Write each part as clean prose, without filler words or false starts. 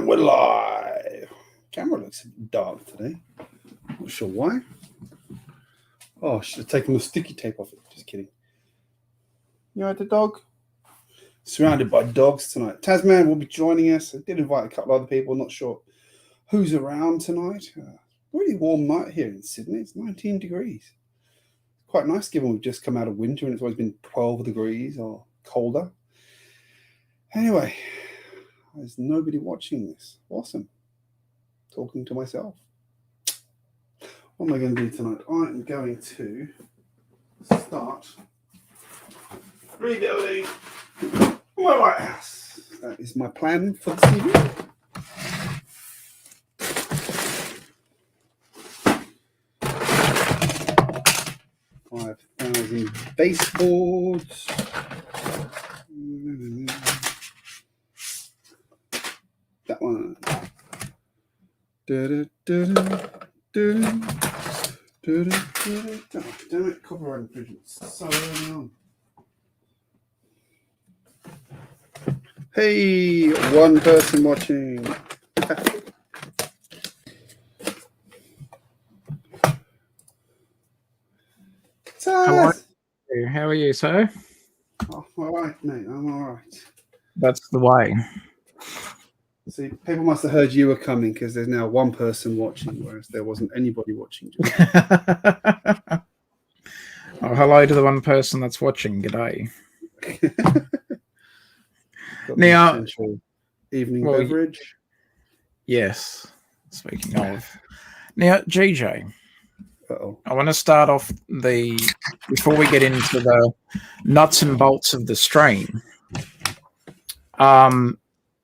we're live. Camera looks dark today. Not sure why. Oh, I should have taken the sticky tape off it. Just kidding. You had the dog? Surrounded by dogs tonight. Tazzman will be joining us. I did invite a couple other people. Not sure who's around tonight. Really warm night here in Sydney. It's 19 degrees. Quite nice given we've just come out of winter and it's always been 12 degrees or colder. Anyway, there's nobody watching this. Awesome. Talking to myself. What am I going to do tonight? I am going to start rebuilding my lighthouse. That is my plan for this evening. 5,000 baseboards. That one. Damn it, copyright infringement. So early on. Hey, one person watching. How are you, sir? Oh, all right, mate. I'm all right. That's the way. See, people must have heard you were coming because there's now one person watching, whereas there wasn't anybody watching. Oh, hello to the one person that's watching. G'day. Now, evening beverage. Yes. Speaking of, now, GJ. Uh-oh. I want to start off before we get into the nuts and bolts of the stream.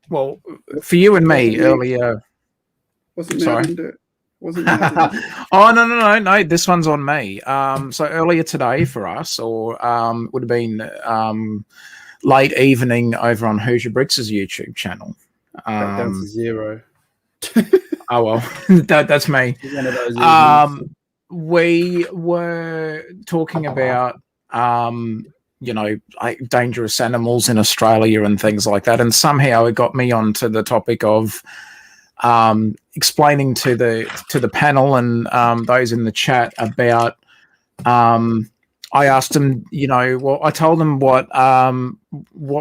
Well, for you and me earlier. Sorry. Oh, no. This one's on me. So earlier today for us, or would have been late evening over on GJBricks' YouTube channel. Down to 0. Oh, well, that's me. One of those we were talking about, like dangerous animals in Australia and things like that. And somehow it got me onto the topic of explaining to the panel and those in the chat about, I asked them, I told them what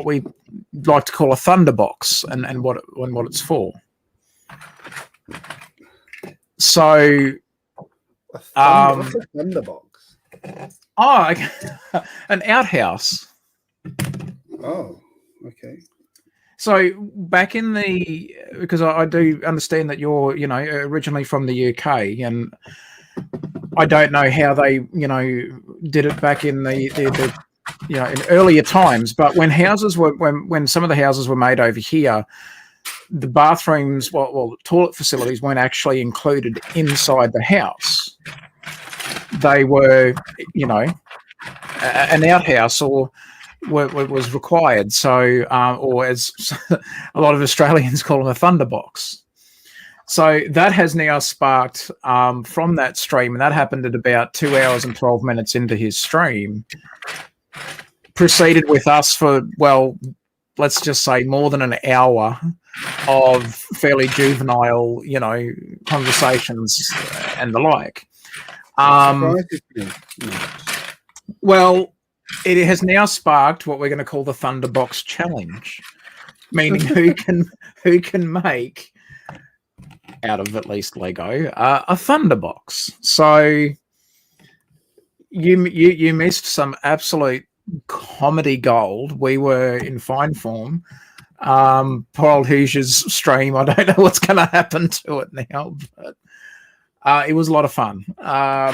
we like to call a thunderbox and what it's for. So, what's a thunderbox? Oh, okay. An outhouse. Oh, okay. So back in because I do understand that you're, originally from the UK, and I don't know how they, did it back in the in earlier times. But when when some of the houses were made over here, the bathrooms, toilet facilities weren't actually included inside the house. They were, an outhouse or was required. So, or as a lot of Australians call them, a thunderbox. So that has now sparked from that stream, and that happened at about 2 hours and 12 minutes into his stream. Proceeded with us for, let's just say more than an hour of fairly juvenile, conversations and the like. Well, it has now sparked what we're going to call the Thunderbox Challenge, meaning who can make out of at least Lego a Thunderbox. So you missed some absolute comedy gold. We were in fine form. Poor old Hoosier's stream. I don't know what's going to happen to it now, but it was a lot of fun. I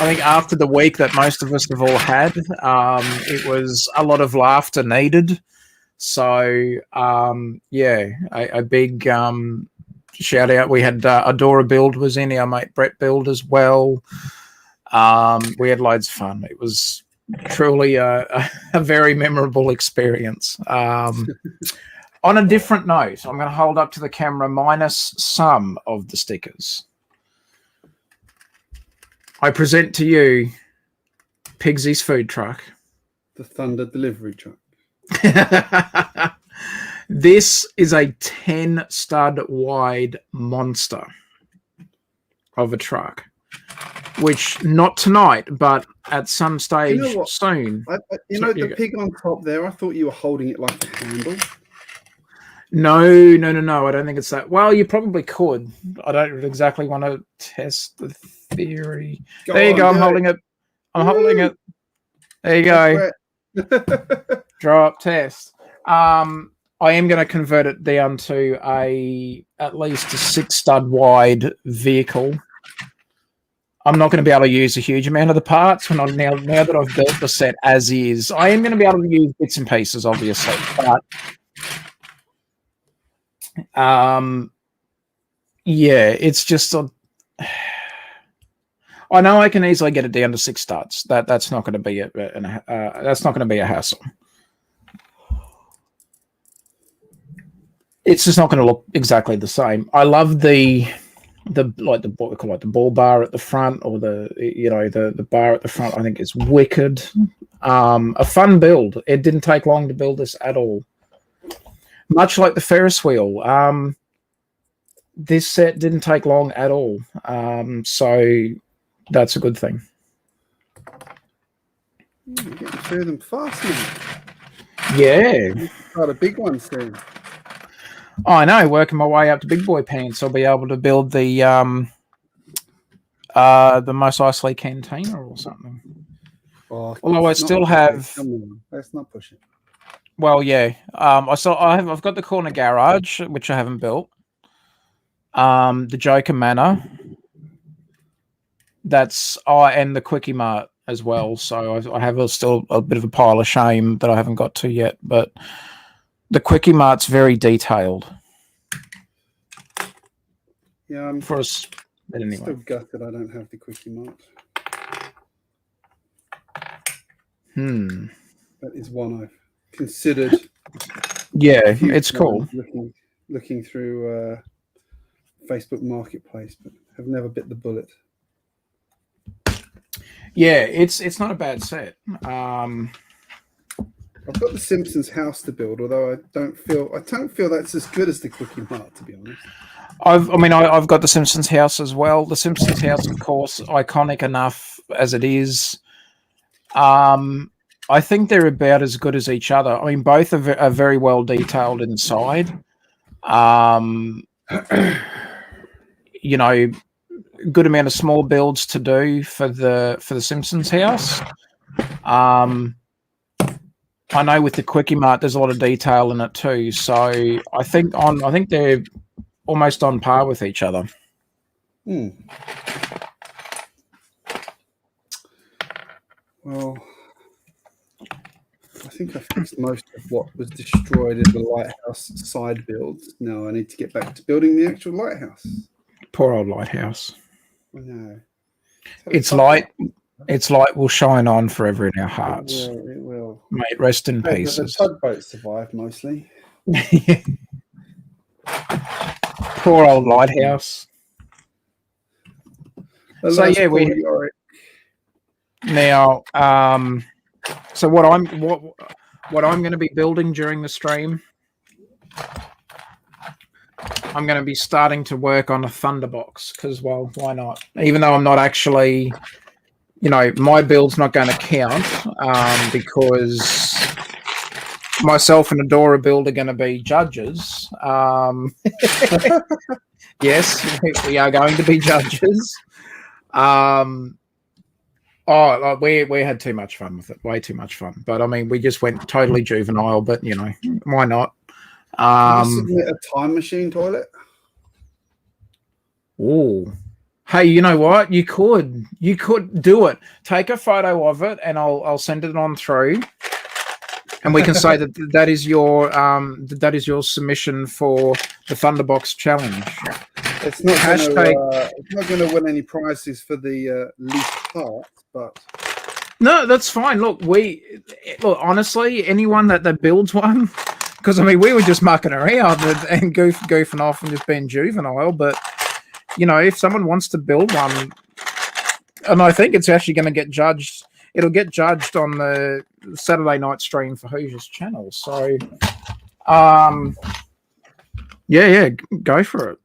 think after the week that most of us have all had, it was a lot of laughter needed. So, a big shout out. We had Adora Build was in, our mate Brett Build as well. We had loads of fun. It was truly a very memorable experience. On a different note, I'm going to hold up to the camera minus some of the stickers. I present to you Pigsy's food truck. The Thunder delivery truck. This is a 10 stud wide monster of a truck, which not tonight, but at some stage soon. The pig on top there, I thought you were holding it like a handle. No. I don't think it's that. Well, you probably could. I don't exactly want to test the theory. There you go. I'm holding it. There you go. Drop test. I am going to convert it down to at least a 6 stud wide vehicle. I'm not going to be able to use a huge amount of the parts now that I've built the set as is. I am going to be able to use bits and pieces, obviously, but yeah, it's just I know I can easily get it down to 6 studs. That's not going to be that's not going to be a hassle. It's just not going to look exactly the same. I love the what we call it, the ball bar at the front, or the bar at the front. I think it's wicked. A fun build. It didn't take long to build this at all. Much like the Ferris wheel, this set didn't take long at all. So that's a good thing. You're getting through them fast now. Yeah. Got a big one soon. I know, working my way up to big boy pants, I'll be able to build the Mos Eisley Cantina or something. Although I still have. Let's not push it. Well, yeah. I've got the corner garage, which I haven't built. The Joker Manor. And the Quickie Mart as well. So I have still a bit of a pile of shame that I haven't got to yet, but. The Quickie Mart's very detailed. Yeah, I'm for us. But anyway, still gutted I don't have the Quickie Mart. That is one I've considered. Yeah, it's cool. Looking through Facebook Marketplace, but have never bit the bullet. Yeah, it's not a bad set. I've got the Simpsons house to build, although I don't feel that's as good as the Quickie Mart, to be honest. I've got the Simpsons house as well. The Simpsons house, of course, iconic enough as it is. I think they're about as good as each other. I mean, both are very well detailed inside. Good amount of small builds to do for the Simpsons house. I know with the Quickie Mart, there's a lot of detail in it too. So I think they're almost on par with each other. Well, I think I fixed most of what was destroyed in the lighthouse side builds. Now I need to get back to building the actual lighthouse. Poor old lighthouse. I know. Its light will shine on forever in our hearts. It will. Mate, rest in peace. The tugboat survived mostly. Poor old lighthouse. So yeah, now. So what I'm going to be building during the stream, I'm going to be starting to work on a Thunderbox because, well, why not? Even though I'm not actually, my build's not going to count because myself and Adora build are going to be judges. Yes, we are going to be judges. We had too much fun with it. Way too much fun. But I mean, we just went totally juvenile. But why not? Can you submit a time machine toilet? Oh, hey, you know what? You could do it. Take a photo of it, and I'll send it on through, and we can say that is your submission for the Thunderbox challenge. It's not going to win any prizes for the least part, but no, that's fine. Look, honestly, anyone that builds one, because I mean, we were just mucking around and goofing off and just being juvenile. But if someone wants to build one, and I think it's actually going to get judged. It'll get judged on the Saturday night stream for Hoosiers channel. So, Yeah, go for it.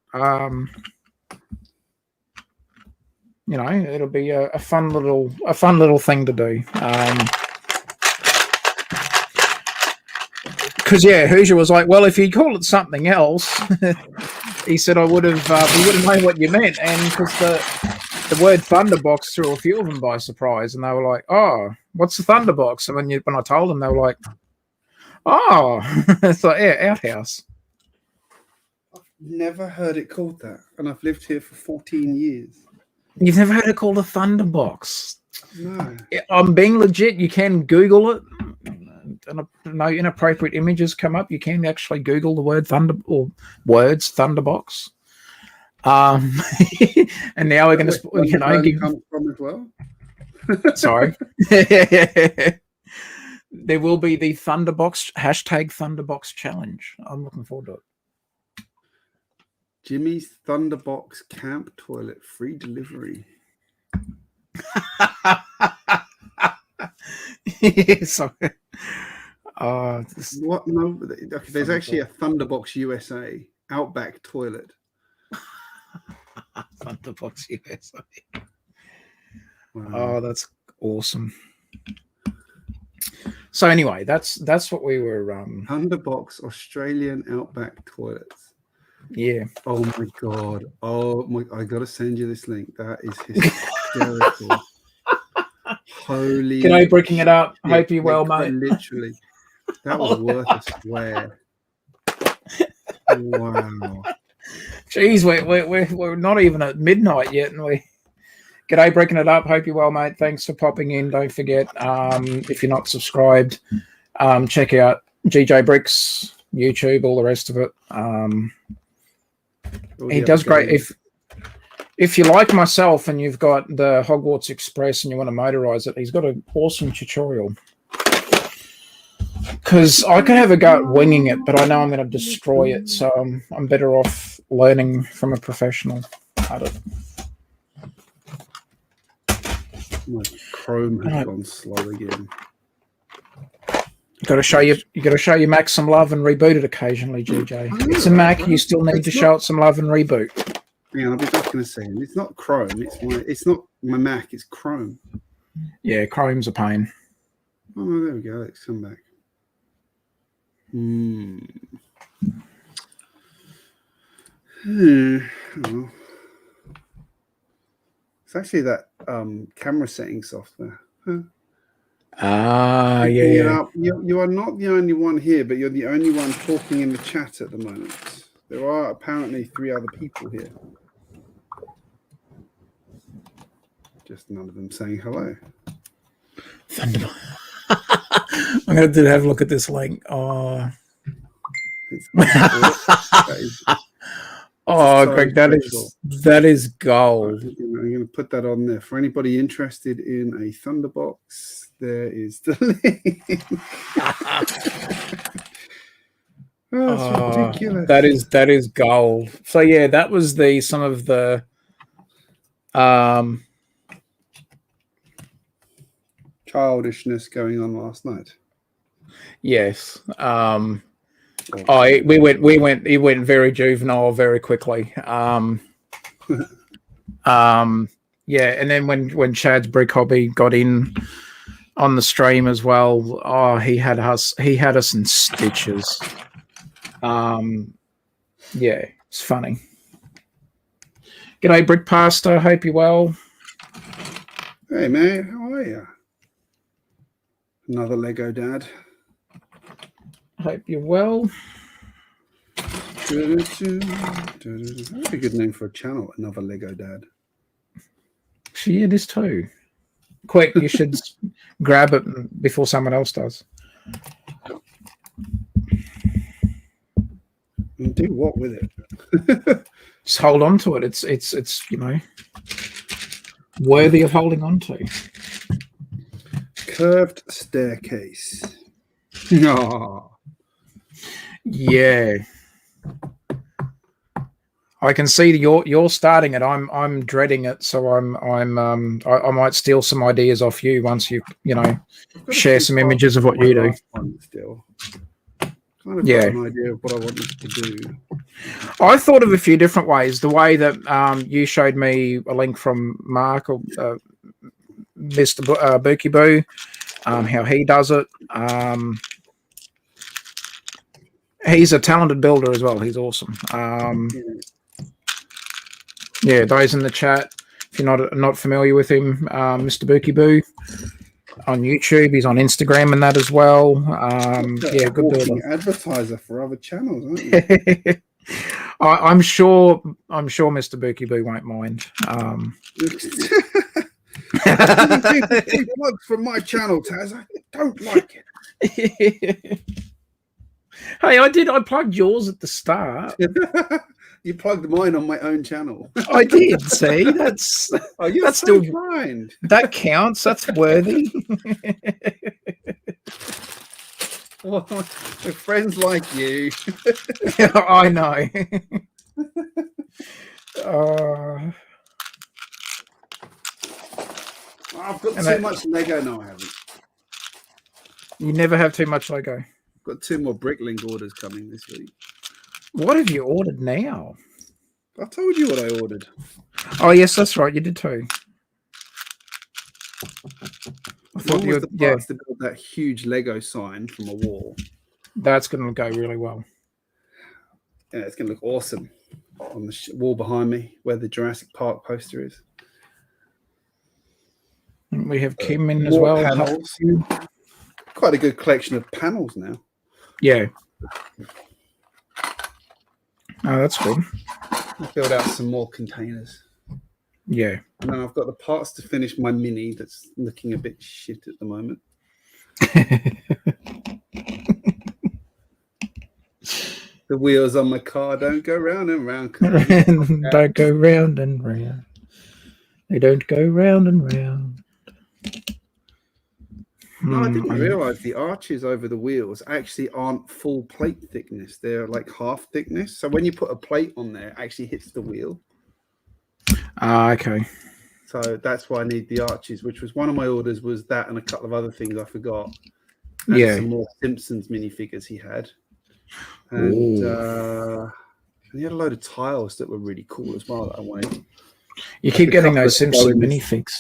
You know, it'll be a fun little thing to do. Because Hoosier was like, well, if you call it something else, he said we would have known what you meant, and because the word Thunderbox threw a few of them by surprise, and they were like, oh, what's the Thunderbox? And when I told them, they were like, oh, it's like, yeah, outhouse. I've never heard it called that, and I've lived here for 14 years. You've never heard it called a Thunderbox? No. I'm being legit. You can Google it. And no inappropriate images come up. You can actually Google the word Thunderbox. And now we're going to, come from as well. Sorry. There will be the Thunderbox #Thunderbox challenge. I'm looking forward to it. Jimmy's Thunderbox camp toilet free delivery. Sorry. What? No, okay, there's actually a Thunderbox USA Outback toilet. Thunderbox USA. Wow. Oh, that's awesome. So anyway, that's what we were. Thunderbox Australian Outback toilets. Yeah. Oh my god. Oh my! I gotta send you this link. That is hysterical. Holy. Can I breaking it up? I hope you're well, mate. mate. Literally, that was worth a swear. Wow. Jeez, we're not even at midnight yet, and we. G'day, breaking it up. Hope you're well, mate. Thanks for popping in. Don't forget, if you're not subscribed, check out GJBricks, YouTube, all the rest of it. He does great. If you like myself and you've got the Hogwarts Express and you want to motorize it, he's got an awesome tutorial. Because I could have a go at winging it, but I know I'm going to destroy it, so I'm better off learning from a professional at it. My Chrome has gone slow again. You got to show your Mac some love and reboot it occasionally, GJ. It's a Mac. You still need to show it some love and reboot. Yeah, I was just going to say, it's not Chrome. It's not my Mac. It's Chrome. Yeah, Chrome's a pain. Oh, there we go. Let's come back. Oh. It's actually that camera setting software. Huh. Yeah. You are not the only one here, but you're the only one talking in the chat at the moment. There are apparently 3 other people here. Just none of them saying hello. Thunderbolt. I'm going to have a look at this link. Oh, Greg, that is gold. I'm going to put that on there for anybody interested in a Thunderbox. There is the link. Oh, that's ridiculous. That is gold. So yeah, that was some of the childishness going on last night. Yes. He went very juvenile very quickly. Yeah, and then when Chad's Brick Hobby got in on the stream as well, he had us in stitches. Yeah, it's funny. G'day, Brick Pastor. Hope you're well. Hey, man. How are you? Another Lego dad. Hope you're well. That's a good name for a channel. Another Lego dad. Actually, it is too. Quick, you should grab it before someone else does. And do what with it? Just hold on to it. It's worthy of holding on to. Curved staircase. Oh. Yeah. I can see you're starting it. I'm dreading it, so I might steal some ideas off you once you share some images of what you do. Still, Kind of got an idea of what I wanted to do. I thought of a few different ways. The way that you showed me a link from Mark or Mr. Bookie Boo, how he does it. He's a talented builder as well. He's awesome. Yeah, those in the chat. If you're not familiar with him, Mr. Bookie Boo on YouTube. He's on Instagram and that as well. Yeah, good builder. Advertiser for other channels, aren't you? I'm sure Mr. Bookie Boo won't mind. Two plugs from my channel, Taz. I don't like it. Hey, I plugged yours at the start. You plugged mine on my own channel. I did. See, that's that's still kind. That counts. That's worthy. Well, with friends like you. I know. I've got too much Lego. No, I haven't. You never have too much Lego. Got 2 more Bricklink orders coming this week. What have you ordered now? I told you what I ordered. Oh yes, that's right. You did too. I thought you were to build that huge Lego sign from a wall. That's going to go really well. Yeah, it's going to look awesome on the wall behind me, where the Jurassic Park poster is. We have Kim in as well. Panels. Quite a good collection of panels now. Yeah. Oh, that's good. I'll build out some more containers. Yeah. And then I've got the parts to finish my Mini that's looking a bit shit at the moment. The wheels on my car don't go round and round. Don't go round and round. They don't go round and round. No, I didn't realise the arches over the wheels actually aren't full plate thickness. They're like half thickness. So when you put a plate on there, it actually hits the wheel. Okay. So that's why I need the arches, which was one of my orders, was that and a couple of other things I forgot. And some more Simpsons minifigures he had. And he had a load of tiles that were really cool as well that I wanted. You keep getting those Simpsons minifigs.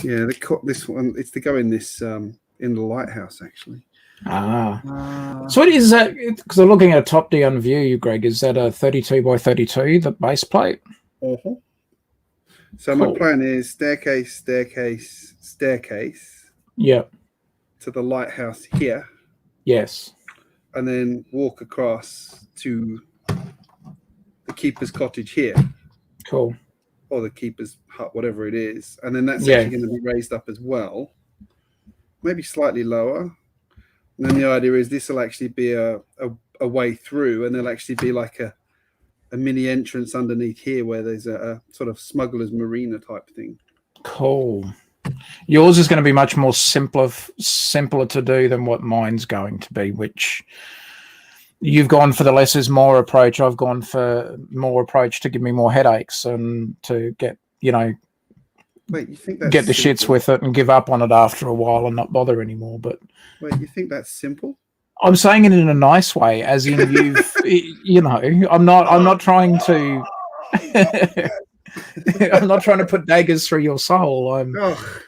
Yeah, this one, it's to go in this in the lighthouse actually. So what is that? Because I'm looking at a top-down view, Greg. Is that a 32 by 32, the base plate? So my plan is staircase. Yeah. To the lighthouse here. Yes. And then walk across to the keeper's cottage here. Cool. Or the keeper's hut, whatever it is. And then that's actually going to be raised up as well. Maybe slightly lower. And then the idea is this will actually be a way through, and there'll actually be like a mini entrance underneath here where there's a sort of smuggler's marina type thing. Cool. Yours is going to be much more simpler to do than what mine's going to be, which you've gone for the less is more approach. I've gone for more approach to give me more headaches and to get, Wait, you think that's get the simple? shits with it and give up on it after a while and not bother anymore. But wait, you think that's simple? I'm saying it in a nice way, as in you've, I'm not trying to, I'm not trying to put daggers through your soul.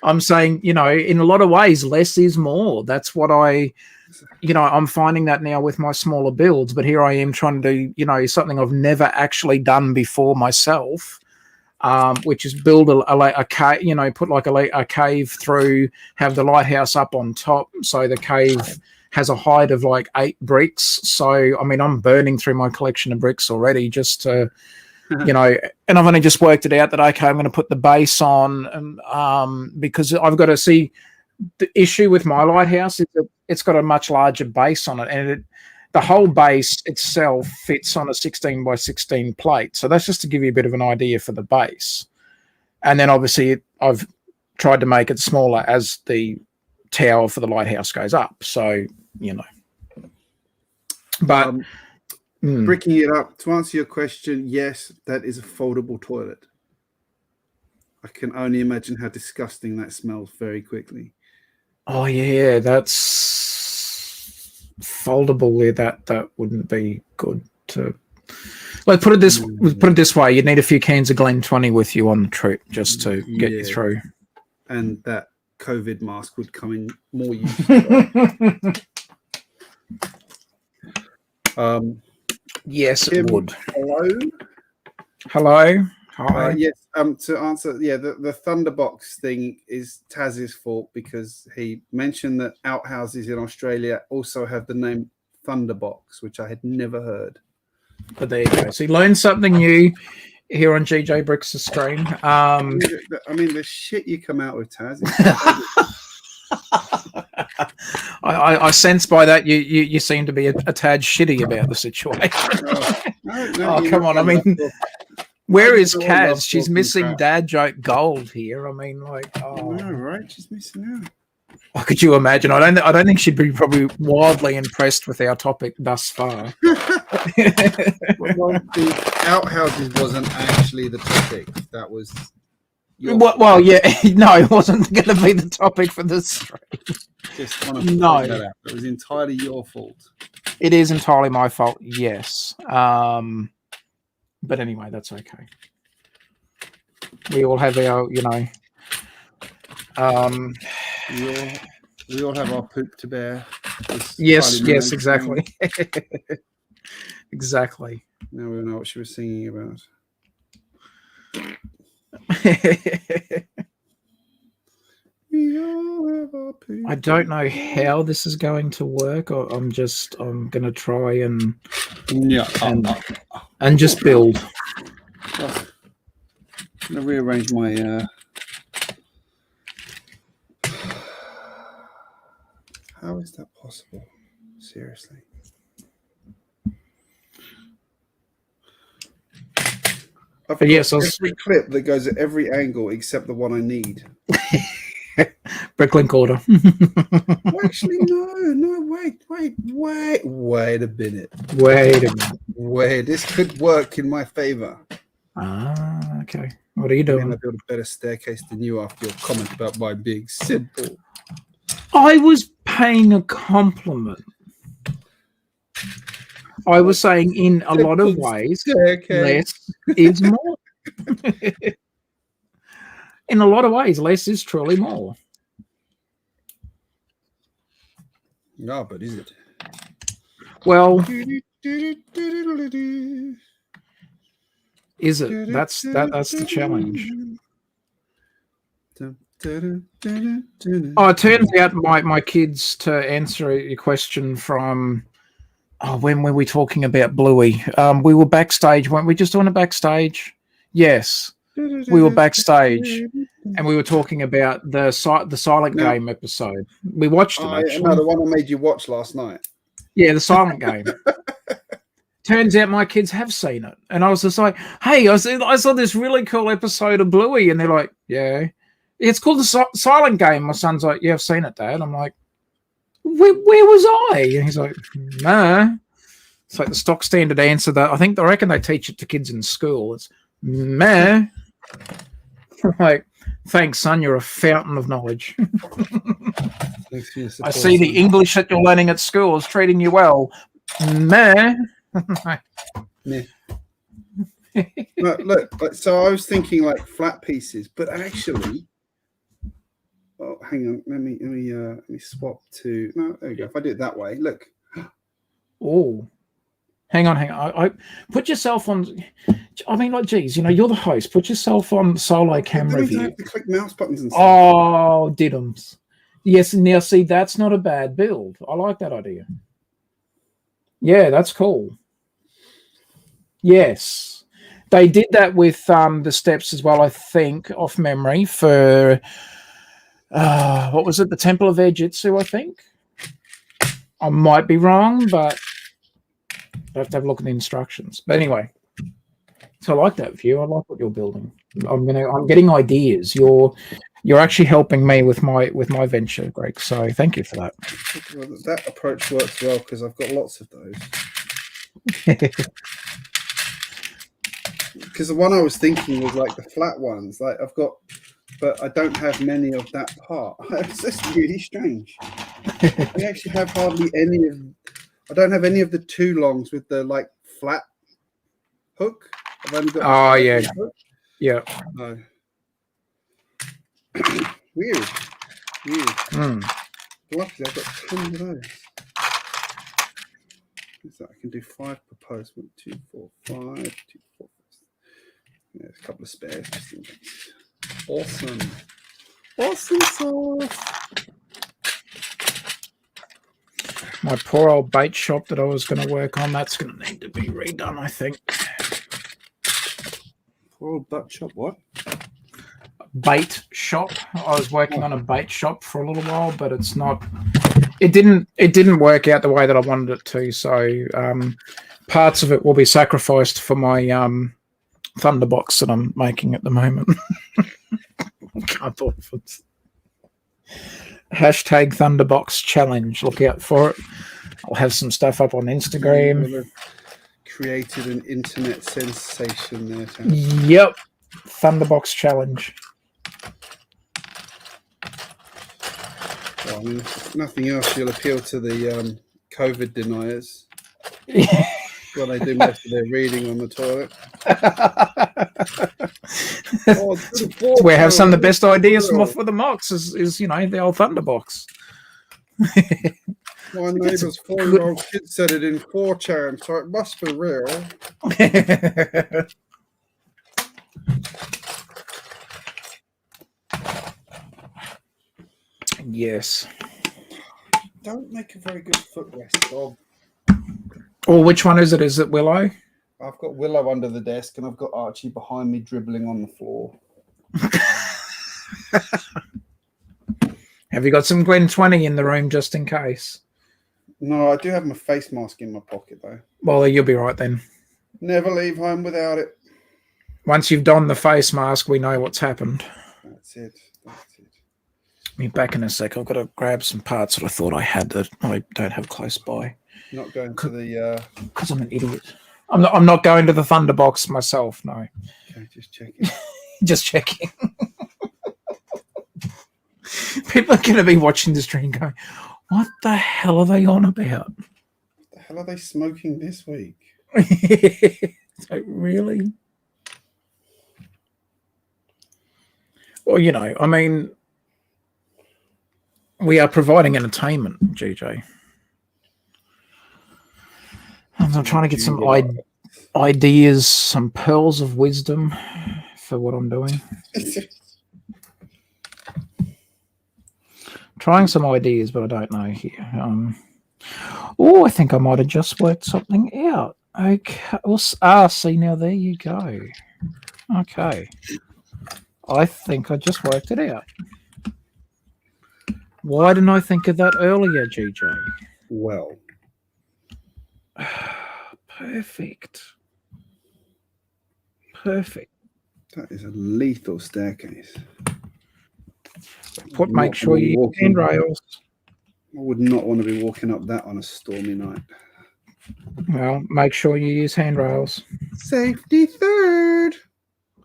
I'm saying, in a lot of ways, less is more. That's what I'm finding that now with my smaller builds, but here I am trying to do, something I've never actually done before myself, which is build a cave, put like a cave through, have the lighthouse up on top. So the cave has a height of like 8 bricks. So, I mean, I'm burning through my collection of bricks already just to, and I've only just worked it out that, okay, I'm going to put the base on and, because I've got to see the issue with my lighthouse is that it's got a much larger base on it, and the whole base itself fits on a 16 by 16 plate. So that's just to give you a bit of an idea for the base. And then obviously I've tried to make it smaller as the tower for the lighthouse goes up. So, but bricking it up, to answer your question, yes, that is a foldable toilet. I can only imagine how disgusting that smells very quickly. Oh yeah, that's foldable there, that wouldn't be good to. Like put it this way, you'd need a few cans of Glen 20 with you on the trip just to get you through. And that COVID mask would come in more useful. Yes, Tim, it would. Hello. Hi. Yes. To answer, the Thunderbox thing is Taz's fault because he mentioned that outhouses in Australia also have the name Thunderbox, which I had never heard. But there you go. So you learned something new here on GJBricks' stream. I mean, the shit you come out with, Taz. I sense by that you seem to be a tad shitty about the situation. No, come on. I mean, where is Kaz? She's missing dad joke gold here. I mean, like, oh, no, right? She's missing out. Oh, could you imagine? I don't think she'd be probably wildly impressed with our topic thus far. Well, the outhouses wasn't actually the topic. That was. Well, yeah, no, it wasn't going to be the topic for this stream. Just want to point that out. It was entirely your fault. It is entirely my fault. Yes. But anyway, that's okay. We all have our, we all have our poop to bear. Yes, exactly. Exactly. Now we know what she was singing about. I don't know how this is going to work. I'm going to try and just build. I'm going to rearrange my. How is that possible? Seriously. I've got every clip that goes at every angle except the one I need. Bricklink order. Actually, no, wait a minute. Wait, this could work in my favor. Ah, okay. What are you doing? I build a better staircase than you after your comment about my being simple. I was paying a compliment. I was saying in a lot of ways, less is more. In a lot of ways, less is truly more. No, but is it? Well, is it? That's the challenge. Oh, it turns out my kids, to answer your question from when were we talking about Bluey? We were backstage, weren't we? Just doing a backstage? Yes. We were backstage and we were talking about the Silent Game episode. We watched it, actually. No, the one I made you watch last night. Yeah, the Silent Game. Turns out my kids have seen it. And I was just like, hey, I saw this really cool episode of Bluey. And they're like, yeah. It's called the Silent Game. My son's like, yeah, I've seen it, Dad. I'm like, where was I? And he's like, nah. It's like the stock standard answer that I reckon they teach it to kids in school. It's meh. Like, thanks, son. You're a fountain of knowledge. I see the English that you're learning at school is treating you well. Meh. Yeah. Look. So I was thinking like flat pieces, but actually, oh, hang on. Let me swap to. No, there we go. If I do it that way, look. Oh. Hang on. I put yourself on. I mean, like, geez, you're the host. Put yourself on solo camera view. I have to click mouse buttons and stuff. Oh, diddums. Yes, now see, that's not a bad build. I like that idea. Yeah, that's cool. Yes, they did that with the steps as well. I think, off memory, for what was it? The Temple of Air-Jitsu, I think. I might be wrong, but I have to have a look at the instructions. But anyway, so I like that view. I like what you're building. I'm getting ideas. You're actually helping me with my venture, Greg. So thank you for that. Well, that approach works well because I've got lots of those. Because the one I was thinking was like the flat ones. Like but I don't have many of that part. It's just really strange. I actually have hardly any of I don't have any of the too longs with the like flat hook. I've only got Oh yeah, hook. yeah. No. Weird. Luckily, I've got tons of those. So I can do 5 per post. 1, 2, 4, 5, 2, 4. Yeah, there's a couple of spares just in case. Awesome sauce. My poor old bait shop that I was going to work on, that's going to need to be redone, I think. Poor old butt shop, what? Bait shop. I was working on a bait shop for a little while, but it's not. It didn't work out the way that I wanted it to. So parts of it will be sacrificed for my Thunderbox that I'm making at the moment. Can't believe it. Hashtag Thunderbox challenge. Look out for it. I'll have some stuff up on Instagram. Created an internet sensation there. Tom. Yep. Thunderbox challenge. Well, I mean, if nothing else, you'll appeal to the COVID deniers. Well, they do most of their reading on the toilet. We have some of the best ideas from off with the mocks is the old Thunderbox. My neighbour's 4-year-old kid said it in 4chan, so it must be real. Yes. Don't make a very good footrest, Bob. Oh, which one is it? Is it Willow? I've got Willow under the desk and I've got Archie behind me dribbling on the floor. Have you got some Glen 20 in the room just in case? No, I do have my face mask in my pocket though. Well, you'll be right then. Never leave home without it. Once you've donned the face mask, we know what's happened. That's it. Be back in a sec. I've got to grab some parts that I thought I had that I don't have close by. Not going to the... Because I'm an idiot. I'm not going to the Thunderbox myself, no. Okay, just checking. Just checking. People are going to be watching the stream going, what the hell are they on about? What the hell are they smoking this week? So, really? Well, I mean, we are providing entertainment, GJ. I'm trying to get some ideas, some pearls of wisdom for what I'm doing. Trying some ideas, but I don't know here. I think I might have just worked something out. Okay. See, now there you go. Okay. I think I just worked it out. Why didn't I think of that earlier, GJ? Well. Perfect. That is a lethal staircase. Make sure you use handrails. I would not want to be walking up that on a stormy night. Well, make sure you use handrails. Safety third.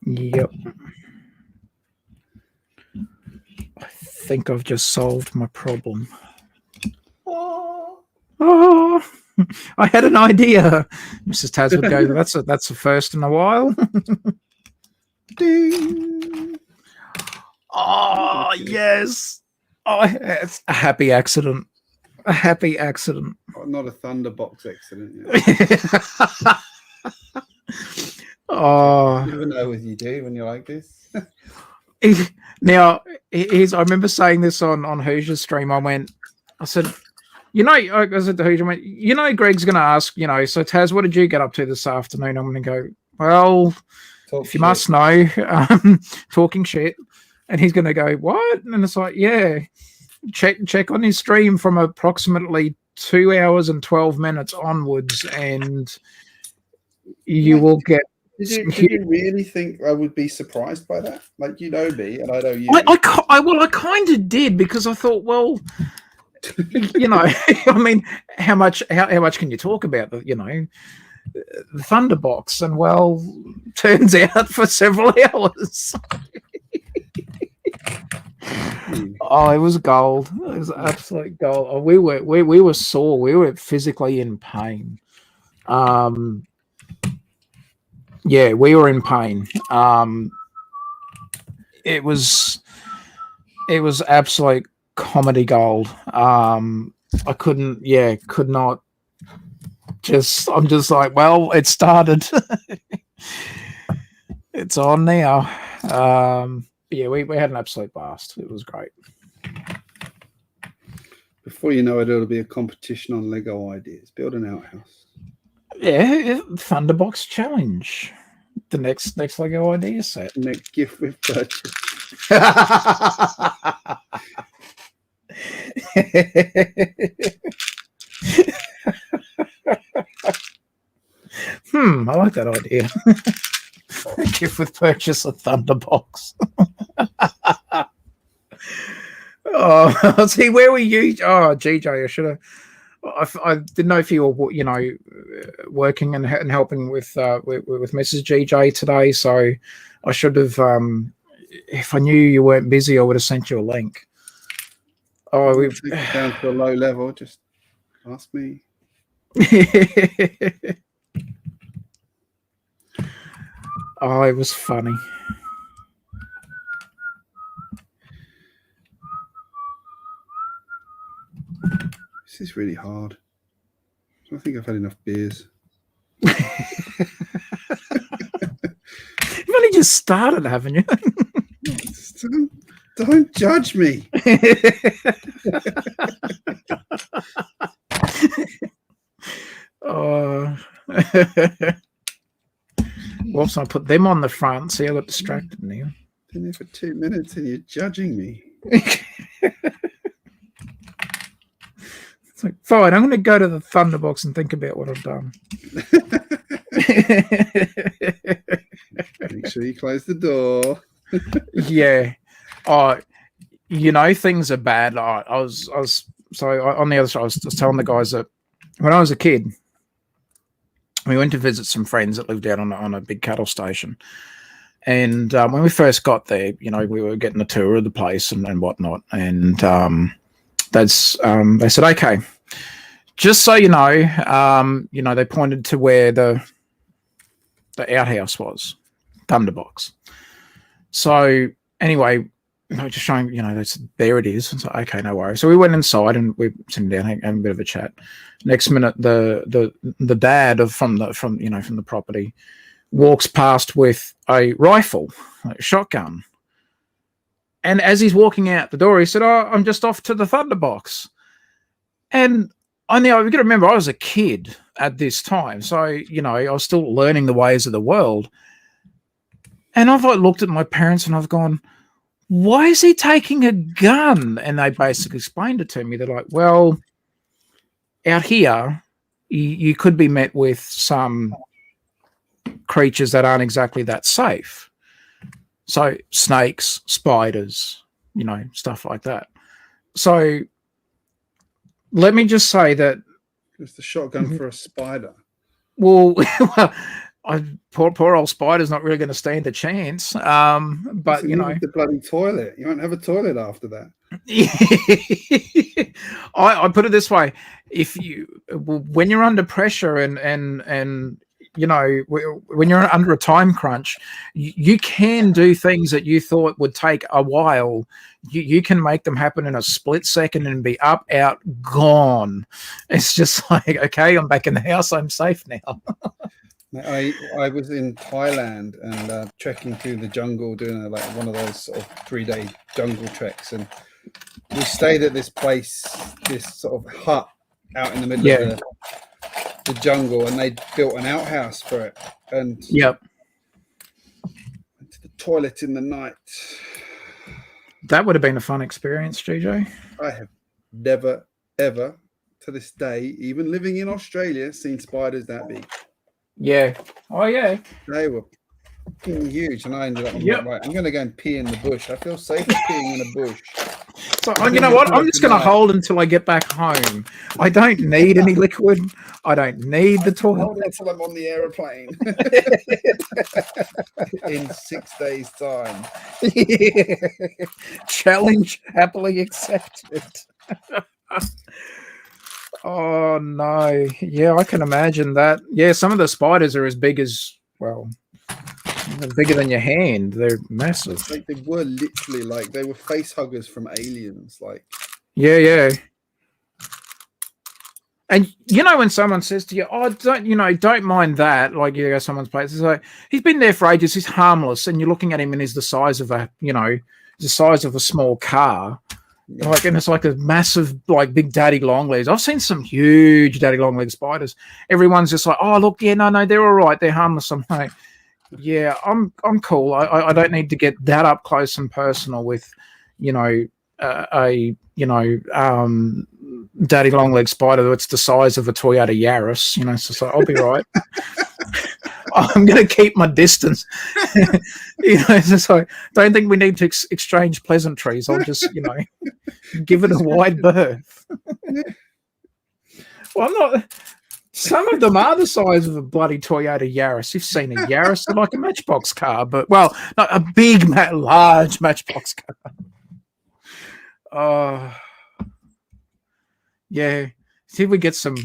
Yep. I think I've just solved my problem. Oh, I had an idea. Mrs. Taz would go, that's a first in a while. Ding. Oh, yes. Oh, it's a happy accident. A happy accident. Oh, not a Thunderbox accident. Yeah. Oh. You never know what you do when you're like this. Now, I remember saying this on Hoosier's stream. I said, I said to Hoosier, Greg's going to ask, so Taz, what did you get up to this afternoon? I'm going to go, well, if you must know, talking shit. And he's going to go, what? And it's like, yeah, check on his stream from approximately 2 hours and 12 minutes onwards, and you will get. Did you really think I would be surprised by that? Like, me, and I know you. I kind of did, because I thought, well, I mean, how much can you talk about the Thunderbox? And well, turns out for several hours. Oh, it was gold. It was absolute gold. Oh, we were sore. We were physically in pain. Yeah, we were in pain. It was absolute comedy gold. I could not. I'm just like, well, it started. It's on now. Yeah, we had an absolute blast. It was great. Before you know it, it'll be a competition on Lego ideas. Build an outhouse. Yeah, Thunderbox challenge. The next Lego idea set. Next gift with purchase. I like that idea. Gift with purchase a Thunderbox. Oh, see, where were you? Oh, GJ, I should have. I didn't know if you were, working and helping with Mrs. GJ today. So I should have. If I knew you weren't busy, I would have sent you a link. Oh, we've down to a low level. Just ask me. Oh, it was funny. This is really hard. I think I've had enough beers. You've only just started, haven't you? Don't judge me. Oh. Whoops, I put them on the front. See, I got distracted now. Been there for 2 minutes and you're judging me. It's like, fine, I'm going to go to the Thunderbox and think about what I've done. Make sure you close the door. Yeah. Oh, things are bad. On the other side, I was telling the guys that when I was a kid, we went to visit some friends that lived out on a big cattle station. And when we first got there, we were getting a tour of the place and whatnot. And they said, okay, just so you know, they pointed to where the outhouse was, Thunderbox. So anyway, just showing, they said, there it is. It's like, okay, no worries. So we went inside and we sitting down having a bit of a chat. Next minute, the dad from the property walks past with a rifle, like a shotgun. And as he's walking out the door, he said, "Oh, I'm just off to the Thunderbox." And we got to remember, I was a kid at this time, so I was still learning the ways of the world. And I've looked at my parents and I've gone, why is he taking a gun? And they basically explained it to me. They're like, well, out here, you could be met with some creatures that aren't exactly that safe. So snakes, spiders, stuff like that. So let me just say that it's the shotgun for a spider. Well, poor old spider's not really going to stand a chance. But the bloody toilet. You won't have a toilet after that. I put it this way: when you're under pressure and when you're under a time crunch, you can do things that you thought would take a while. You can make them happen in a split second and be up, out, gone. It's just like, okay, I'm back in the house. I'm safe now. I was in Thailand and trekking through the jungle, doing one of those sort of 3-day jungle treks, and we stayed at this place, this sort of hut out in the middle of the jungle, and they built an outhouse for it. And went to the toilet in the night. That would have been a fun experience, GJ. I have never, ever, to this day, even living in Australia, seen spiders that big. Yeah. Oh, yeah. They were huge, and I ended up right, I'm going to go and pee in the bush. I feel safer peeing in a bush. So, you know what? I'm just going to hold until I get back home. I don't need any liquid. I don't need the toilet. Hold until I'm on the aeroplane in 6 days' time. Yeah. Challenge happily accepted. Oh no. Yeah, I can imagine that. Yeah, some of the spiders are as big as, well, bigger than your hand. They're massive. Like they were literally like they were face huggers from Aliens. Like, yeah. And you know when someone says to you, "Oh, don't mind that," like you go someone's place, it's like he's been there for ages, he's harmless, and you're looking at him and he's the size of a small car. Yeah. Like, and it's like a massive, like big daddy long legs. I've seen some huge daddy long leg spiders. Everyone's just like, "Oh, look, yeah, no, they're all right, they're harmless." I'm like, yeah, I'm cool. I don't need to get that up close and personal with, daddy long leg spider that's the size of a Toyota Yaris. So I'll be right. I'm going to keep my distance. It's just like, don't think we need to exchange pleasantries. I'll just, give it a wide berth. Well, I'm not. Some of them are the size of a bloody Toyota Yaris. You've seen a Yaris, like a Matchbox car, but, well, not a big, large Matchbox car. Yeah. See if we get some.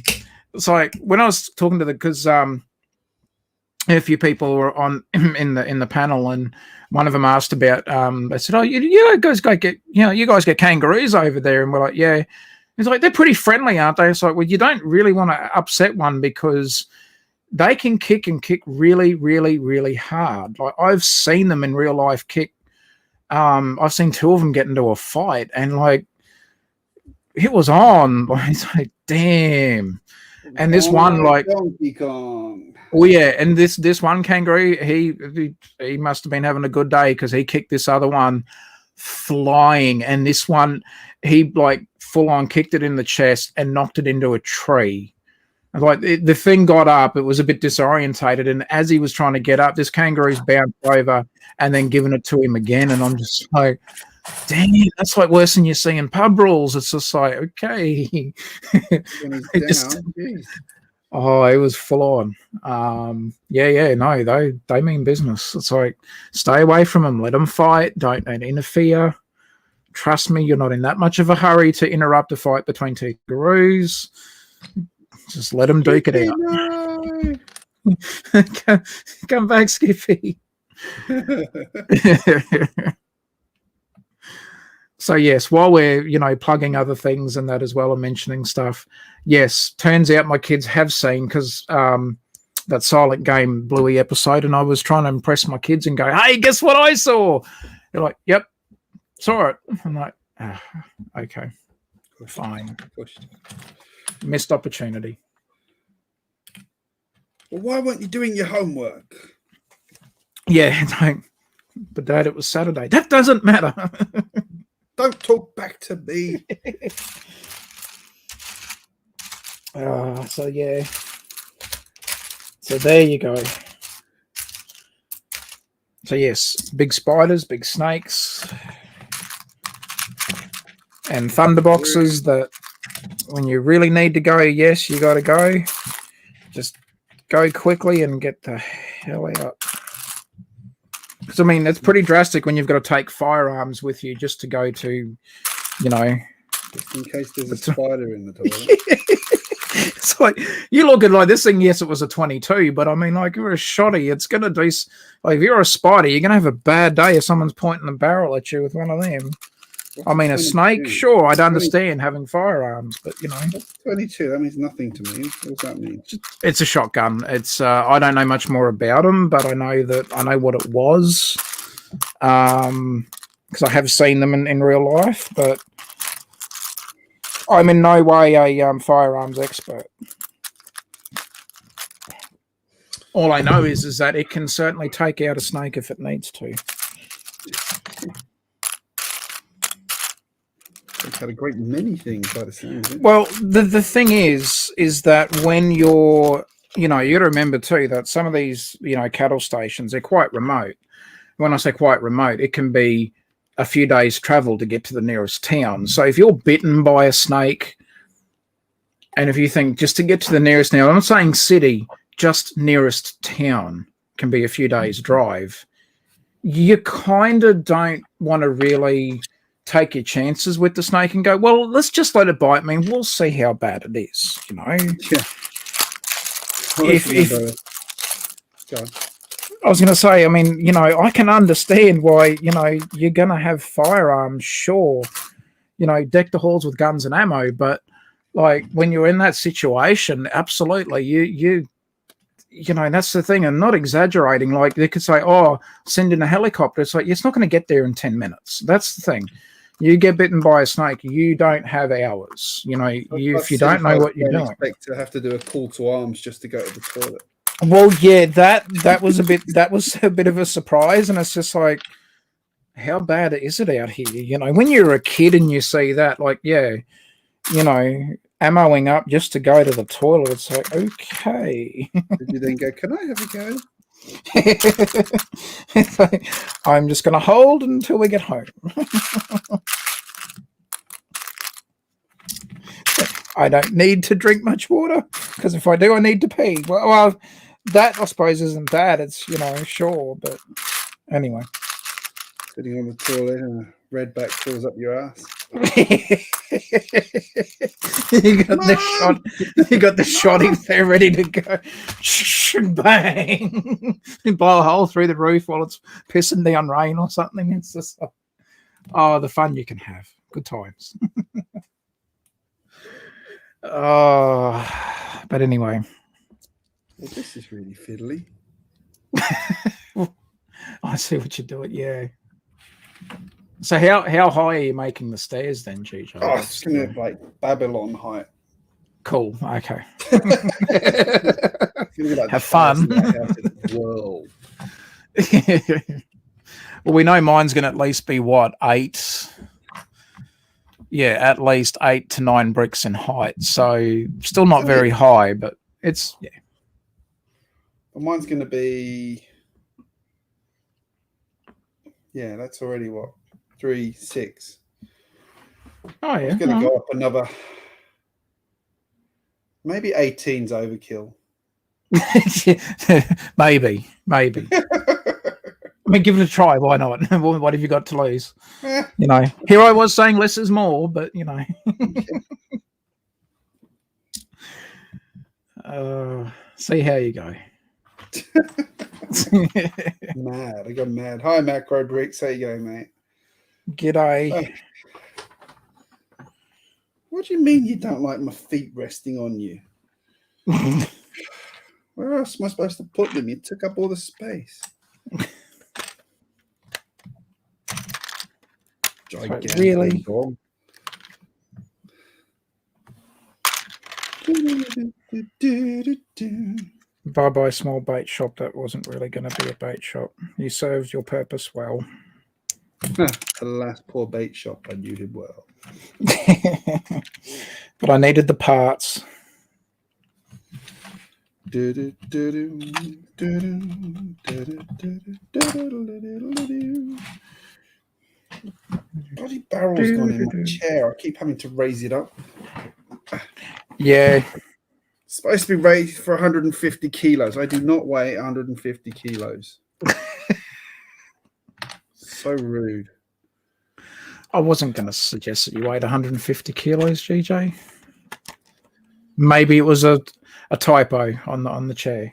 It's like when I was talking to because a few people were on in the panel, and one of them asked about. They said, "Oh, you guys get kangaroos over there," and we're like, "Yeah." It's like, they're pretty friendly, aren't they? It's like, well, you don't really want to upset one because they can kick really, really, really hard. Like, I've seen them in real life kick. I've seen two of them get into a fight, and like, it was on. Like, it's like, damn. And this one, like, Donkey Kong. Oh yeah, and this one kangaroo, he must have been having a good day because he kicked this other one flying, and this one he like full on kicked it in the chest and knocked it into a tree. Like the thing got up, it was a bit disorientated, and as he was trying to get up, this kangaroo's bounced over and then given it to him again, and I'm just like, dang, that's like worse than you see in pub brawls. It's just like, okay. Oh, it was full on. No, they mean business. It's like, stay away from them, let them fight, don't interfere. Trust me, you're not in that much of a hurry to interrupt a fight between two kangaroos. Just let them duke it out. Come back, Skippy. So yes, while we're plugging other things and that as well and mentioning stuff, yes, turns out my kids have seen, because that Silent Game Bluey episode, and I was trying to impress my kids and go, "Hey, guess what I saw?" They're like, "Yep, saw it." I'm like, okay, fine. Missed opportunity. Well, why weren't you doing your homework? Yeah, but Dad, it was Saturday. That doesn't matter. Don't talk back to me. So yeah. So there you go. So yes, big spiders, big snakes, and thunderboxes that when you really need to go, yes, you got to go. Just go quickly and get the hell out. Because, I mean, it's pretty drastic when you've got to take firearms with you just to go to, just in case there's a spider in the toilet. It's like, you look at like this thing, yes, it was a 22, but I mean, like, if you're a shotty, it's going to do, like, if you're a spider, you're going to have a bad day if someone's pointing a barrel at you with one of them. What's I mean, 22? A snake, sure, I'd understand having firearms, but, What's 22? That means nothing to me. What does that mean? It's a shotgun. It's, I don't know much more about them, but I know what it was. Because I have seen them in real life, but I'm in no way a firearms expert. All I know is that it can certainly take out a snake if it needs to. It's had a great many things by the sounds. Well, the thing is that when you're, you got to remember too that some of these, cattle stations, they're quite remote. When I say quite remote, it can be a few days travel to get to the nearest town. So if you're bitten by a snake, and if you think just to get to the nearest, now I'm not saying city, just nearest town can be a few days drive, you kind of don't want to really take your chances with the snake and go, well, let's just let it bite me and we'll see how bad it is, you know. Yeah. Go on. I was going to say, I mean, you know, I can understand why, you know, you're going to have firearms, sure, you know, deck the halls with guns and ammo, but like when you're in that situation, absolutely, you know, that's the thing. And not exaggerating, like they could say, oh, send in a helicopter. It's like, it's not going to get there in 10 minutes. That's the thing. You get bitten by a snake, you don't have hours. You know, if you don't know what you're doing. Expect to have to do a call to arms just to go to the toilet. Well, yeah, that was a bit of a surprise, and it's just like, how bad is it out here? You know, when you're a kid and you see that, like, yeah, you know, ammoing up just to go to the toilet, it's like, okay. Did you then go, can I have a go? It's like, I'm just going to hold until we get home. I don't need to drink much water because if I do, I need to pee. Well, that I suppose isn't bad. It's, you know, sure, but anyway. Sitting on the toilet and a redback fills up your ass. You got the shot in there ready to go. Bang! You blow a hole through the roof while it's pissing down rain or something. It's just oh, the fun you can have. Good times. Oh, but anyway. Well, this is really fiddly. I see what you're doing, yeah. So how high are you making the stairs then, GJ? Oh, it's going to be like Babylon height. Cool, okay. Like have fun. World. Well, we know mine's going to at least be, what, 8? Yeah, at least 8 to 9 bricks in height. So still not very high, but it's, yeah. Well, mine's going to be, yeah, that's already what? 3, 6. Oh, yeah. It's going to go up another, maybe 18's overkill. maybe. I mean, give it a try. Why not? What have you got to lose? You know, here I was saying less is more, but you know. See how you go. Mad. I got mad. Hi, Macro Bricks. How you going, mate? G'day. What do you mean you don't like my feet resting on you? Where else am I supposed to put them? You took up all the space. Gigantic. Really? Bye-bye, small bait shop. That wasn't really going to be a bait shop. You served your purpose well. Alas, poor bait shop. I knew him well. But I needed the parts. Bloody barrel's gone in my chair. I keep having to raise it up. Yeah. It's supposed to be raised for 150 kilos. I do not weigh 150 kilos. So rude. I wasn't going to suggest that you weighed 150 kilos, GJ. Maybe it was a typo on the chair.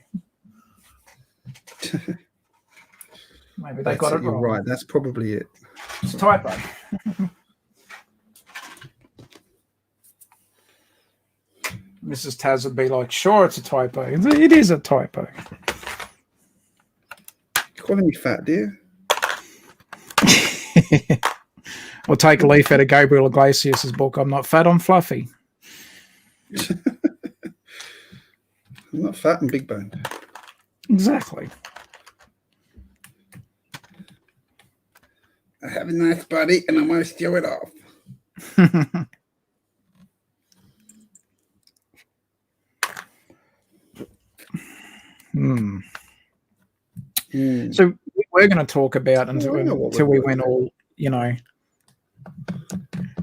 Maybe they got it wrong. You're right. That's probably it. It's a typo. Mrs. Taz would be like, sure, it's a typo. It is a typo. You're calling me fat, dear? I'll take a leaf out of Gabriel Iglesias' book. I'm not fat, I'm fluffy. I'm not fat and big boned. Exactly. I have a nice body and I'm going to steal it off. So we're going to talk about until we went all you know,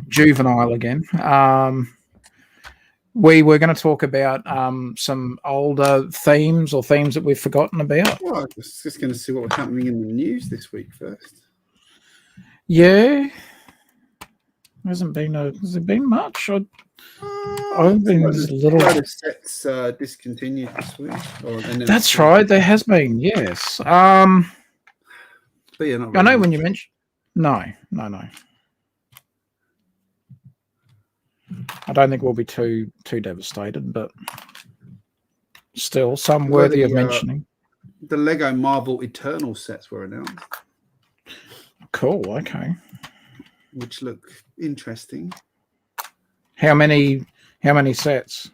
juvenile again. We were going to talk about some older themes or themes that we've forgotten about. Well, I was just going to see what was happening in the news this week first. Yeah. Has there been much? I've been a little. Sets discontinued this week. That's right. There has been, yes. But yeah, not I really know much. when you mentioned. No. I don't think we'll be too devastated, but still some worthy of mentioning. The Lego Marvel Eternal sets were announced. Cool. Okay. Which look interesting. How many sets?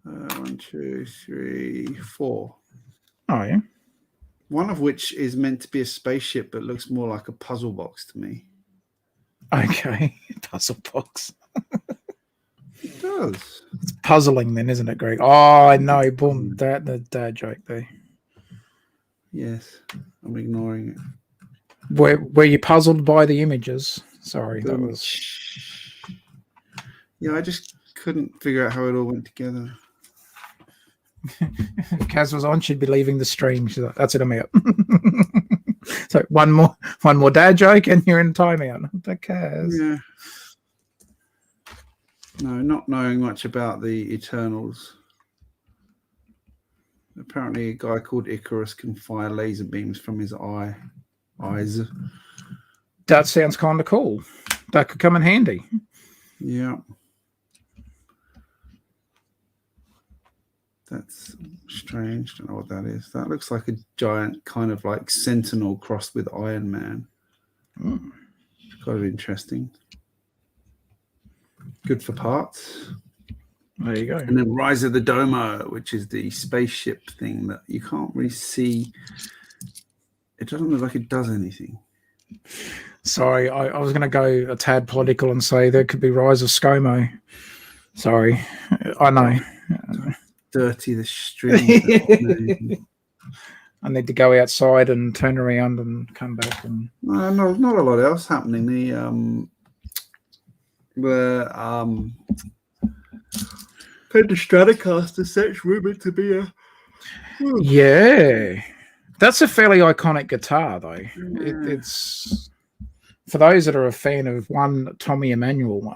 1, 2, 3, 4. Oh yeah. One of which is meant to be a spaceship, but looks more like a puzzle box to me. Okay, puzzle box. It does. It's puzzling, then, isn't it, Greg? Oh, I know. Boom. The dad joke there. Yes, I'm ignoring it. Were you puzzled by the images? Sorry, that was. Yeah, I just couldn't figure out how it all went together. If Kaz was on, she'd be leaving the stream. She's like, "That's it, I'm out." So one more dad joke, and you're in timeout. But Kaz. Yeah. No, not knowing much about the Eternals. Apparently, a guy called Icarus can fire laser beams from his eyes. That sounds kind of cool. That could come in handy. Yeah. That's strange. Don't know what that is. That looks like a giant kind of like Sentinel crossed with Iron Man. Mm. Kind of interesting. Good for parts. There you go. And then Rise of the Domo, which is the spaceship thing that you can't really see. It doesn't look like it does anything. Sorry, I was going to go a tad political and say there could be Rise of ScoMo. Sorry, I know. Dirty the stream. I need to go outside and turn around and come back. And No, not a lot else happening. The Fender Stratocaster set's rumored to be a. Yeah, that's a fairly iconic guitar, though. Yeah. It's for those that are a fan of one Tommy Emmanuel.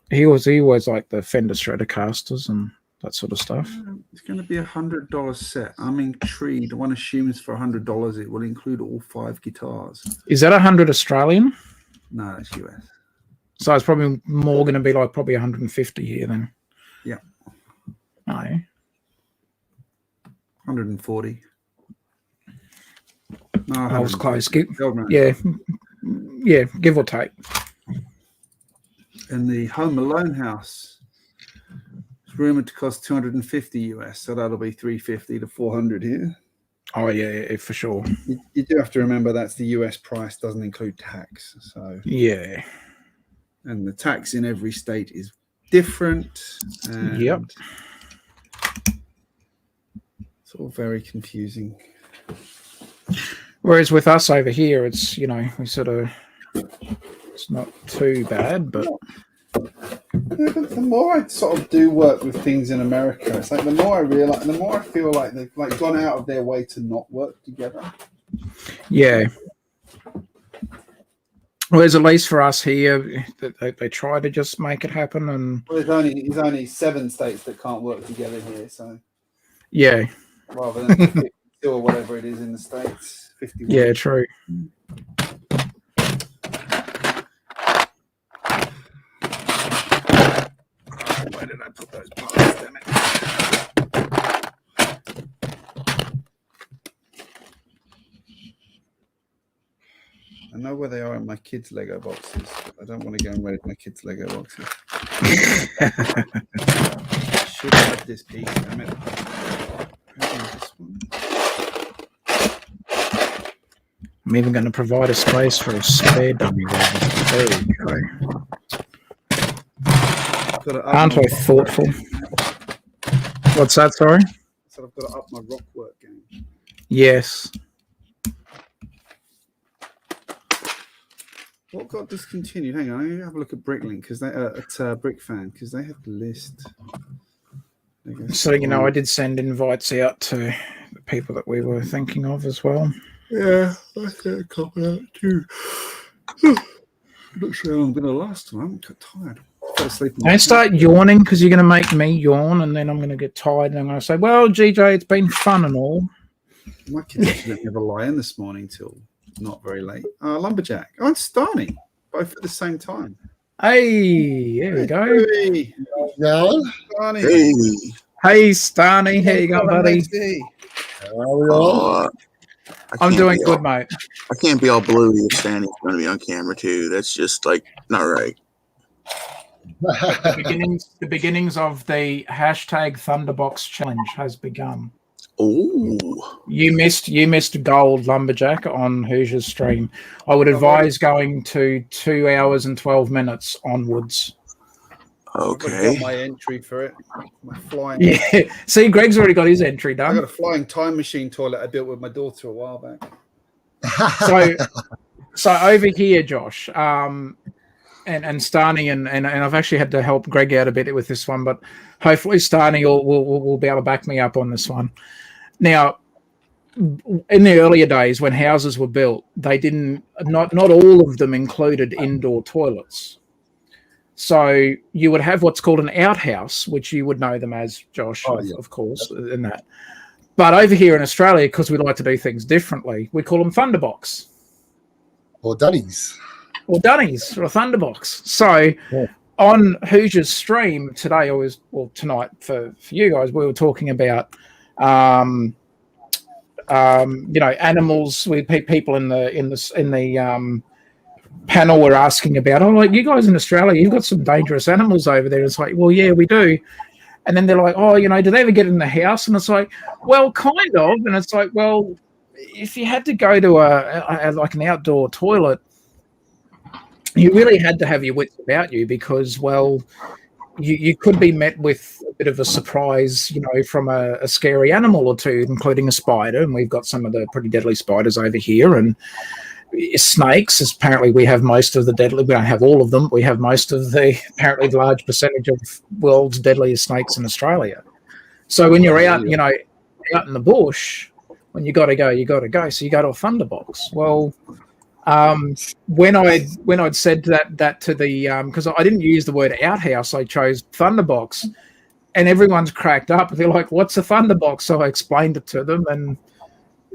He was like the Fender Stratocasters and that sort of stuff. It's going to be $100 set. I'm intrigued. One assumes for $100 it will include all 5 guitars. Is that 100 Australian? No, it's US. So it's probably more going to be like probably 150 here then. Yeah. Oh, yeah. 140. No, I was close. Yeah. Yeah, give or take. And the Home Alone house is rumored to cost $250 US, so that'll be $350 to $400 here. Oh yeah, for sure. You do have to remember that's the US price, doesn't include tax. So yeah, and the tax in every state is different. And yep. It's all very confusing. Whereas with us over here, it's we sort of it's not too bad, but. Yeah, but the more I sort of do work with things in America, it's like the more I realize, the more I feel like they've like gone out of their way to not work together. Yeah. Whereas at least for us here, they try to just make it happen, and well, there's only 7 states that can't work together here, so yeah, rather than 52 or whatever it is in the States, 51. Yeah, true. Why did I put those parts? Damn it. I know where they are in my kids' Lego boxes, but I don't want to go and raid my kids' Lego boxes. I should have this piece. Damn it. This one. I'm even going to provide a space for a spare dummy. There you go. Aren't I thoughtful? What's that, sorry? So I've got to up my rock work game. Yes. What got discontinued? Hang on, let me have a look at Bricklink because they at BrickFan because they have the list. So I did send invites out to the people that we were thinking of as well. Yeah, I got a couple out too. I'm not sure how I'm going to last tonight. I'm tired. Don't start yawning because you're going to make me yawn, and then I'm going to get tired, and I'm going to say, "Well, GJ, it's been fun and all." My kids actually didn't have a lie-in this morning till not very late. Lumberjack. Oh, and Starny, both at the same time. Hey, there we go. Hey, Starny. Hey, Starny. How you going, buddy? I'm doing good, mate. I can't be all blue if Stanley's going to be on camera too. That's just like not right. The beginnings of the hashtag Thunderbox challenge has begun. Oh, you missed gold, Lumberjack, on Hoosier's stream. I would advise going to 2 hours and 12 minutes onwards. Okay. I've got my entry for it. My flying. Yeah. See, Greg's already got his entry done. I got a flying time machine toilet I built with my daughter a while back. So over here, Josh, and Starny, and I've actually had to help Greg out a bit with this one, but hopefully Starny will be able to back me up on this one. Now, in the earlier days when houses were built, they not all of them included indoor toilets. So you would have what's called an outhouse, which you would know them as, Josh, of course, in that. But over here in Australia, because we like to do things differently, we call them Thunderbox. Or Dunnies. Or Dunnies, or a Thunderbox. So on Hoosier's stream today, tonight for you guys, we were talking about, animals. People in the panel were asking about, like, you guys in Australia, you've got some dangerous animals over there. It's like, well, yeah, we do. And then they're like, do they ever get in the house? And it's like, well, kind of. And it's like, well, if you had to go to like an outdoor toilet, you really had to have your wits about you because, well, you could be met with a bit of a surprise, from a scary animal or two, including a spider. And we've got some of the pretty deadly spiders over here. And snakes, apparently we have most of the deadly. We don't have all of them. We have most of the apparently large percentage of world's deadliest snakes in Australia. So when you're out, out in the bush, when you got to go, you got to go. So you go to a Thunderbox. Well, when I'd said that to the because I didn't use the word outhouse, I chose Thunderbox, and everyone's cracked up. They're like, "What's a Thunderbox?" So I explained it to them, and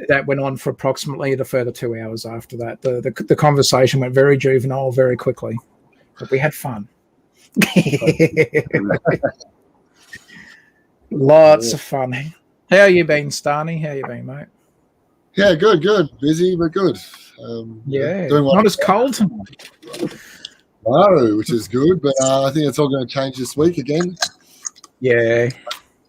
that went on for approximately the further 2 hours after that. The conversation went very juvenile very quickly, but we had fun. Lots of fun. How you been, Starny? How you been, mate? Yeah, good. Busy, but good. Doing not as cold tonight. No, which is good, but I think it's all going to change this week again. Yeah.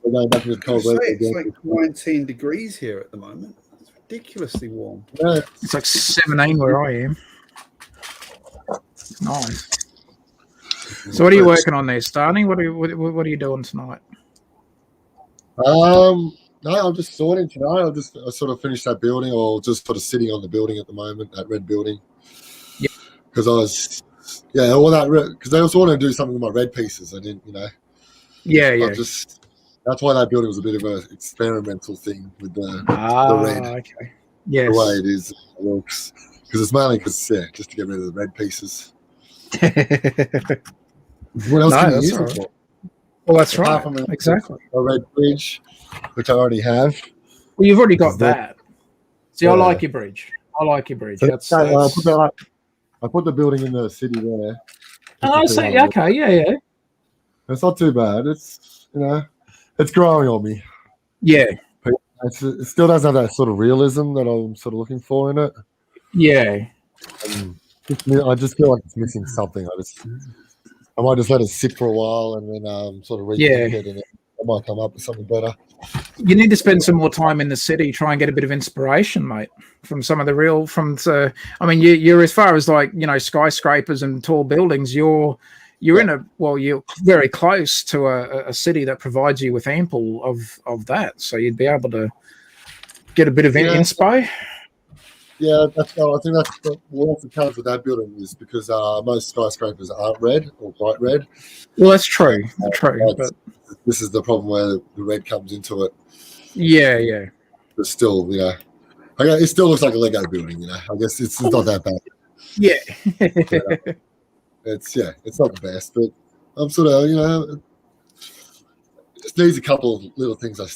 We're going back to the cold weather again. It's like 19 degrees here at the moment. It's ridiculously warm. Yeah. It's like 17 where I am. Nice. So what are you working on there, Starny? What are you doing tonight? No, I'm just sorting tonight. I sort of finished that building, or just sort of sitting on the building at the moment, that red building. Yeah. Because I was, all that because I also wanted to do something with my red pieces. I didn't, Yeah. That's why that building was a bit of an experimental thing with the red. Okay. Yes. The way it is, it works. Because it's mainly just to get rid of the red pieces. What else can you use it for? Well, that's right. Exactly. A red bridge, which I already have. Well, you've already got that. See, I like your bridge. So that's... I put the building in the city there. Okay, yeah. It's not too bad. It's it's growing on me. Yeah. It still doesn't have that sort of realism that I'm sort of looking for in it. Yeah. I just feel like it's missing something. I might just let it sit for a while and then sort of rethink it, and I might come up with something better. You need to spend some more time in the city, try and get a bit of inspiration, mate, from some of the real. You're as far as like skyscrapers and tall buildings. You're you're very close to a city that provides you with ample of that, so you'd be able to get a bit of inspo. Yeah, I think that's the challenge with that building is because most skyscrapers aren't red or bright red. Well, that's true. True, That's, but this is the problem where the red comes into it. yeah. But still, it still looks like a Lego building. I guess it's not that bad. Yeah. It's not the best, but I'm sort of it just needs a couple of little things. I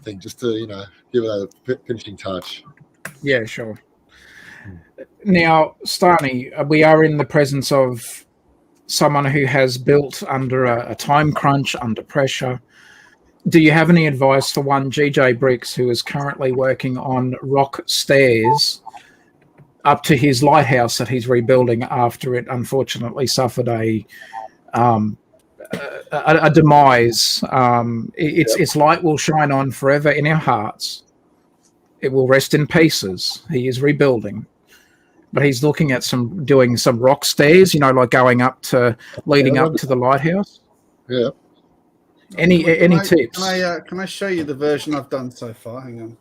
think just to give it a finishing touch. Yeah, sure. Now, Stani, we are in the presence of someone who has built under a time crunch, under pressure. Do you have any advice for one GJBricks who is currently working on rock stairs up to his lighthouse that he's rebuilding after it unfortunately suffered a demise? Its light will shine on forever in our hearts. It will rest in pieces. He is rebuilding, but he's looking at doing some rock stairs, like going up to leading up to the lighthouse. Yeah. Any tips? Can I show you the version I've done so far? Hang on.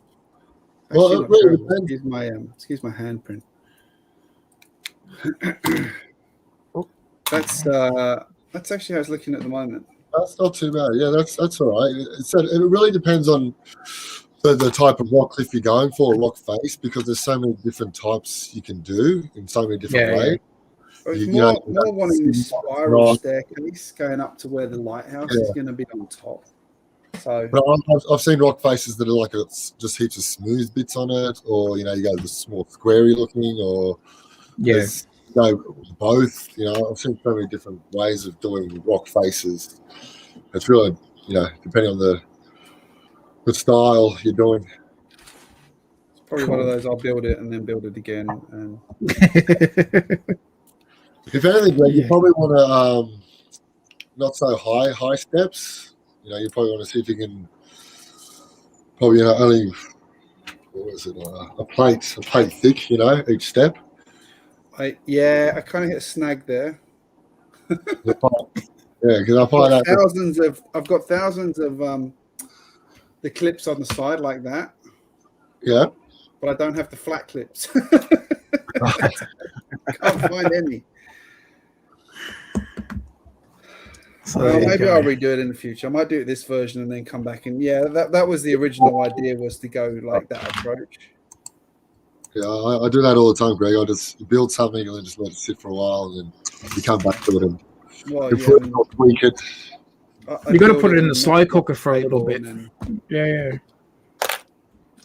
Well, it really depends. Excuse my handprint. That's actually how it's looking at the moment. That's not too bad. Yeah, that's all right. It really depends on the type of rock cliff you're going for, a rock face, because there's so many different types you can do in so many different ways. It's more wanting this spiral staircase going up to where the lighthouse is going to be on top. So, but I've seen rock faces that are like just heaps of smooth bits on it, or you go this more squarey looking, or both. I've seen so many different ways of doing rock faces. It's really depending on the style you're doing. It's probably one of those. I'll build it and then build it again. And if anything, you probably want to not so high steps. You probably want to see if you can probably only a plate thick. Each step. I kind of hit a snag there. Because I find that I've got thousands of the clips on the side like that. Yeah. But I don't have the flat clips. I can't find any. So maybe I'll redo it in the future. I might do it this version and then come back and that was the original idea, was to go like that approach. Yeah, I do that all the time, Greg. I just build something and then just let it sit for a while, and then you come back to it and tweak it. You got to put it in the slow cooker for a little bit. Yeah.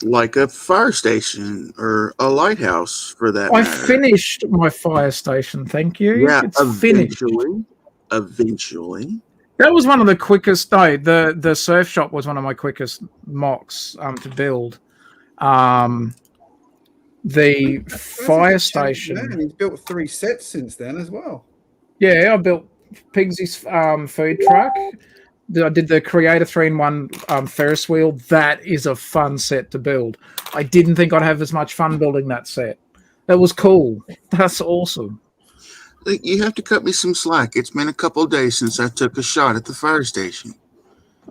Like a fire station or a lighthouse, for that matter. I finished my fire station, thank you. Yeah, it's finished. Eventually. That was one of the quickest. No, the surf shop was one of my quickest mocks to build. The fire station. Man, he's built 3 sets since then as well. Yeah, I built Pigsy's food truck. I did the Creator 3-in-1 Ferris wheel. That is a fun set to build. I didn't think I'd have as much fun building that set. That was cool. That's awesome. You have to cut me some slack. It's been a couple of days since I took a shot at the fire station.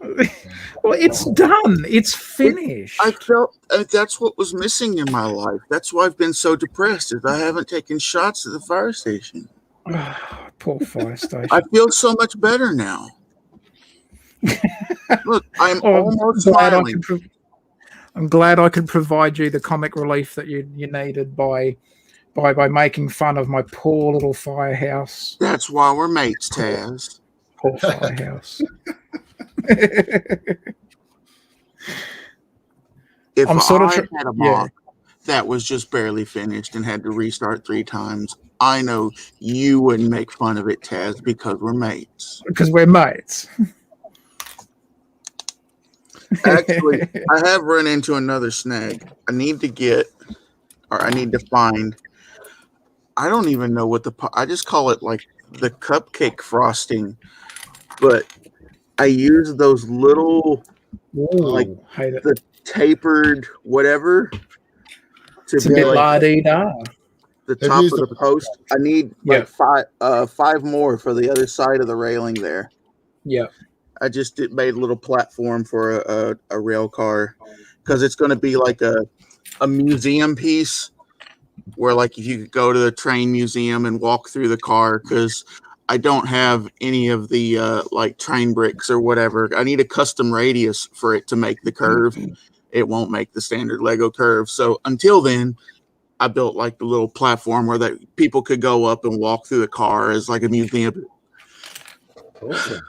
Well, it's done. It's finished. I felt that's what was missing in my life. That's why I've been so depressed, is I haven't taken shots at the fire station. Poor fire station. I feel so much better now. Look, I'm almost smiling. I'm glad I could provide you the comic relief that you needed by making fun of my poor little firehouse. That's why we're mates, Taz. Poor firehouse. If I had a mock that was just barely finished and had to restart 3 times, I know you wouldn't make fun of it, Taz, because we're mates. Because we're mates. Actually, I have run into another snag. I need to find. I don't even know what I just call it like the cupcake frosting, but I use those little the tapered whatever to be la-dee-da. The top of the post. I need like 5 more for the other side of the railing there. Yeah. I just made a little platform for a rail car, because it's going to be like a museum piece where like if you could go to the train museum and walk through the car, because I don't have any of the like train bricks or whatever. I need a custom radius for it to make the curve. It won't make the standard Lego curve. So until then, I built like the little platform where that people could go up and walk through the car as like a museum. Awesome.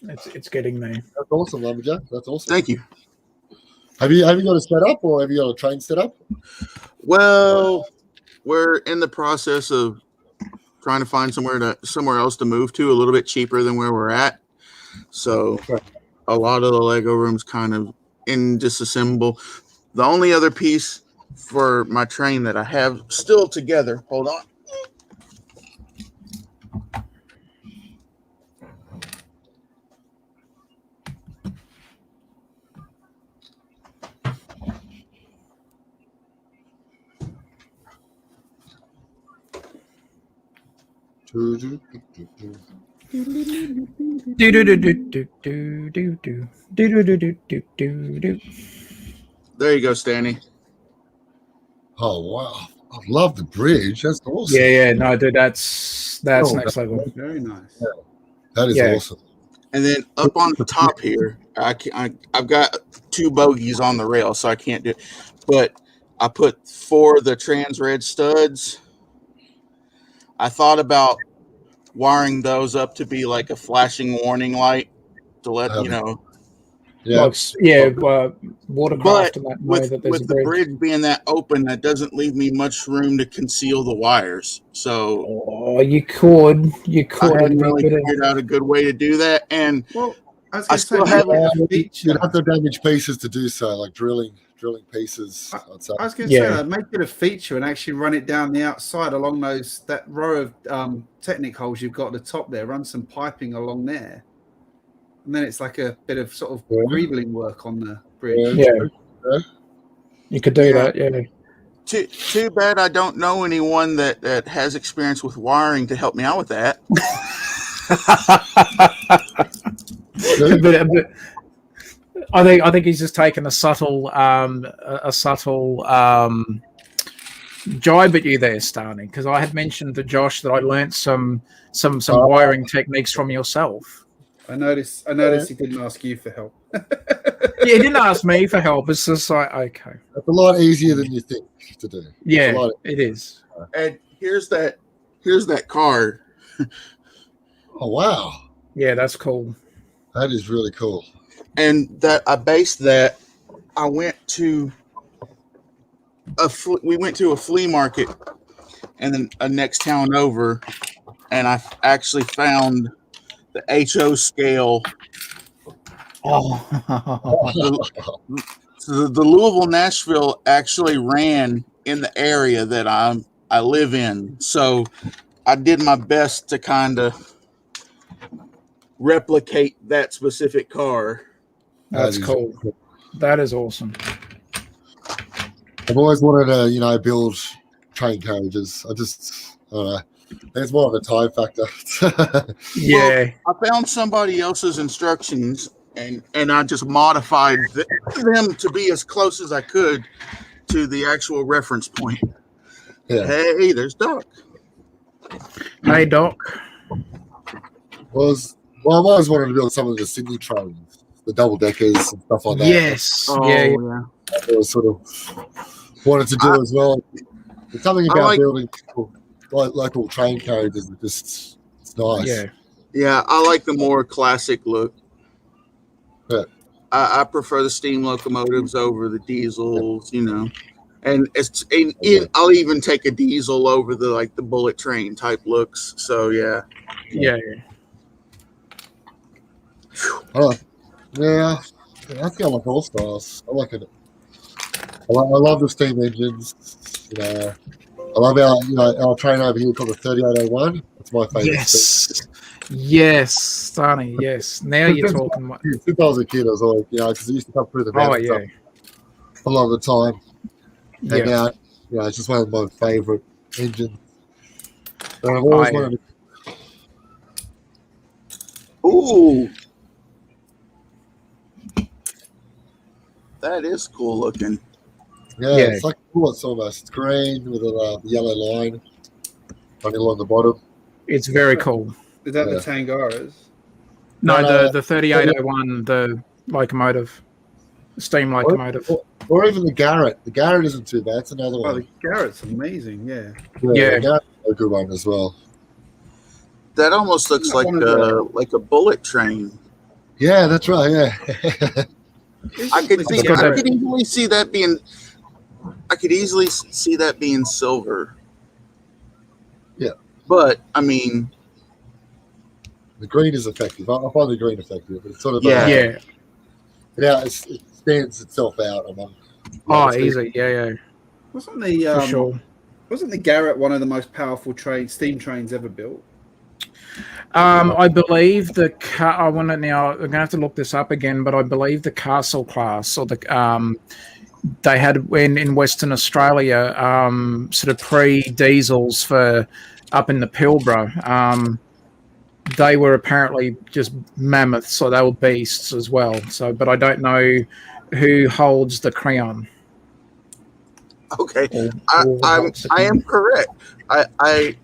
It's getting there. That's awesome, Lumberjack. That's awesome. Thank you. Have you got a setup, or have you got a train set up? Well, we're in the process of trying to find somewhere else to move to, a little bit cheaper than where we're at. So a lot of the Lego rooms kind of in disassemble. The only other piece for my train that I have still together, hold on. There you go, Stanley. Oh wow! I love the bridge. That's awesome. Yeah. No, dude, that's next level. Very nice. Yeah. That is awesome. And then up on the top here, I've got 2 bogies on the rail, so I can't do it. But I put 4 of the trans red studs. I thought about wiring those up to be like a flashing warning light to let you know. Yeah. Watercraft But and that know with that there's a the bridge. bridge being that open, that doesn't leave me much room to conceal the wires. So You could. I hadn't really figured out a good way to do that. And Well, I was I going to still say, have maybe a a feature. You'd have to damage pieces to do so, like drilling pieces. I'd say. I was going to say that, make it a feature and actually run it down the outside along that row of Technic holes you've got at the top there. Run some piping along there, and then it's like a bit of sort of greebling work on the bridge. Yeah. You could do that. Yeah. Too bad I don't know anyone that has experience with wiring to help me out with that. but I think he's just taken a subtle jibe at you there, Starny, because I had mentioned to Josh that I learnt some wiring techniques from yourself. I noticed he didn't ask you for help. Yeah, he didn't ask me for help. It's just like, okay. It's a lot easier than you think to do. Yeah, it is. And here's that card. Oh wow. Yeah, that's cool. That is really cool. And that I based that. I went to we went to a flea market, and then a next town over, and I actually found the HO scale. Oh, the Louisville Nashville actually ran in the area that I live in, so I did my best to kind of replicate that specific car. that's cool. That is awesome. I've always wanted to, build train carriages. I don't know. There's more of a time factor. Yeah. Well, I found somebody else's instructions and I just modified them to be as close as I could to the actual reference point. Yeah. Hey, there's Doc. Hey, Doc. I've always wanted to build some of the Sydney trains, the double deckers and stuff like that. Yes. Yeah. I was sort of wanted to do as well. There's something about building local train carriages that it's nice. Yeah, I like the more classic look. Yeah. I prefer the steam locomotives over the diesels, and I'll even take a diesel over the bullet train type looks. So yeah. Yeah, I think I like all styles. I like it. I love the steam engines. I love our train over here called the 3801. That's my favorite. Yes, Sonny. Yes. Now you're talking. Since I was a kid, I was always, because it used to come through the mountains a lot of the time. And now, it's just one of my favorite engines. And I've always wanted to. Ooh. That is cool looking. Yeah, Yeah. it's like bullets almost. It's green with a yellow line running along the bottom. It's very cool. Is that the Yeah. Tangaras? No, No, the 3801, the locomotive, steam locomotive. Or even the Garrett. The Garrett isn't too bad. It's another Oh, one. the Garrett's amazing. Yeah. Yeah. The Garrett's a good one as well. That almost looks Isn't that like a bullet train. Yeah, that's right. Yeah. I could Garrett. easily see that being. I could easily see that being silver. Yeah. But I mean, The green is effective. I find the green effective. It's sort of Yeah. it stands itself out among. Oh, easy. Yeah. Wasn't the For sure. Wasn't the Garrett one of the most powerful steam trains ever built? I believe the I'm gonna have to look this up again, but I believe the Castle class or the they had in Western Australia sort of pre-diesels for up in the Pilbara. They were apparently just mammoths, so they were beasts as well. So, but I don't know who holds the crown. okay, Or I am correct. I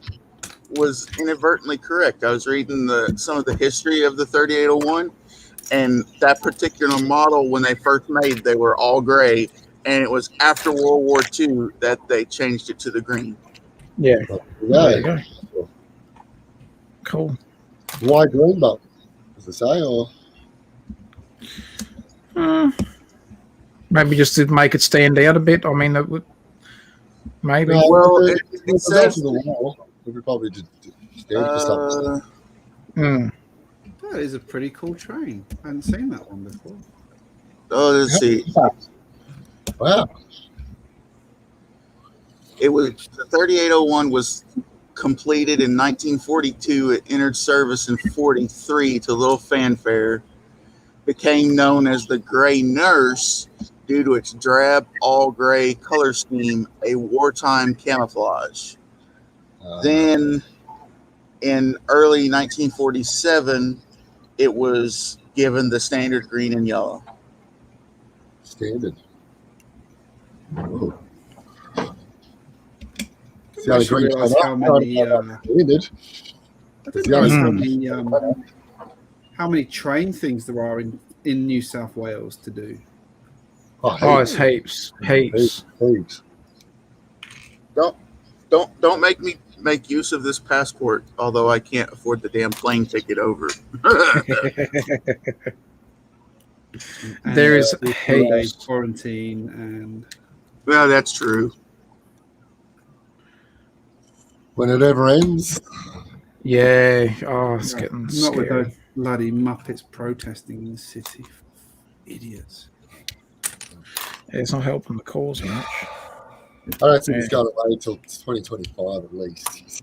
was inadvertently correct. I was reading some of the history of the 3801, and that particular model, when they first made, they were all gray, and it was after World War II that they changed it to the green. Yeah. There you Yeah. go. Cool. Why green belt? Does it say or? Maybe just to make it stand out a bit. I mean, that would maybe. No, Well, it it says- to the wall. We could probably just stand for something. Mm. That is a pretty cool train. I hadn't seen that one before. Oh, let's see. Wow. It was the 3801 was completed in 1942. It entered service in 43 to little fanfare. Became known as the Gray Nurse due to its drab all gray color scheme, a wartime camouflage. Then in early 1947, it was given the standard green and yellow. Standard. Oh. I didn't actually realise how many. Standard. I didn't realise how many train things there are in New South Wales to do. Oh, it's heaps. Heaps. Don't make me make use of this passport, although I can't afford the damn plane ticket over. There is a heaps. quarantine and. Well, that's true. When it ever ends. Yeah. Oh, it's getting Not scary. with those bloody Muppets protesting in the city. Idiots. It's not helping the cause much. I don't think it's going away until 2025 at least.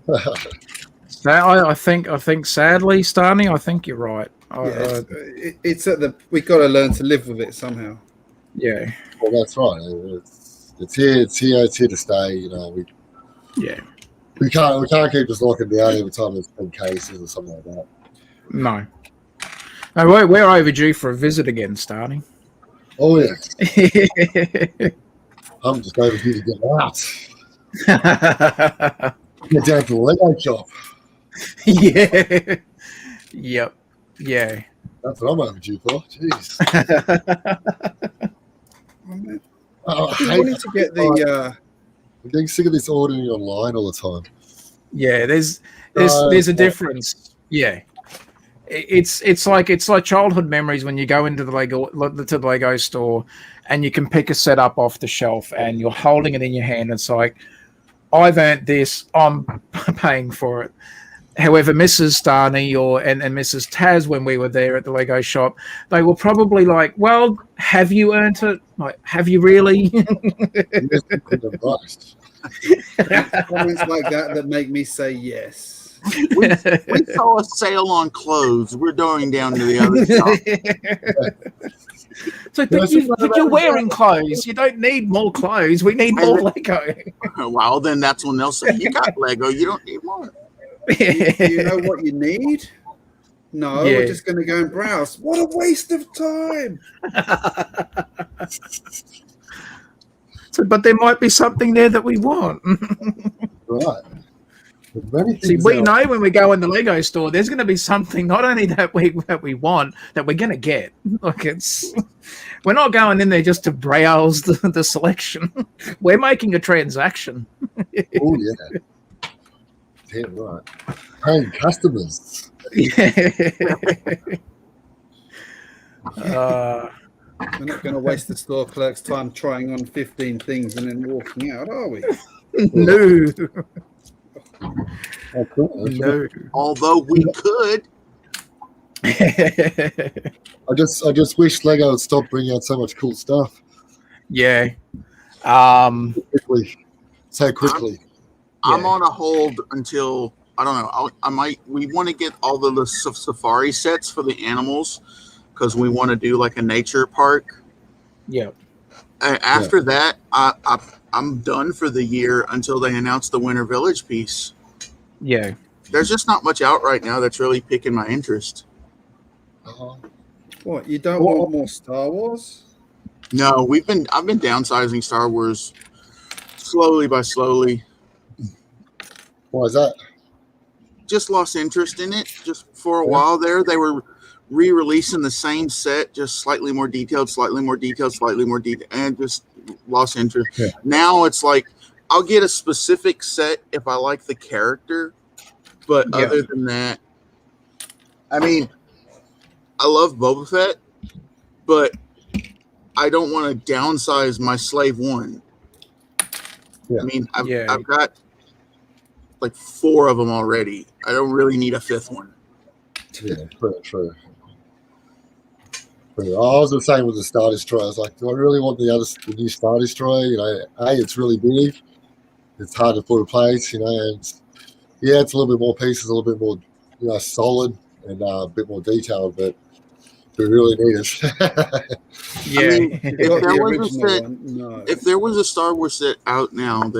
I think sadly, Starny, I think you're right. It's at the. We've got to learn to live with it somehow. Yeah. Well, that's right. It's here. It's here to stay. You know, we can't keep just locking down every time there's been cases or something like that. No. No, we're overdue for a visit again, Starny. Oh yes. I'm just overdue to get out. Get down to the Lego shop. Yeah. Yep. Yeah. That's what I'm overdue for. Jeez. I wanted to get the. I'm getting sick of this ordering online all the time. Yeah, there's a difference. Yeah. It's like childhood memories when you go into the Lego store and you can pick a set up off the shelf and you're holding it in your hand. It's like, I've earned this, I'm paying for it. However, Mrs. Starney and Mrs. Taz, when we were there at the Lego shop, they were probably like, well, have you earned it? Like, have you really? Comments like that make me say yes. We saw a sale on clothes. We're going down to the other shop. So, but you're wearing clothes. You don't need more clothes. We need more Lego. Well, then that's when they'll say, you got Lego. You don't need more. You know what you need? No, we're just going to go and browse. What a waste of time. So, but there might be something there that we want. Right. There's many See, things we out. know when we go in the Lego store, there's going to be something not only that we want, that we're going to get. Like we're not going in there just to browse the selection. We're making a transaction. Oh yeah. Damn right. Paying customers. We're not going to waste the store clerk's time trying on 15 things and then walking out, are we? No. Oh, cool. No. Although we could. I just wish Lego would stop bringing out so much cool stuff Yeah. quickly, so quickly. I'm on a hold until I don't know. I might. We want to get all the safari sets for the animals because we want to do like a nature park. Yeah. After that, I'm done for the year until they announce the Winter Village piece. Yeah. There's just not much out right now that's really piquing my interest. What, you don't want more Star Wars? No, I've been downsizing Star Wars slowly by slowly. Why is that? Just lost interest in it. Just for a while there, they were re-releasing the same set, just slightly more detailed, and just lost interest. Yeah. Now it's like I'll get a specific set if I like the character, but other than that, I mean, I love Boba Fett, but I don't want to downsize my Slave One. Yeah. I mean, I've got like 4 of them already. I don't really need a 5th one. Yeah, true. I was the same with the Star Destroyer. I was like, do I really want the new Star Destroyer? You know, it's really big. It's hard to put in place, and it's a little bit more pieces, a little bit more, solid and a bit more detailed, but we really need it. Yeah. I mean, No. if there was a Star Wars set out now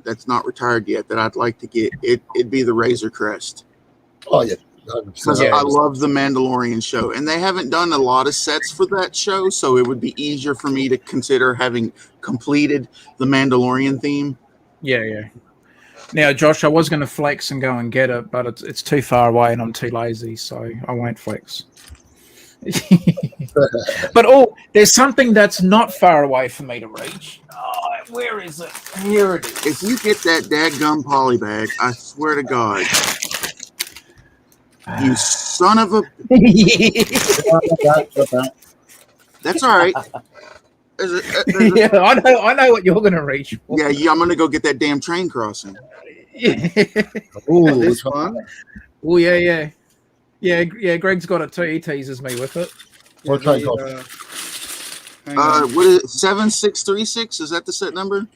that's not retired yet that I'd like to get, it'd be the Razor Crest. Oh yeah. 100%. I love the Mandalorian show, and they haven't done a lot of sets for that show, so it would be easier for me to consider having completed the Mandalorian theme. Yeah. Now, Josh, I was going to flex and go and get it, but it's too far away and I'm too lazy, so I won't flex. But there's something that's not far away for me to reach. Oh, where is it? Here it is. If you get that dadgum polybag, I swear to God, you son of a... That's all right. Yeah, I know what you're going to reach for. Yeah, I'm going to go get that damn train crossing. Ooh, This one? Oh, yeah. Yeah, Greg's got it too. He teases me with it. what train crossing? Hang on. What is it? 7636? Is that the set number?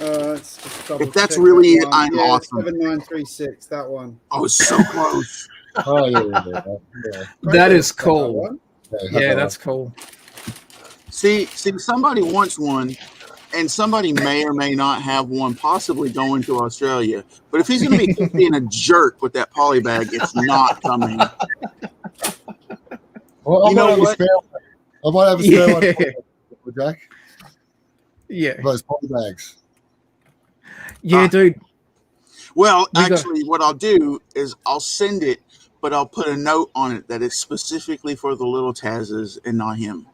Let's just double If that's check really that it, one. I'm awesome. 7936, that one. Oh, it's so close. Oh yeah. That is That cool. one. Yeah, that's cool. See, somebody wants one, and somebody may or may not have one, possibly going to Australia. But if he's going to be being a jerk with that polybag, it's not coming. Well, I You might know have what? I might have a spare one, Jack. Yeah. Those poly bags. Yeah, dude. Well, We got- actually, what I'll do is I'll send it, but I'll put a note on it that it's specifically for the little Tazzes and not him.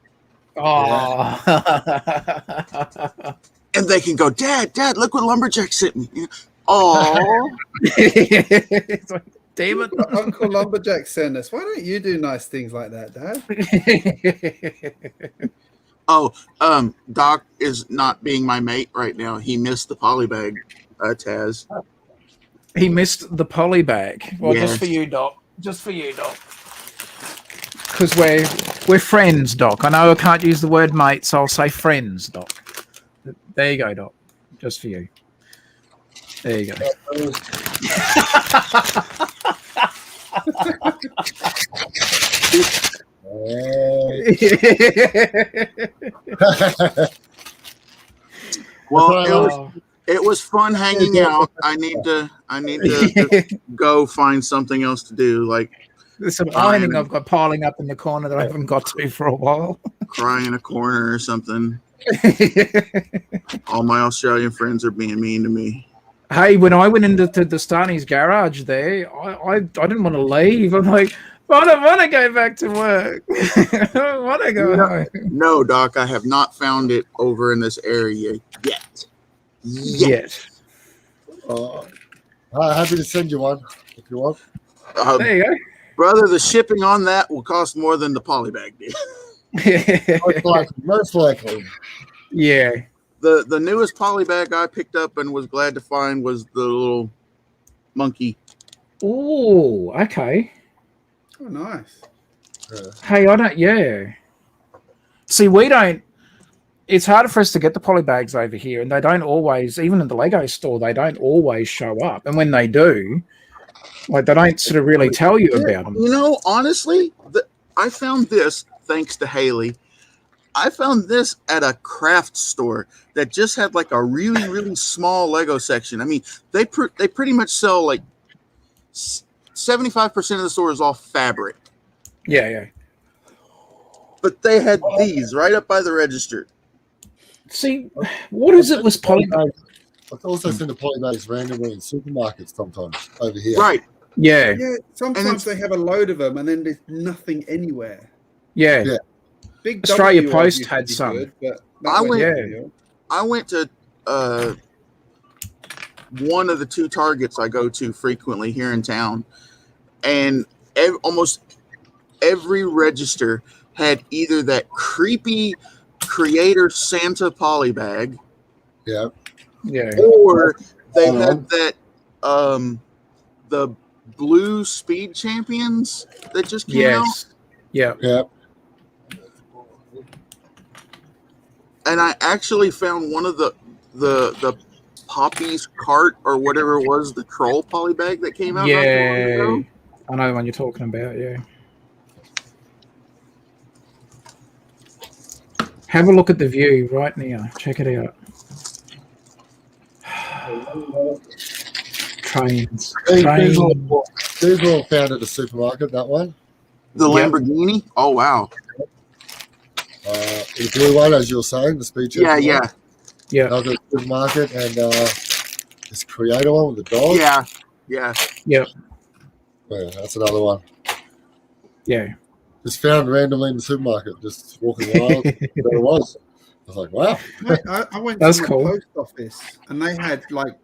Oh. And they can go, Dad, look what Lumberjack sent me. Oh, It's like, damn it. Uncle Lumberjack sent us. Why don't you do nice things like that, Dad? Doc is not being my mate right now. He missed the polybag, Taz. He missed the poly bag. Well, Yes. just for you, Doc. Just for you, Doc. Because we're friends, Doc. I know I can't use the word mate, so I'll say friends, Doc. There you go, Doc. Just for you. There you go. Well, it was fun hanging out. I need to just go find something else to do, like There's some ironing I've got piling up in the corner that I haven't got to for a while. cry in a corner or something. All my Australian friends are being mean to me. Hey, when I went into the Stani's garage there, I didn't want to leave. I'm like, I don't want to go back to work. I want to go home. No, Doc, I have not found it over in this area yet. Yet. Happy to send you one if you want. There you go. Brother, the shipping on that will cost more than the polybag did. Most likely. Yeah. The newest polybag I picked up and was glad to find was the little monkey. Oh, okay. Oh, nice. Hey, I don't. Yeah. See, we don't. It's harder for us to get the polybags over here, and they don't always. Even in the Lego store, they don't always show up. And when they do, like they don't sort of really tell you about them. You know, honestly, I found this thanks to Haley. I found this at a craft store that just had like a really, really small Lego section. I mean, they pretty much sell like 75% of the store is all fabric. Yeah, yeah. But they had these right up by the register. See, what is it with polybags? I've also seen the polybags randomly in supermarkets sometimes over here. Right. Yeah. Yeah, sometimes they have a load of them and then there's nothing anywhere. Yeah. Yeah. Big Australia W Post used to had be some. good, but I went- yeah. I went to one of the two Targets I go to frequently here in town, and almost every register had either that creepy Creator Santa polybag, Yeah. Yeah. or they had that the blue Speed Champions that just came out. Yes. Yeah. Yeah. And I actually found one of the Poppy's cart or whatever it was, the troll polybag that came out. not too long Yeah. ago. I know the one you're talking about. Yeah. Have a look at the view right now. Check it out. Trains. These were all found at the supermarket, that one. The Yep. Lamborghini. Oh wow. The blue one, as you were saying, the speed Yeah, champion yeah, one. Yeah. That was at the supermarket, and this Creator one with the dog. yeah. Yeah. Yeah, that's another one. Yeah. Just found randomly in the supermarket, just walking around. There it was. I was like, wow. I went That's to the cool. post office and they had like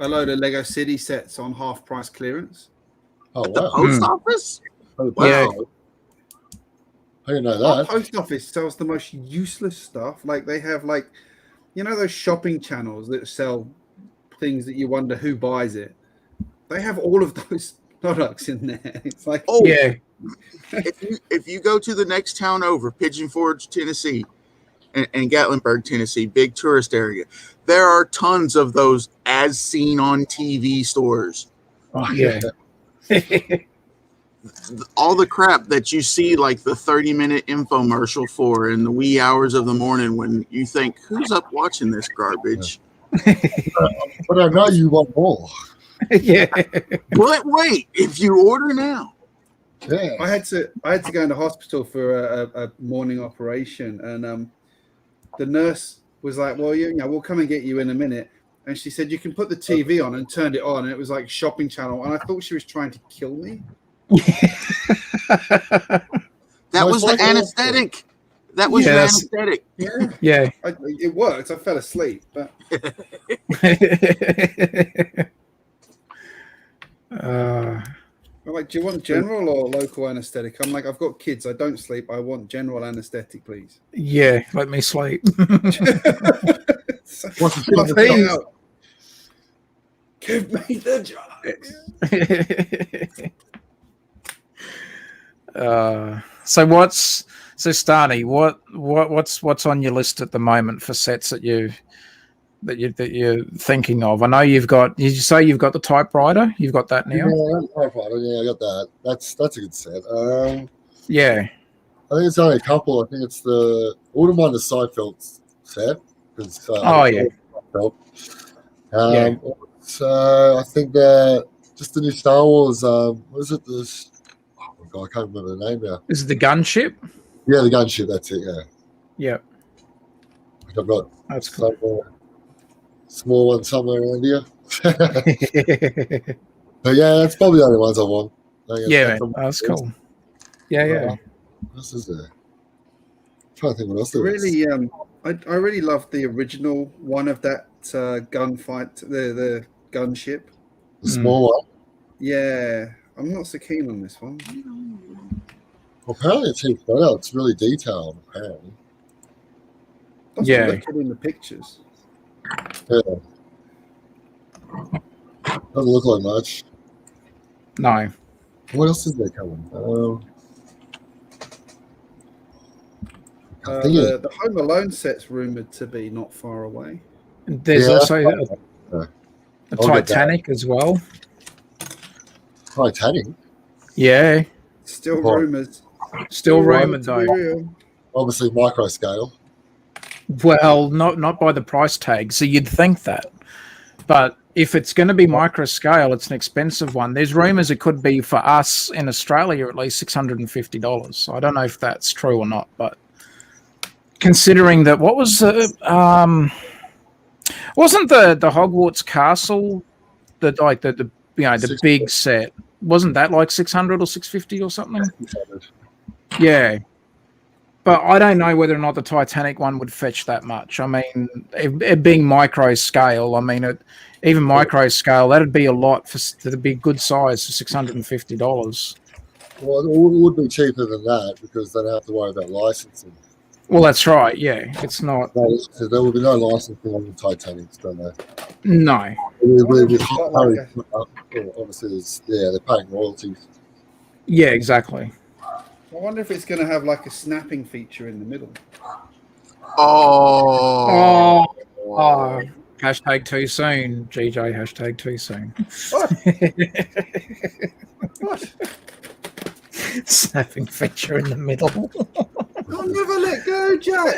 a load of Lego City sets on half price clearance. Oh, The wow. post office. Oh, Yeah. wow. I didn't know Our that. post office sells the most useless stuff. Like they have like, you know, those shopping channels that sell things that you wonder who buys it. They have all of those products in there. It's like, Oh, Yeah. if you go to the next town over, Pigeon Forge, Tennessee, and Gatlinburg, Tennessee, big tourist area, there are tons of those as seen on TV stores. Oh, Yeah. All the crap that you see, like the 30-minute infomercial for in the wee hours of the morning when you think, who's up watching this garbage? But I know you want more. Yeah. But wait, if you order now. Yeah. I had to go into hospital for a morning operation, and the nurse was like, "Well, you know, we'll come and get you in a minute." And she said, "You can put the TV on," and turned it on, and it was like shopping channel. And I thought she was trying to kill me. That was the anesthetic. That was your Yes. anesthetic. Yeah, Yeah. it worked. I fell asleep, but I'm like, "Do you want general or local anesthetic?" I'm like, "I've got kids. I don't sleep. I want general anesthetic, please." Yeah. Let me sleep. So, What's the I thing? fell out. Give me the drugs. So Stani, what's on your list at the moment for sets that you're thinking of? I know you've got. Did you say you've got the typewriter? You've got that now. Yeah, I got that. That's a good set. Yeah. I think it's only a couple. I think it's the order mine the Seifeld set. Oh yeah. Yeah. So I think that just the new Star Wars. What is it? This. Oh my god, I can't remember the name now. Is it the gunship? Yeah, the gunship. That's it. Yeah. Yeah. I've got That's cool. small one somewhere around here. But yeah, that's probably the only ones I want. Yeah, man, that's cool. Yeah, yeah. What else is there? I'm trying to think what else there is. Really, I really love the original one of that gunfight, the gunship. The small one. Yeah, I'm not so keen on this one. Well, apparently it's heaps better. It's really detailed, apparently. Doesn't look it in the pictures. Yeah. Doesn't look like much. No. What else is there coming? The Home Alone set's rumored to be not far away. There's also a Titanic as well. Titanic? Yeah. Still rumors. Still rumored though. Obviously micro scale. Well, not by the price tag. So you'd think that. But if it's going to be micro scale, it's an expensive one. There's rumors it could be for us in Australia at least $650. So I don't know if that's true or not, but considering that, what was wasn't the Hogwarts Castle the big set, wasn't that like 600 or 650 or something? 600. Yeah. But I don't know whether or not the Titanic one would fetch that much. I mean, it being micro scale, I mean, even micro scale, that'd be a lot that'd be good size for $650. Well, it would be cheaper than that because they don't have to worry about licensing. Well, that's right. Yeah, it's not. So there will be no licensing on the Titanics, don't they? No. Obviously, they're paying royalties. Yeah, exactly. I wonder if it's going to have like a snapping feature in the middle. Oh. Hashtag too soon, GJ. Hashtag too soon. What? Snapping feature in the middle. I'll never let go, Jack.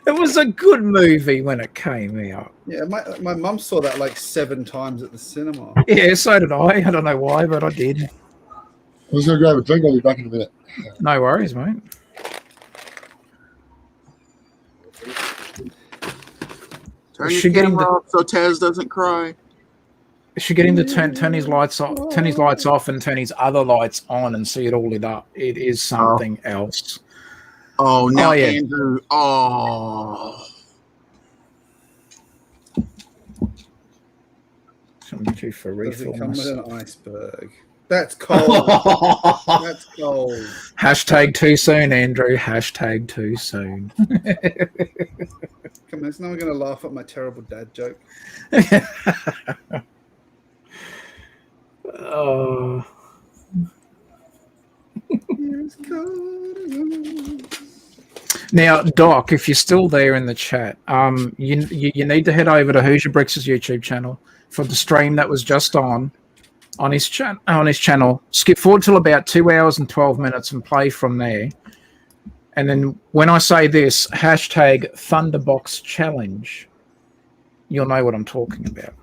It was a good movie when it came out. Yeah, my mum saw that like 7 times at the cinema. Yeah, so did I. I don't know why, but I did. I was going to grab a drink. I'll be back in a minute. No worries, mate. Turn your camera off so Taz doesn't cry. Should get him to turn his lights off, and turn his other lights on, and see it all lit up. It is something else. Oh, now Andrew. Oh. Something for refill. Does it come with an iceberg? That's cold. That's cold. Hashtag too soon, Andrew. Hashtag too soon. Come on, is no one going to laugh at my terrible dad joke? Now, Doc, if you're still there in the chat, you need to head over to GJBricks' YouTube channel for the stream that was just on his channel. Skip forward till about 2 hours and 12 minutes and play from there. And then when I say this, hashtag Thunderbox Challenge, you'll know what I'm talking about.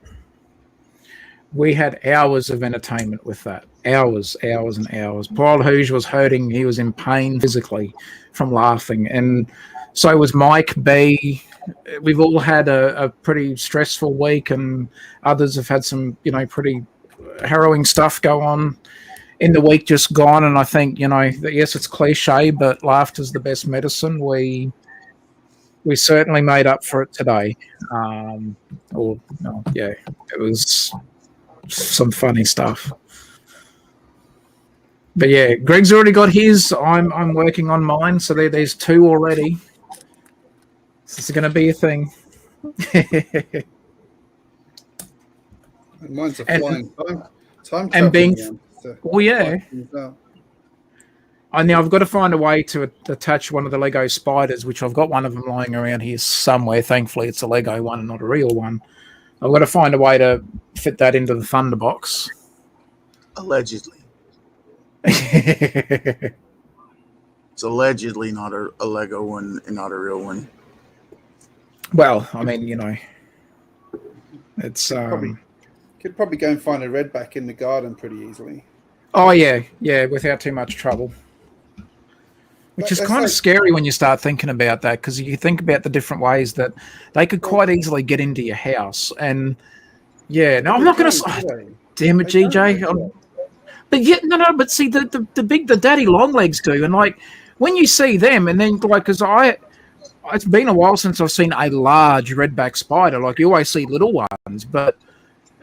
We had hours of entertainment with that. Hours and hours. Poor old Hooge was hurting. He was in pain physically from laughing. And so was Mike B. We've all had a pretty stressful week, and others have had some, pretty harrowing stuff go on in the week just gone. And I think, yes, it's cliche, but laughter's the best medicine. We certainly made up for it today. It was some funny stuff. But yeah, Greg's already got his. I'm working on mine, so there's 2 already. This is going to be a thing. Mine's a flying time and being, yeah. I've got to find a way to attach one of the Lego spiders, which I've got one of them lying around here somewhere. Thankfully, it's a Lego one and not a real one. I've got to find a way to fit that into the Thunderbox. Allegedly. It's allegedly not a Lego one and not a real one. Well, I mean, it's could probably go and find a redback in the garden pretty easily. Oh yeah, without too much trouble. Which is That's kind of like- scary when you start thinking about that, because you think about the different ways that they could quite easily get into your house. And yeah, no, I'm not going to. Damn it, GJ. But yeah, no. But see, the daddy long legs do, and like when you see them, and then like, because it's been a while since I've seen a large redback spider. Like you always see little ones, but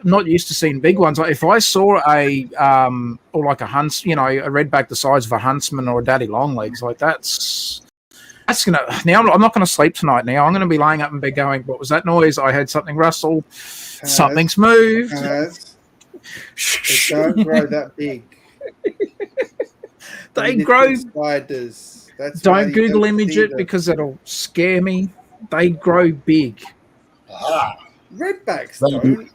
I'm not used to seeing big ones. Like if I saw or like a hunts, a redback the size of a huntsman or a daddy long legs, like that's gonna. Now I'm not gonna sleep tonight. Now I'm gonna be laying up in bed going, what was that noise? I heard something rustle. Something's moved. They don't grow that big. They grow. Spiders. That's Don't Google image it because it'll scare me. They grow big. Redbacks don't.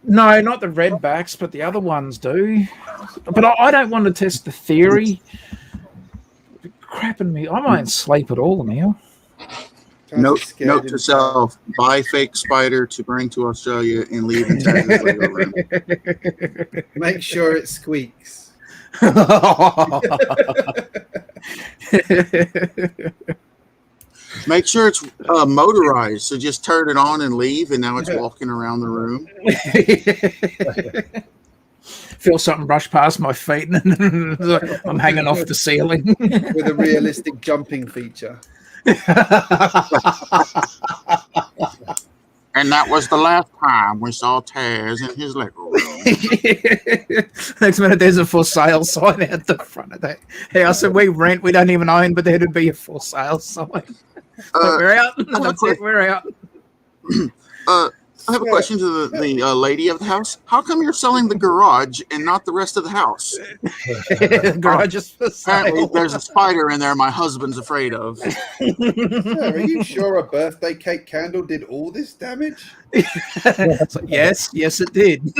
No, not the redbacks, but the other ones do. But I don't want to test the theory. Crapping me. I won't sleep at all now. Note to self: buy fake spider to bring to Australia and leave in Taz's Lego room. Make sure it squeaks. Make sure it's motorized. So just turn it on and leave, and now it's walking around the room. Feel something brush past my feet, and I'm hanging off the ceiling with a realistic jumping feature. And that was the last time we saw Taz in his Lego room. Next minute, there's a for sale sign out the front of that house, and we rent. We don't even own, but there'd be a for sale sign. We're out. That's it. We're out. I have a question to the lady of the house. How come you're selling the garage and not the rest of the house? The garage is for sale. Apparently, there's a spider in there my husband's afraid of. Sir, are you sure a birthday cake candle did all this damage? Like, yes, it did.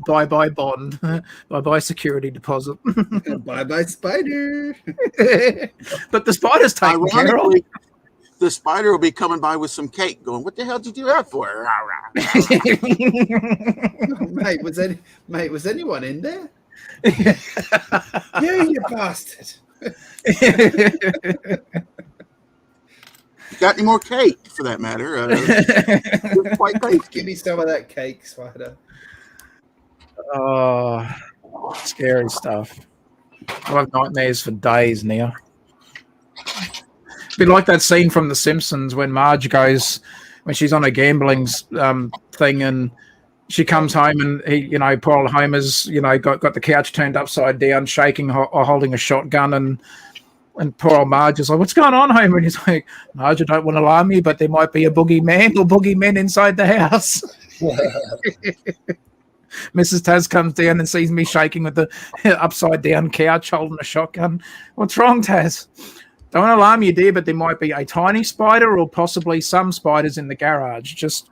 Bye bond. Bye security deposit. Bye spider. But the spider's taken care of. The spider will be coming by with some cake going, what the hell did you do that for? Mate, was anyone in there? Yeah, you bastard. Got any more cake, for that matter? Give me some of that cake, spider. Oh, scary stuff. I have nightmares for days now. Be like that scene from The Simpsons when Marge goes, when she's on a gambling thing, and she comes home and poor old Homer's, got the couch turned upside down, shaking or holding a shotgun, and poor old Marge is like, what's going on, Homer? And he's like, Marge, I don't want to alarm you, but there might be a boogeyman or boogeymen inside the house. Mrs. Taz comes down and sees me shaking with the upside down couch holding a shotgun. What's wrong, Taz? Don't want to alarm you, dear, but there might be a tiny spider or possibly some spiders in the garage. Just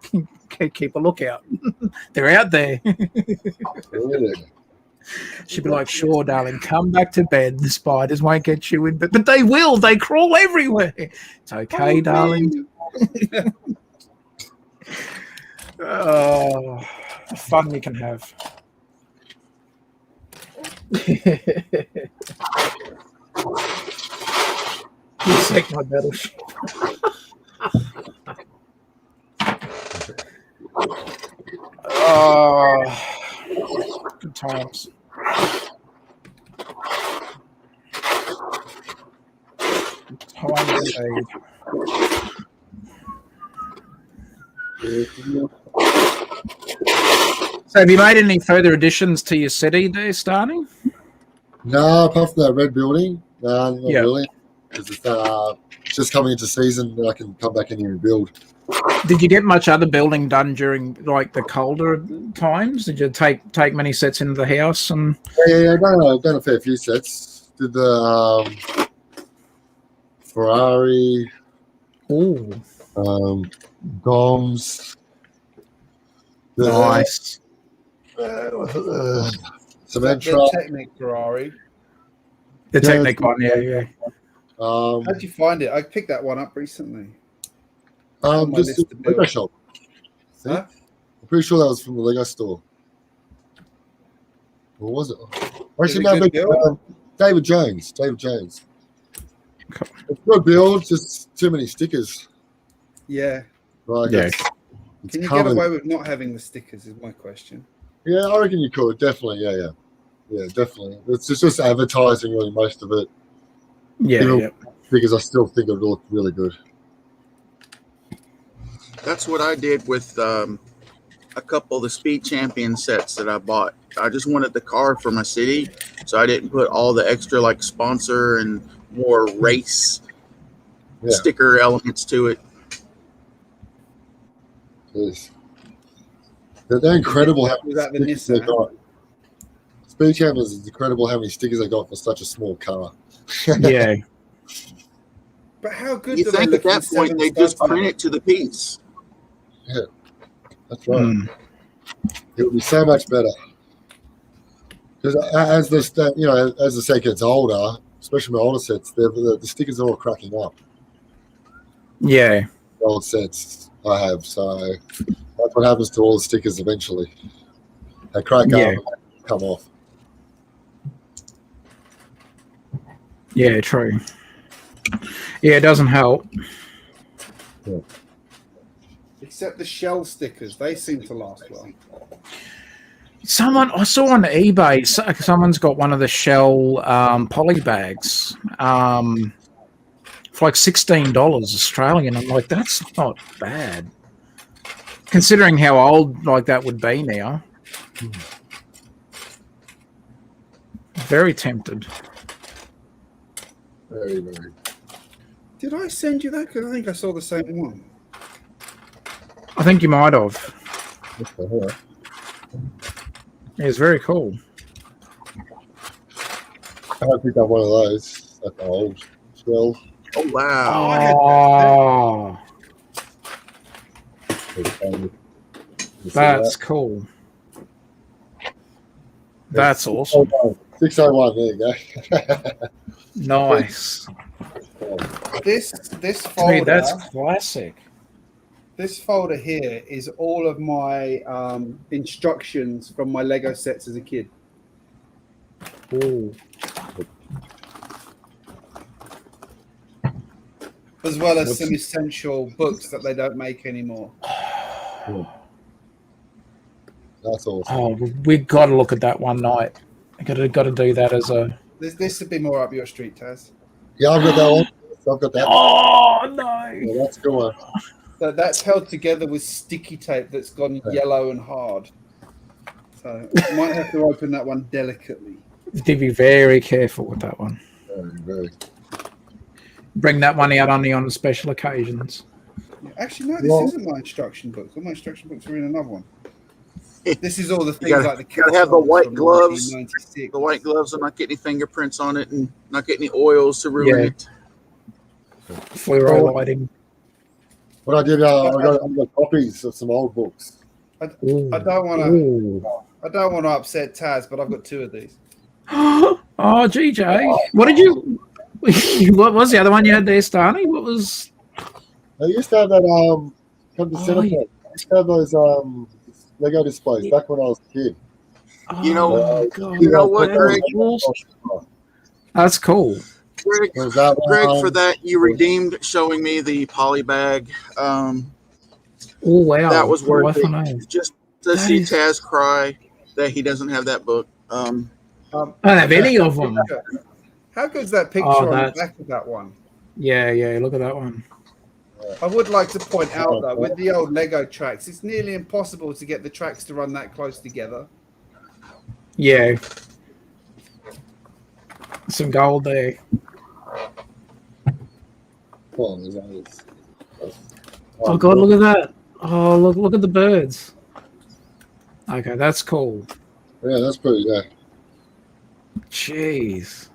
keep a lookout. They're out there. She'd be like, sure, darling, come back to bed. The spiders won't get you in, but they will. They crawl everywhere. It's okay, darling. Oh, the fun we can have. You take my battleship. Oh, good times. So have you made any further additions to your city there, starting? No, apart from that red building, no, not Yeah. really. Because it's just coming into season, and I can come back in here and build. Did you get much other building done during like the colder times? Did you take many sets into the house? And Yeah, I've done a fair few sets. Did the Ferrari, Doms. Nice. Cement The truck. Technic Ferrari. The Yeah, Technic one, yeah. How'd you find it? I picked that one up recently. Just list to a Lego build. shop. See? Huh? I'm pretty sure that was from the Lego store. What was it? Was Actually, it no, good but build? David Jones. David Jones. Cool. It's good build, just too many stickers. Yeah. Like Yeah. it's Can you covered. get away with not having the stickers? Is my question. Yeah, I reckon you could. Definitely. Yeah, definitely. It's just advertising, really, most of it. Yeah, Even yeah. because I still think it would look really good. That's what I did with a couple of the Speed Champion sets that I bought. I just wanted the car for my city, so I didn't put all the extra like sponsor and more race Yeah. sticker elements to it. Yes. They're incredible how Was many that the stickers they Nissan? got. Speed Champions is incredible how many stickers they got for such a small car. Yeah. But how good You do they think look at in that point 7 they just studs print now? it to the piece? That's right. Mm. It would be so much better. Because as the set gets older, especially my older sets, the stickers are all cracking up. Yeah. The old sets I have, so that's what happens to all the stickers eventually. They crack Yeah. up and come off. Yeah, true. Yeah, it doesn't help. Except the shell stickers, they seem to last well. Someone I saw on eBay, someone's got one of the Shell poly bags for like $16 Australian. I'm like, that's not bad, considering how old like that would be now. Very tempted. Very, very. Did I send you that? Because I think I saw the same one. I think you might have. What the hell? It's very cool. I don't think I'm one of those. That's old. 12. Oh wow! I had Oh, You see that's that? cool. That's awesome. 601, there you go. Nice. This Dude, folder. that's classic. This folder here is all of my instructions from my Lego sets as a kid. Ooh. As well as What's- some essential books that they don't make anymore. That's awesome. Oh, we got to look at that one night. Got to do that as a. This would be more up your street, Taz. Yeah, I've got that one. I've got that. Oh no! Yeah, that's a good one. That's held together with sticky tape that's gone yellow and hard. So I might have to open that one delicately. To be very careful with that one. Very, very. Bring that one out only on special occasions. Actually, no, this Well- isn't my instruction books. All my instruction books are in another one. This is all the things gotta- like the gotta have the catalogs white from gloves. 1996. The white gloves and not get any fingerprints on it, and not get any oils to ruin Yeah. it. Fluoro lighting. What I did, I got copies of some old books. Ooh. I don't want to. Ooh. I don't want to upset Taz, but I've got 2 of these. Oh, GJ. What did you? What was the other one you had there, Starny? What was? I used to have that come to Oh, Centrepoint. yeah. I used to have those Lego displays back when I was a kid. You know- Oh, God. you know what, That's Greg? awesome. That's cool. Greg, There was that Greg, one. for that you redeemed showing me the poly bag. Oh wow, That was worth I it. don't know. Just to That see is- Taz cry that he doesn't have that book. I don't have any of them. How good's that picture Oh, on the that's- back of that one? Yeah, look at that one. I would like to point out though, with the old Lego tracks, it's nearly impossible to get the tracks to run that close together. Yeah. Some gold there. Oh, there's others. Oh God, look at that. Oh, look at the birds. Okay, that's cool. Yeah, that's pretty. Yeah, Jeez.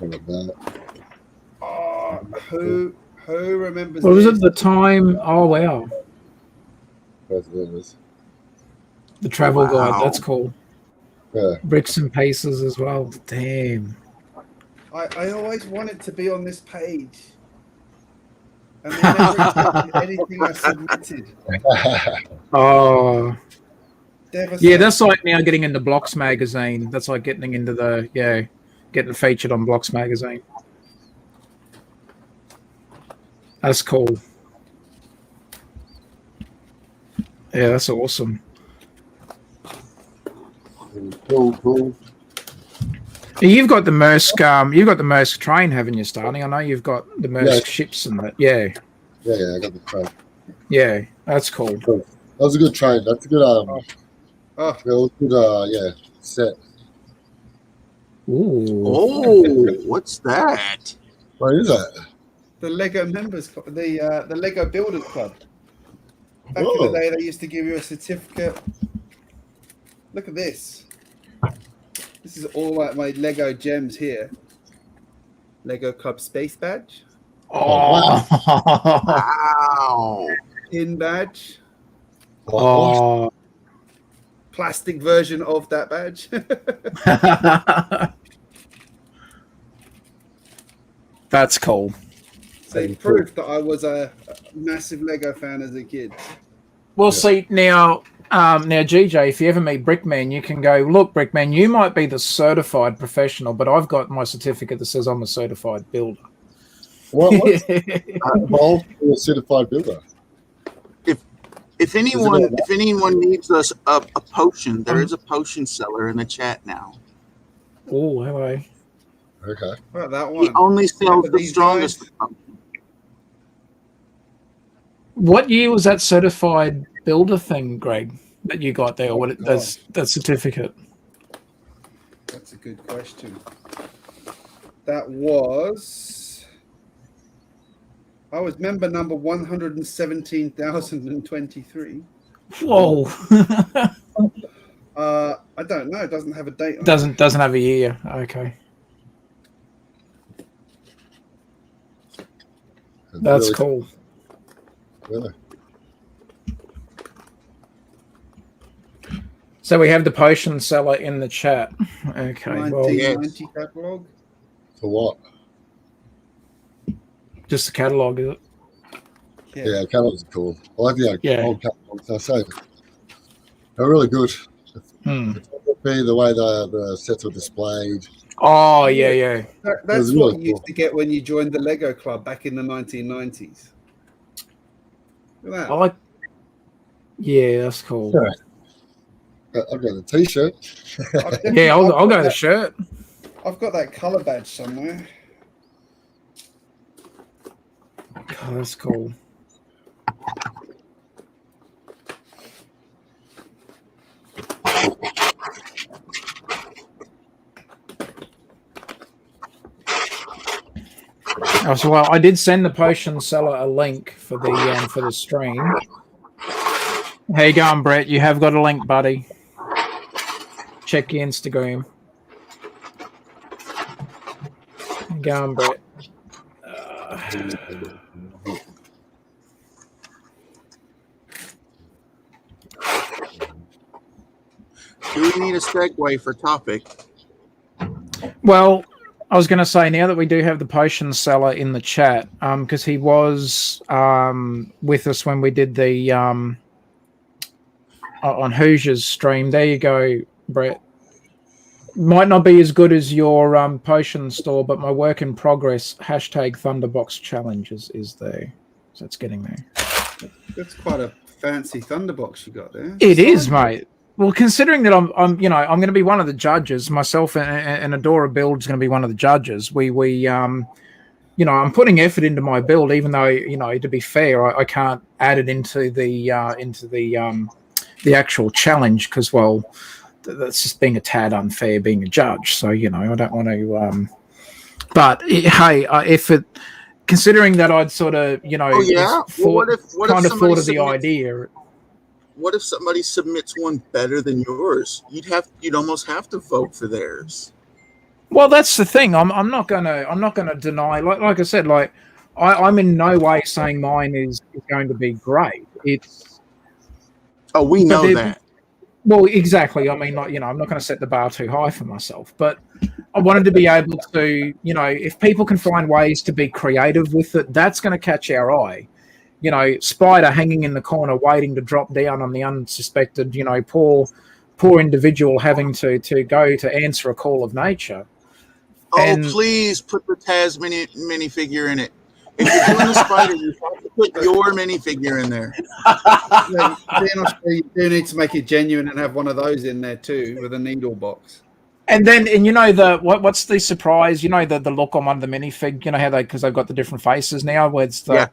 look at that. Oh, who remembers? What was this? it? The time? Oh wow, Both of those. the travel Wow. guide. That's cool. Yeah. Bricks and pieces as well. Damn. I always wanted to be on this page, and they never accepted anything I submitted. Oh, Devastating. that's like now getting into Blocks magazine. That's like getting into getting featured on Blocks magazine. That's cool. Yeah, that's awesome. Cool. You've got the Maersk train, haven't you, Starling? I know you've got the Maersk ships and that. Yeah. Yeah, I got the train. Yeah, that's cool. That was a good train. That's a good it was good set. Ooh. Oh, what's that? What is that? The Lego members, the Lego Builders Club. Back in the day, they used to give you a certificate. Look at this. This is all like my Lego gems here. Lego Club Space Badge. Oh. Wow. Pin badge. Oh. Plastic version of that badge. That's cool. So proof that I was a massive Lego fan as a kid. Well, see, now, GJ, if you ever meet Brickman, you can go, look, Brickman, you might be the certified professional, but I've got my certificate that says I'm a certified builder. What's involved in a certified builder? If anyone needs us a potion, there is a potion seller in the chat now. Oh, hello. Okay. What about that one? He only sells the these strongest. guys? What year was that certified builder thing, Greg, that you got there? Or that's that certificate? That's a good question. That was... I was member number 117,023. Whoa. I don't know. It doesn't have a date on Doesn't have a year. Okay. That's cool. Really? So we have the potion seller in the chat. Okay. Well, 1990 catalog. For what? just the catalog, is it? Yeah, catalogs are cool. I like the old catalogs. I say they're really good. The way the sets were displayed. Oh, yeah. That's really what you used to get when you joined the Lego Club back in the 1990s. Look at that. I like. Yeah, that's cool. Yeah. I've got a T-shirt. Yeah, I'll go the shirt. I've got that color badge somewhere. Oh, that's cool. Oh, so well, I did send the potion seller a link for the stream. How you going, Brett? You have got a link, buddy. Check your Instagram. How you going, Brett? Do we need a segue for topic? Well, I was going to say, now that we do have the potion seller in the chat, because he was with us when we did the on Hoosier's stream. There you go, Brett. Might not be as good as your potion store, but my work in progress #Thunderbox challenge is there. So it's getting there. That's quite a fancy Thunderbox you got there. It is, mate. Well, considering that I'm going to be one of the judges, myself and Adora Build is going to be one of the judges. I'm putting effort into my build, even though, to be fair, I can't add it into the actual challenge because, well, that's just being a tad unfair being a judge. So, I don't want to. But considering that I'd sort of, thought of the idea. What if somebody submits one better than yours? You'd almost have to vote for theirs. Well, that's the thing. I'm not gonna deny. Like I said, I'm in no way saying mine is going to be great. It's. Oh, we know that. Well, exactly. I mean, I'm not going to set the bar too high for myself, but I wanted to be able to, if people can find ways to be creative with it, that's going to catch our eye. spider hanging in the corner waiting to drop down on the unsuspected, poor individual having to go to answer a call of nature. Oh, please put the Tazzman minifigure in it. If you're doing a spider, you have to put your minifigure in there. Then you do need to make it genuine and have one of those in there too with a needle box. And what's the surprise? The look on one of the minifig. How because they've got the different faces now. Where it's the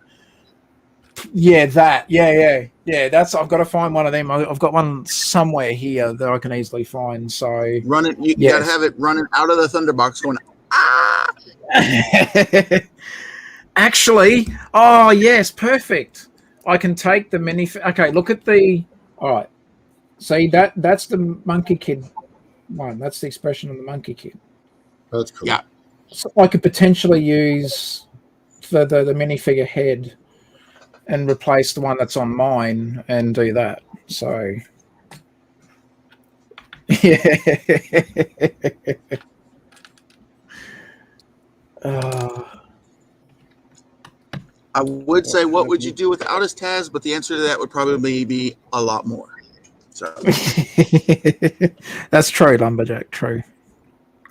That's I've got to find one of them. I've got one somewhere here that I can easily find. So run it. You gotta have it running out of the Thunderbox, going ah. Actually, oh yes, perfect. I can take the minifig. Okay, look at the. All right, see that's the Monkey Kid one. That's the expression of the Monkey Kid. That's cool. Yeah. So I could potentially use the minifigure head and replace the one that's on mine and do that. So yeah. I would say, what would you do without his Taz? But the answer to that would probably be a lot more. So that's true, Lumberjack. True.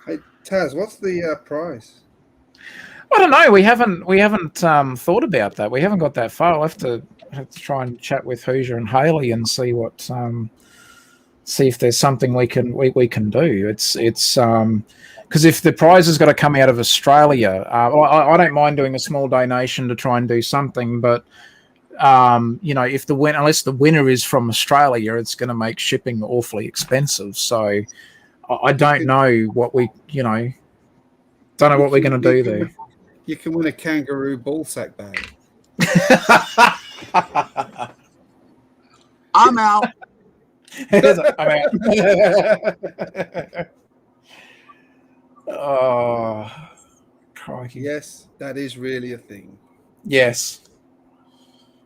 Hey Taz, what's the price? I don't know. We haven't thought about that. We haven't got that far. I'll have to try and chat with Hoosier and Haley and see what see if there's something we can do. It's because if the prize has got to come out of Australia, I don't mind doing a small donation to try and do something. But if unless the winner is from Australia, it's going to make shipping awfully expensive. So I don't know what we don't know what we're going to do there. You can win a kangaroo ball sack bag. I'm out. I'm out. Oh, crikey. Yes, that is really a thing. Yes.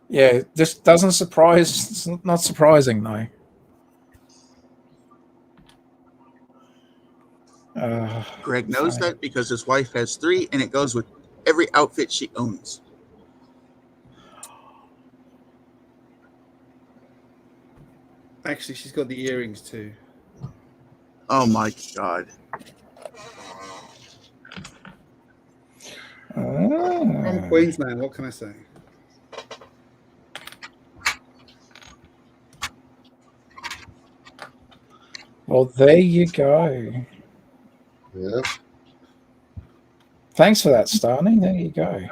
Yeah, this doesn't surprise. It's not surprising, though. Greg knows that because his wife has 3, and it goes with every outfit she owns. Actually, she's got the earrings too. Oh my God. From Queensland, what can I say? Well, there you go. Yeah. Thanks for that, Starny. There you go.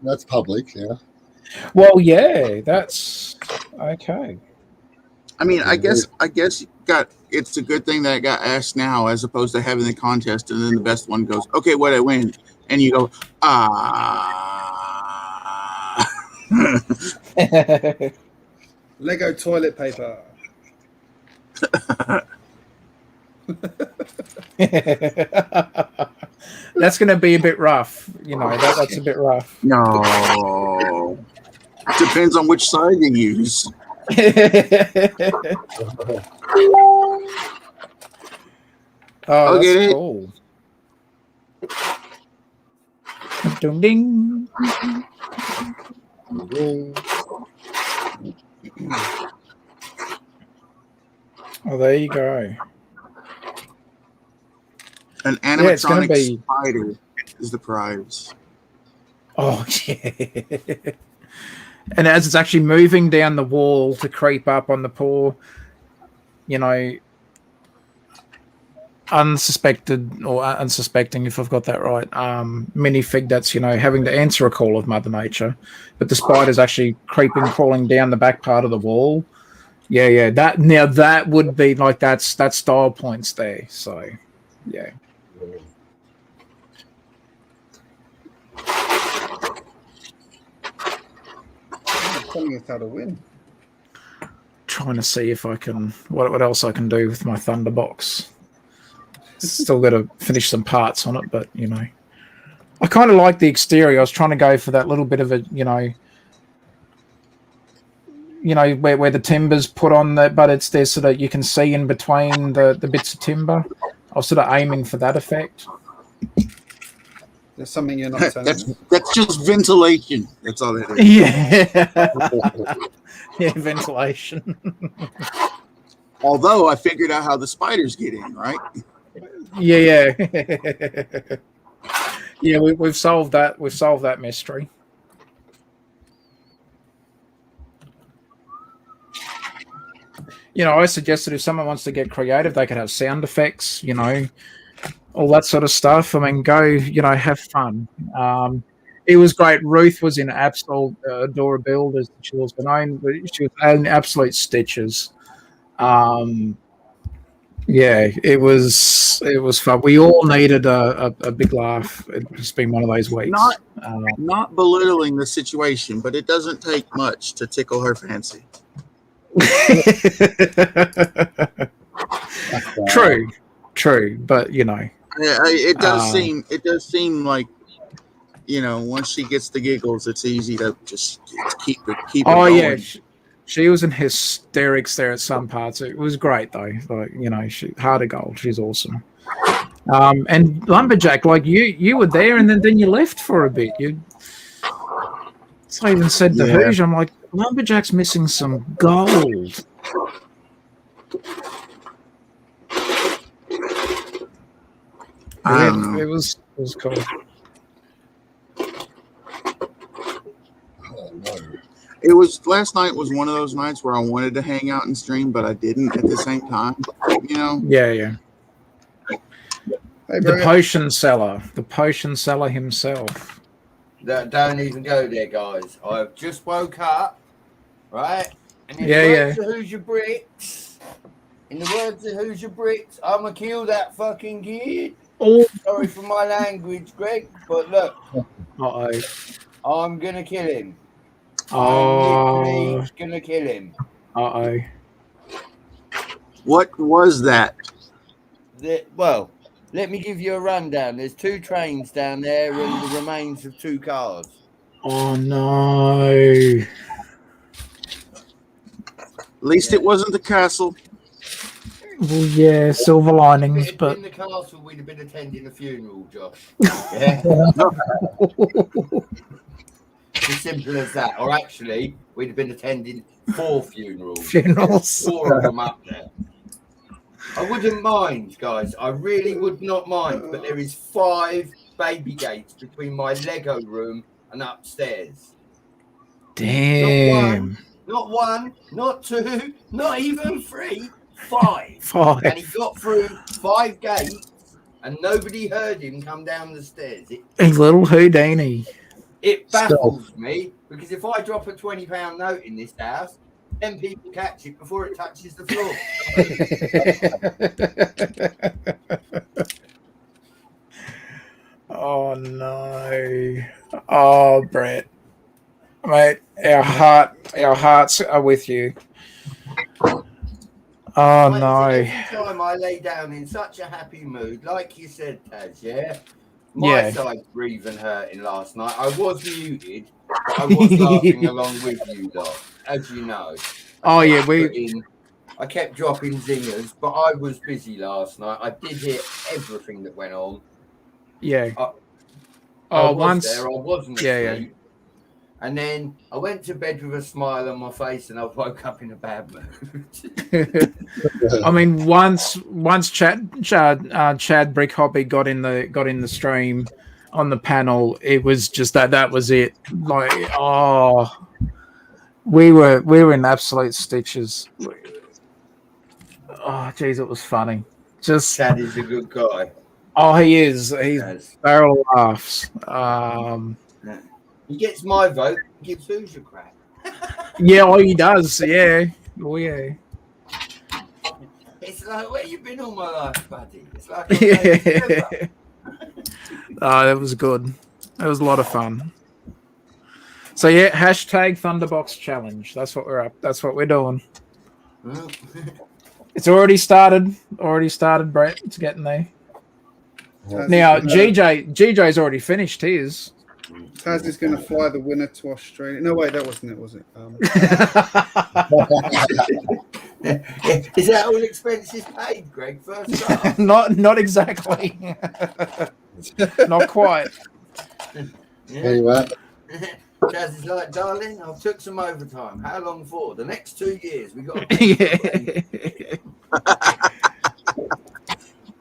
That's public, yeah. Well, yeah, that's okay. I mean, I guess it's a good thing that it got asked now as opposed to having the contest and then the best one goes, okay, what I win, and you go, Lego toilet paper. That's going to be a bit rough. That's a bit rough. No. Depends on which side you use. Oh, that's cool. Ding ding. Oh, there you go. An animatronic spider is the prize. Oh, yeah. And as it's actually moving down the wall to creep up on the poor, unsuspected or unsuspecting, if I've got that right, minifig that's, having to answer a call of Mother Nature, but the spider's actually crawling down the back part of the wall. Yeah. That would be like that's style points there. So, yeah. Telling us how to win. Trying to see if I can what else I can do with my Thunderbox. Still got to finish some parts on it, but I kind of like the exterior. I was trying to go for that little bit of a where the timber's put on that, but it's there so that you can see in between the bits of timber. I was sort of aiming for that effect. There's something you're not telling me. That's just ventilation. That's all it is. Yeah. Yeah, ventilation. Although I figured out how the spiders get in, right? Yeah. Yeah, we've solved that. We've solved that mystery. You know, I suggested if someone wants to get creative, they could have sound effects, you know, all that sort of stuff. I mean, go, you know, have fun. It was great. Ruth was in absolute adorability as she was known. She was in absolute stitches. Yeah, it was fun. We all needed a big laugh. It's been one of those weeks. Not belittling the situation, but it doesn't take much to tickle her fancy. True, but you know, it does seem like, you know, once she gets the giggles, it's easy to just keep it going. Yeah, she was in hysterics there at some parts. It was great though. Like, you know, she heart of gold. She's awesome. And Lumberjack, like you were there, and then you left for a bit. So I even said to Hooge, I'm like, Lumberjack's missing some gold. It was cool. Oh, no. It was last night was one of those nights where I wanted to hang out and stream, but I didn't at the same time. You know? Yeah. Hey, The potion seller himself. Don't even go there, guys. I've just woke up, right? And in Yeah, the words of Who's Your Bricks, I'm gonna kill that fucking kid. Oh, Sorry for my language, Greg, but look, uh-oh. I'm gonna kill him. Oh, I'm literally gonna kill him. uh-oh. What was that? Well, let me give you a rundown. There's 2 trains down there and the remains of 2 cars. Oh, no. At least it wasn't the castle. Well, yeah, silver linings, If it but... had been the castle, we'd have been attending a funeral, Josh. Yeah. As simple as that. Or actually, we'd have been attending 4 funerals. 4 of them up there. I wouldn't mind, guys. I really would not mind. But there is 5 baby gates between my Lego room and upstairs. Damn. Not one, not 2, not even 3. 5. 5. And he got through 5 gates and nobody heard him come down the stairs. A little Houdini. It baffles me because if I drop a £20 note in this house, 10 people catch it before it touches the floor. Oh, no. Oh, Brett. Mate, our hearts are with you. Oh, no. Every time I lay down in such a happy mood, like you said, Taz, yeah? My side's breathing hurting last night. I was muted, but I was laughing along with you lot, as you know. I kept dropping zingers, but I was busy last night. I did hear everything that went on. Yeah. I wasn't asleep. Yeah. And then I went to bed with a smile on my face, and I woke up in a bad mood. I mean, once Chad Brick Hobby got in the stream on the panel, it was just that was it. Like, we were in absolute stitches. Oh, geez, it was funny. Just Chad is a good guy. Oh, he is. He's barrel laughs. He gets my vote. He gives Who's Your crap. Yeah, he does. Yeah. Oh, yeah. It's like, where you been all my life, buddy? It's like, that was good. That was a lot of fun. So yeah, hashtag Thunderbox Challenge. That's what we're up. That's what we're doing. It's already started. Brett. It's getting there. Now, GJ's already finished his. Taz is going to fly the winner to Australia. No, wait, that wasn't it, was it? Is that all expenses paid, Greg? First off? Not exactly. Not quite. Anyway, Chaz is like, darling, I've took some overtime. How long for? The next 2 years. We got.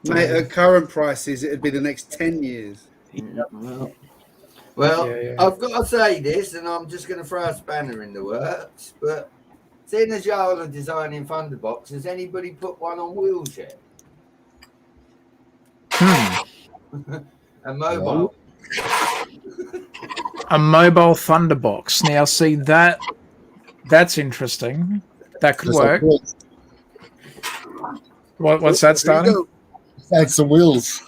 Mate, at current prices, it'd be the next 10 years. Well, Yeah. I've got to say this, and I'm just going to throw a spanner in the works. But seeing as y'all are designing Thunderbox, has anybody put one on wheels yet? A mobile. A mobile Thunderbox. Now, see that's interesting. That could work. What's that starting? Add some wheels.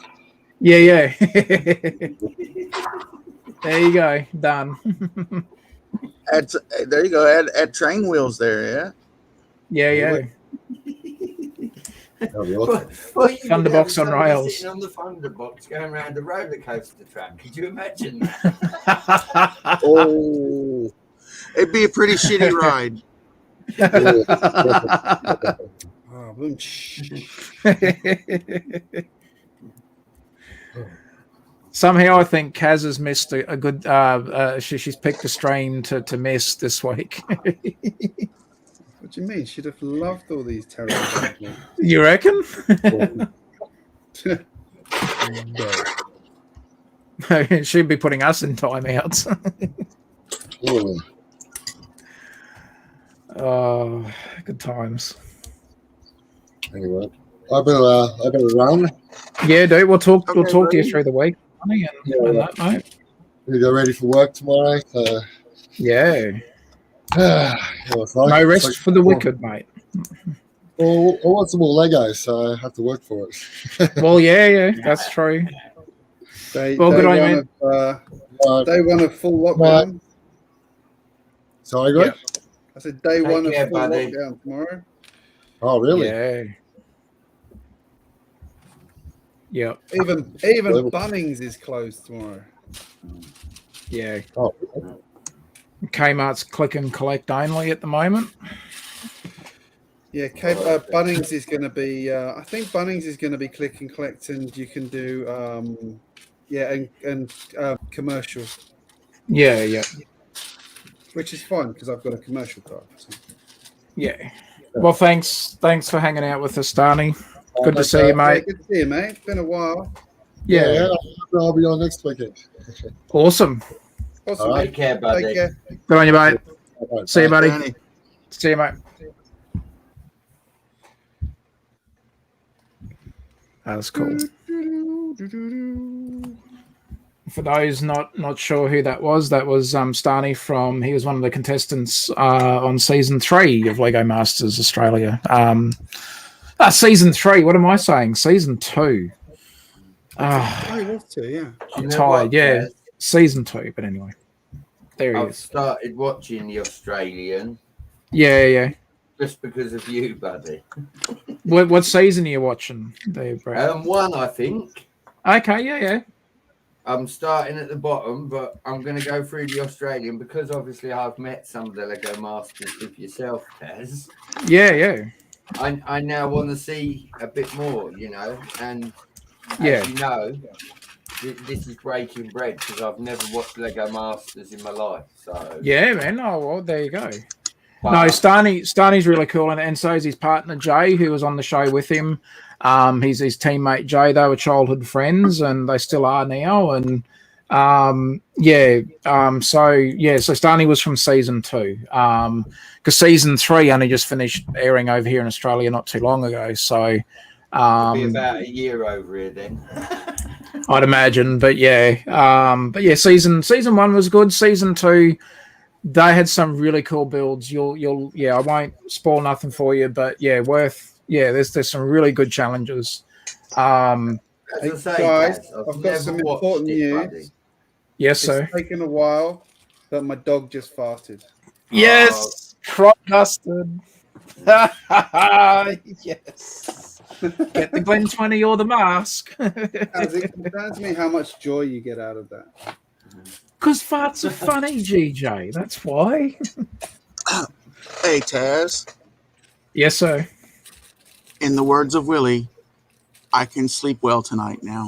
Yeah. There you go. Done. There you go. Add train wheels there. Yeah. Thunderbox on rails. Sitting on the Thunderbox going around the roller coaster track. Could you imagine? Oh, it'd be a pretty shitty ride. Somehow I think Kaz has missed a good. She's picked a stream to miss this week. What do you mean? She'd have loved all these terrible games. You reckon? She'd be putting us in timeouts. Oh, good times. Anyway, I better run. Yeah, dude. We'll talk Okay, to you buddy. through the week. And that, mate. We go ready for work tomorrow. Yeah. It's No like- rest it's like- for the wicked, mate. Well, I want some more Legos, so I have to work for it. Well, yeah, that's true. Day Good on you, one of, day one of full lockdown. Sorry, Greg? I said day Take one of care, full buddy. lockdown tomorrow. Oh, really? Yeah. Yep. Even Bunnings is closed tomorrow. Yeah. Oh, Kmart's click and collect only at the moment. Yeah, Bunnings is going to be. I think Bunnings is going to be click and collect, and you can do. Commercial, Yeah. which is fine because I've got a commercial car. So. Yeah. Well, thanks for hanging out with us, Darnie. Good to see you, mate. Good to see you, mate. It's been a while. Yeah. I'll be on next weekend. Awesome. Awesome. All right. Take care, buddy. Take care. Good on you, mate. Okay, See you, buddy. Danny. See you, mate. That's cool. For those not sure who that was Starney from. He was one of the contestants on season 3 of Lego Masters Australia. Season 3. What am I saying? Season 2. Oh, he was too, yeah. I'm You know tired. what, Yeah, Jazz? season 2. But anyway, there he I've is. started watching the Australian Yeah. just because of you, buddy. What season are you watching there, Brad? One, I think. Okay, yeah. I'm starting at the bottom, but I'm going to go through the Australian because obviously I've met some of the Lego Masters with yourself, Taz. Yeah. I now want to see a bit more, and Yeah. as you know, this is breaking bread because I've never watched Lego Masters in my life. So Yeah, man. Oh, well, there you go. but No, Starney's really cool, and so is his partner Jay, who was on the show with him. He's his teammate Jay. They were childhood friends, and they still are now. And so Starney was from season 2, because season 3 only just finished airing over here in Australia not too long ago. So it'll be about a year over here then. I'd imagine, but season 1 was good. Season 2. They had some really cool builds. I won't spoil nothing for you, but there's some really good challenges. As I Hey, say, guys, Taz, I've got never some watched important it, news. buddy. Yes, sir. It's taken a while, but my dog just farted. Yes, crop dusted. Yes. Get the Glen 20 or the mask. As it concerns me how much joy you get out of that. Because farts are funny, GJ. That's why. Hey, Taz. Yes, sir. In the words of Willie, I can sleep well tonight now.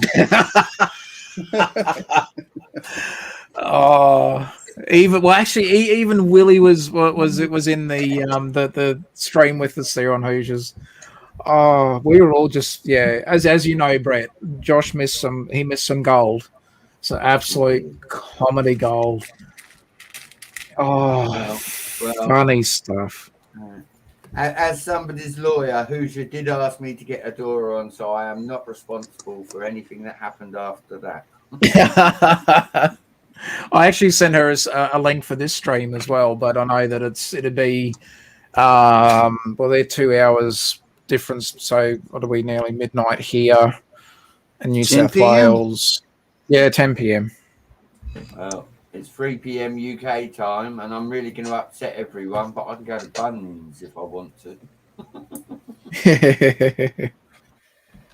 Oh, even Willie was in the stream with us there on Hoosiers. Oh, we were all just as you know, Brett. Josh missed some gold. So absolute comedy gold. Oh, funny stuff. As somebody's lawyer, Hoosier did ask me to get a door on, so I am not responsible for anything that happened after that. I actually sent her a link for this stream as well, but I know that it'd be they're 2 hours difference, so what are we, nearly midnight here in New South Wales? Yeah, 10 p.m. Well, it's 3 p.m. UK time, and I'm really going to upset everyone, but I can go to Bunnings if I want to.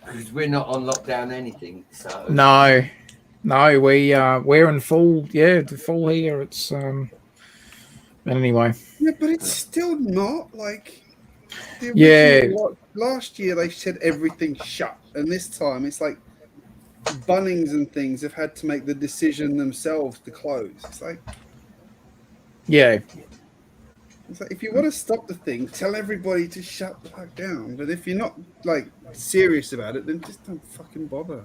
Because we're not on lockdown anything, so... No, we're in full here. It's but anyway. Yeah, but it's still not like the original last year they said everything shut, and this time it's like Bunnings and things have had to make the decision themselves to close. It's like if you want to stop the thing, tell everybody to shut the fuck down. But if you're not like serious about it, then just don't fucking bother.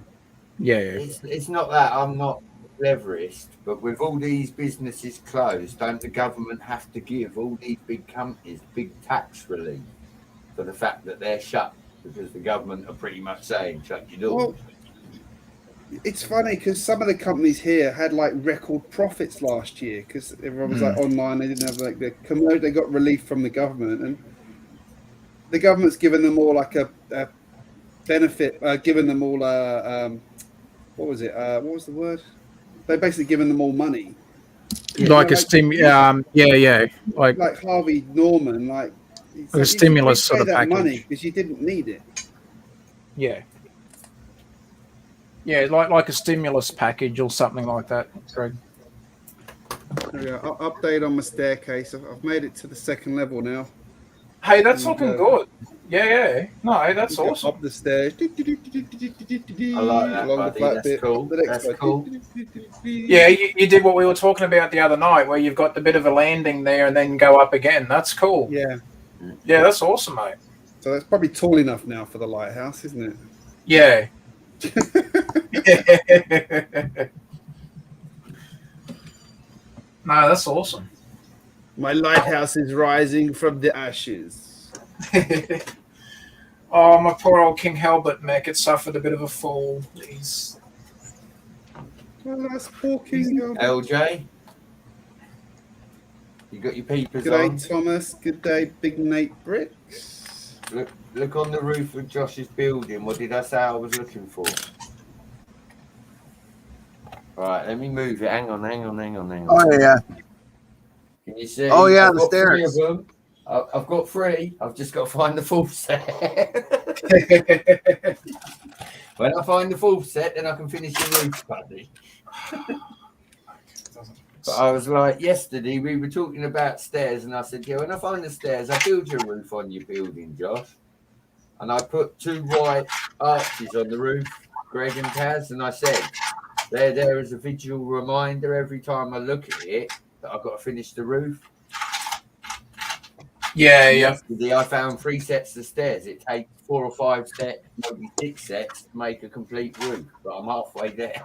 Yeah. It's not that I'm not cleverest, but with all these businesses closed, don't the government have to give all these big companies big tax relief for the fact that they're shut? Because the government are pretty much saying, shut your door. Well, it's funny because some of the companies here had like record profits last year because everyone was like online. They didn't have like they got relief from the government, and the government's given them all like a benefit, given them all what was it? What was the word? They're basically giving them all money. Like like Harvey Norman, like a stimulus sort of package. Money because you didn't need it. Yeah, like a stimulus package or something like that, Greg. There we go. Update on my staircase. I've made it to the second level now. Hey, that's looking good. Yeah. No, that's awesome. Up the stairs. I like that, buddy. That's cool. That's cool. Yeah, you did what we were talking about the other night, where you've got the bit of a landing there and then go up again. That's cool. Yeah, that's awesome, mate. So that's probably tall enough now for the lighthouse, isn't it? Yeah. No, that's awesome. My lighthouse is rising from the ashes. Oh, my poor old King Halbert mech, it suffered a bit of a fall. He's... Well, that's poor King Halbert. LJ, you got your peepers Good on? day, Thomas. Good day, Big Nate Bricks. Look on the roof of Josh's building. What did I say I was looking for? Right, let me move it. Hang on. Oh, yeah. Can you see? Oh, yeah, I've the got stairs. 3 of them. I've got 3. I've just got to find the full set. When I find the full set, then I can finish the roof, buddy. But I was like, yesterday we were talking about stairs, and I said, yeah, when I find the stairs, I build your roof on your building, Josh. And I put 2 white arches on the roof, Greg and Taz, and I said, they're there as a visual reminder every time I look at it that I've got to finish the roof. Yeah. Yesterday I found 3 sets of stairs. It takes 4 or 5 sets, maybe 6 sets to make a complete roof, but I'm halfway there.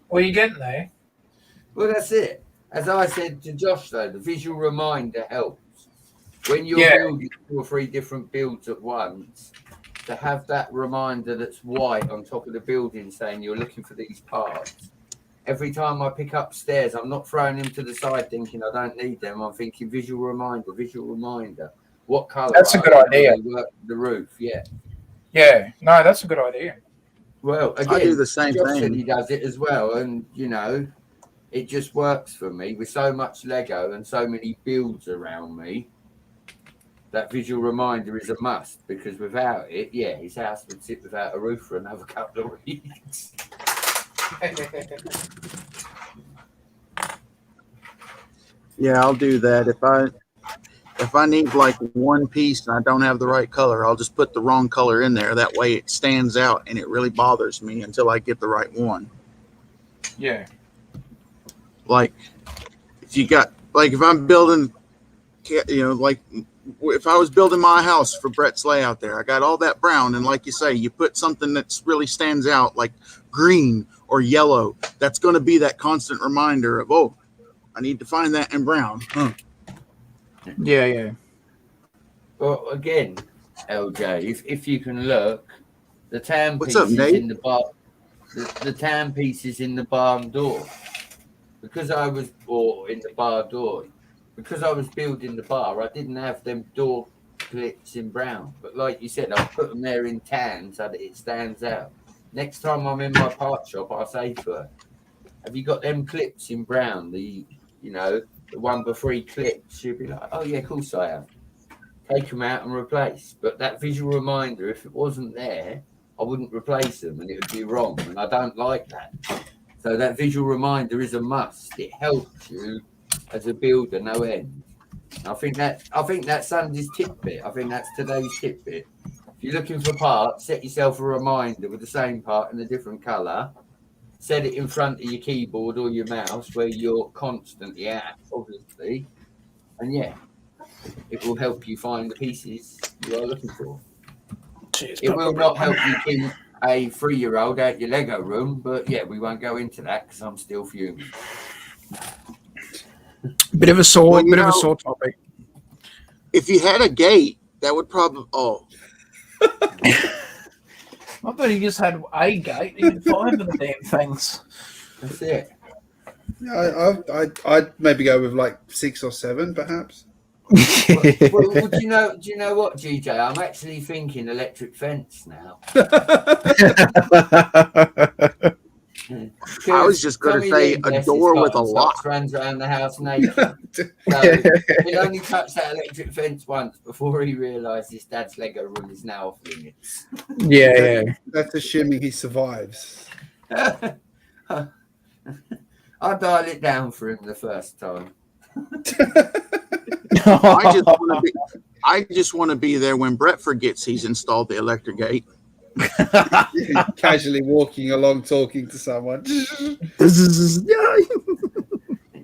Well, you're getting there. Well, that's it. As I said to Josh, though, the visual reminder helps. When you're building 2 or 3 different builds at once, to have that reminder that's white on top of the building saying you're looking for these parts. Every time I pick up stairs, I'm not throwing them to the side thinking I don't need them. I'm thinking visual reminder. What colour? That's a good idea. Work the roof, yeah. Yeah, no, that's a good idea. Well, again, I do the same Josh said thing. he does it as well, and it just works for me with so much Lego and so many builds around me. That visual reminder is a must, because without it, his house would sit without a roof for another couple of weeks. Yeah, I'll do that. If I need like one piece and I don't have the right color, I'll just put the wrong color in there. That way it stands out and it really bothers me until I get the right one. Yeah. Like if you got like if I'm building, like if I was building my house for Brett's layout there, I got all that brown, and like you say, you put something that's really stands out like green or yellow. That's going to be that constant reminder of, oh, I need to find that in brown. Yeah. Well, again, LJ, if you can look, the tan What's up, pieces Nate? in the bar, the tan pieces in the barn door, because I was building the bar, I didn't have them door clips in brown. But like you said, I'll put them there in tan so that it stands out. Next time I'm in my part shop, I'll say to her, "Have you got them clips in brown? The one for free clips?" She'll be like, "Oh yeah, of course I have." Take them out and replace. But that visual reminder, if it wasn't there, I wouldn't replace them, and it would be wrong. And I don't like that. So that visual reminder is a must. It helps you as a builder, no end. I think that's Sunday's tidbit. I think that's today's tidbit. If you're looking for parts, set yourself a reminder with the same part in a different colour. Set it in front of your keyboard or your mouse where you're constantly at, obviously. And yeah, it will help you find the pieces you are looking for. It will not help you keep a 3-year-old out your Lego room, but yeah, we won't go into that because I'm still fuming. Bit of a sore topic. If you had a gate, that would probably. Oh, I thought you just had a gate. You had 5 of the damn things. That's it. Yeah, I'd maybe go with like 6 or 7, perhaps. Well, do you know what, GJ? I'm actually thinking electric fence now. I was just going to say a door with a lock. Runs around the house naked. So he only touched that electric fence once before he realised his dad's Lego room is now off limits. Yeah. That's assuming he survives. I'll dial it down for him the first time. I just want to be there when Brett forgets he's installed the electric gate. Casually walking along, talking to someone.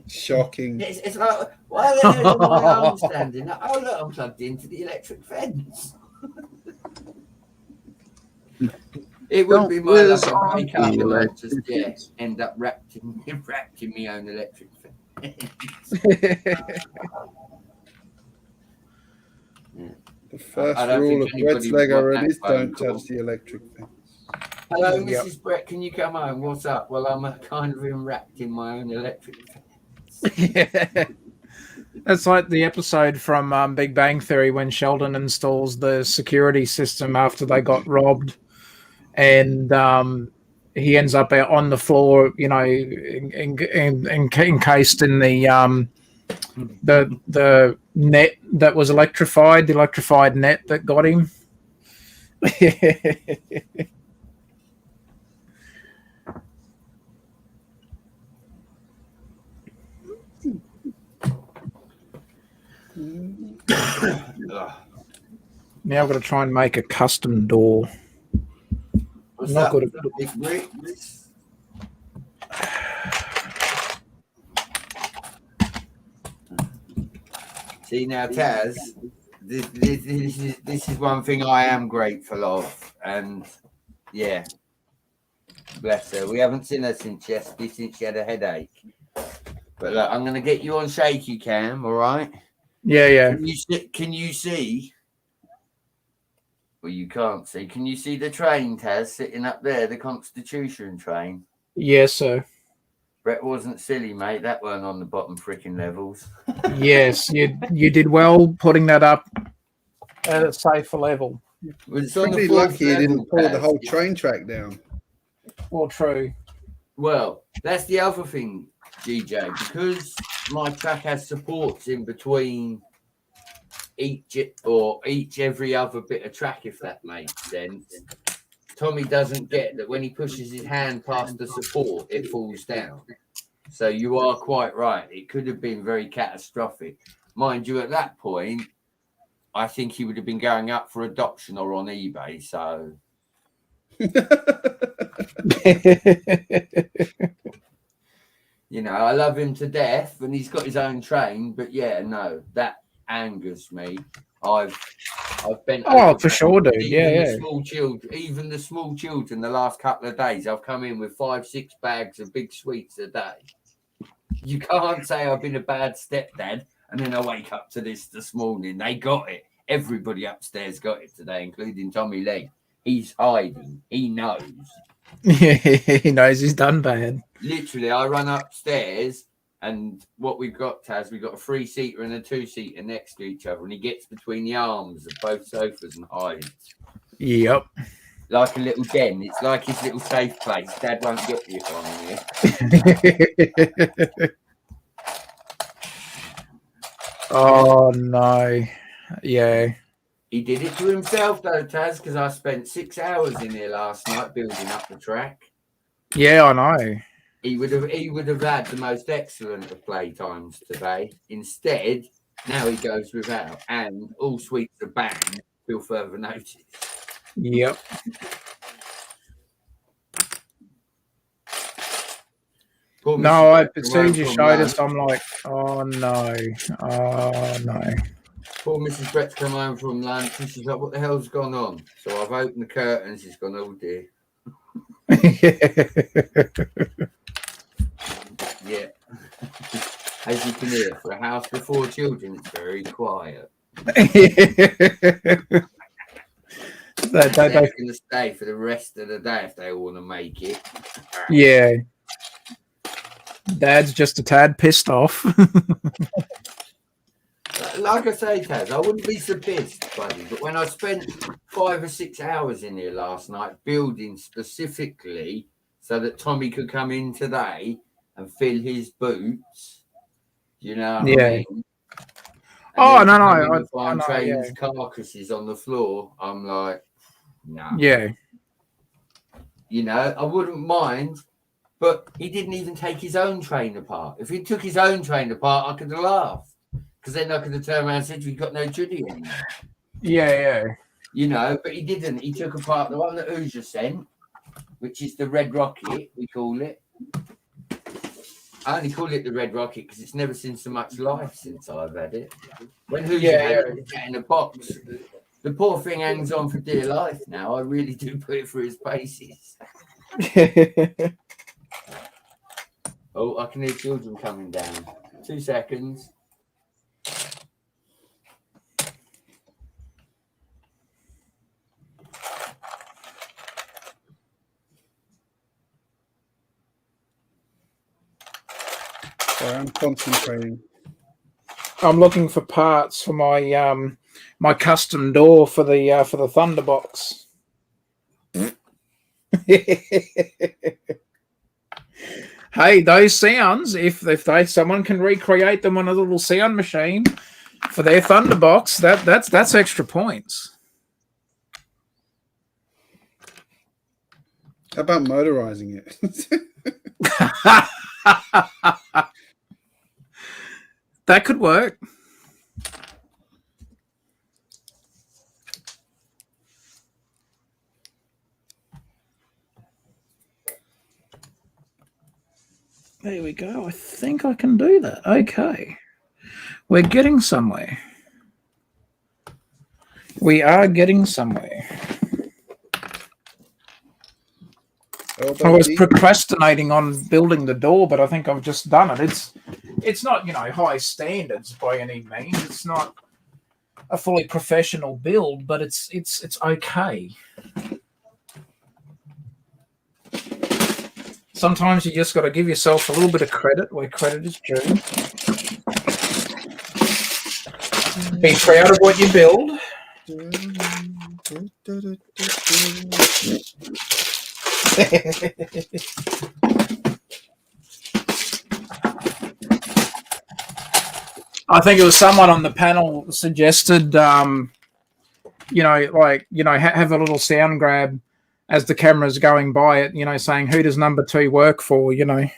Shocking. It's like, why the hell am my arm standing up? Oh, look, I'm plugged into the electric fence. It would be my luck to wake up and I'll just end up wrapped in my own electric fence. The first rule of Brett's Lego room is don't touch the electric fence. Hello, Mrs. Brett, can you come home? What's up? Well, I'm kind of wrapped in my own electric fence. Yeah. That's like the episode from Big Bang Theory when Sheldon installs the security system after they got robbed, and he ends up out on the floor, encased in the net that was electrified, the electrified net that got him. Now I've got to try and make a custom door. What's Not up, good at Big Bricks? See now, Taz, this is one thing I am grateful of, and yeah, bless her. We haven't seen her since yesterday, since she had a headache. But look, I'm going to get you on shaky cam, all right? Yeah. Can you see? Well, you can't see. Can you see the train, Taz, sitting up there, the Constitution train? Yes, sir. Brett wasn't silly, mate. That weren't on the bottom freaking levels. Yes, you did well putting that up at a safer level. Well, it's on Pretty the lucky he didn't pull the Taz. whole train track down. Well, true. Well, that's the other thing, GJ, because my track has supports in between every other bit of track, if that makes sense. Tommy doesn't get that when he pushes his hand past the support, it falls down. So you are quite right. It could have been very catastrophic. Mind you, at that point, I think he would have been going up for adoption or on eBay. So You know, I love him to death, and he's got his own train. But yeah, no, that angers me. I've been for sure, dude. Even the small children. The last couple of days, I've come in with 5-6 bags of big sweets a day. You can't say I've been a bad stepdad, and then I wake up to this morning. They got it. Everybody upstairs got it today, including Tommy Leg. He's hiding. He knows. Yeah, he knows he's done bad. Literally, I run upstairs, and what we've got, Taz, we've got a 3-seater and a 2-seater next to each other, and he gets between the arms of both sofas and hides. Yep. Like a little den. It's like his little safe place. Dad won't get you from here. Oh, no. Yeah. He did it to himself, though, Taz, because I spent 6 hours in here last night building up the track. Yeah, I know. He would have had the most excellent of playtimes today. Instead, now he goes without, and all sweets are banned till further notice. Yep. No, as soon as you showed us, I'm like, oh no. Poor Mrs. Brett's come home from lunch and she's like, what the hell's gone on? So I've opened the curtains, she's gone, oh dear. Yeah. As you can hear, for a house with 4 children, it's very quiet. They're going to stay for the rest of the day if they want to make it. Yeah. Dad's just a tad pissed off. Like I say, Taz, I wouldn't be so pissed, buddy. But when I spent 5 or 6 hours in here last night building specifically so that Tommy could come in today and fill his boots, you know what I mean? Oh, no. I trains carcasses on the floor. I'm like, no. Yeah. You know, I wouldn't mind, but he didn't even take his own train apart. If he took his own train apart, I could have laughed. Because then I could have turned around and said, we've got no Judy anymore. Yeah. You know, but he didn't. He took apart the one that Hoosier sent, which is the Red Rocket, we call it. I only call it the Red Rocket because it's never seen so much life since I've had it. When Hoosier had it in a box, the poor thing hangs on for dear life now. I really do put it through his paces. Oh, I can hear children coming down. 2 seconds. Sorry, I'm concentrating. I'm looking for parts for my my custom door for the Thunderbox. Hey, those sounds, if someone can recreate them on a little sound machine for their Thunderbox, that's extra points. How about motorizing it? That could work. There we go. I think I can do that. Okay. We're getting somewhere. We are getting somewhere. I was procrastinating on building the door, but I think I've just done it. It's not, high standards by any means. It's not a fully professional build, but it's okay. Sometimes you just got to give yourself a little bit of credit where credit is due. Be proud of what you build. I think it was someone on the panel suggested, have a little sound grab as the camera's going by it, saying, who does number 2 work for, Surely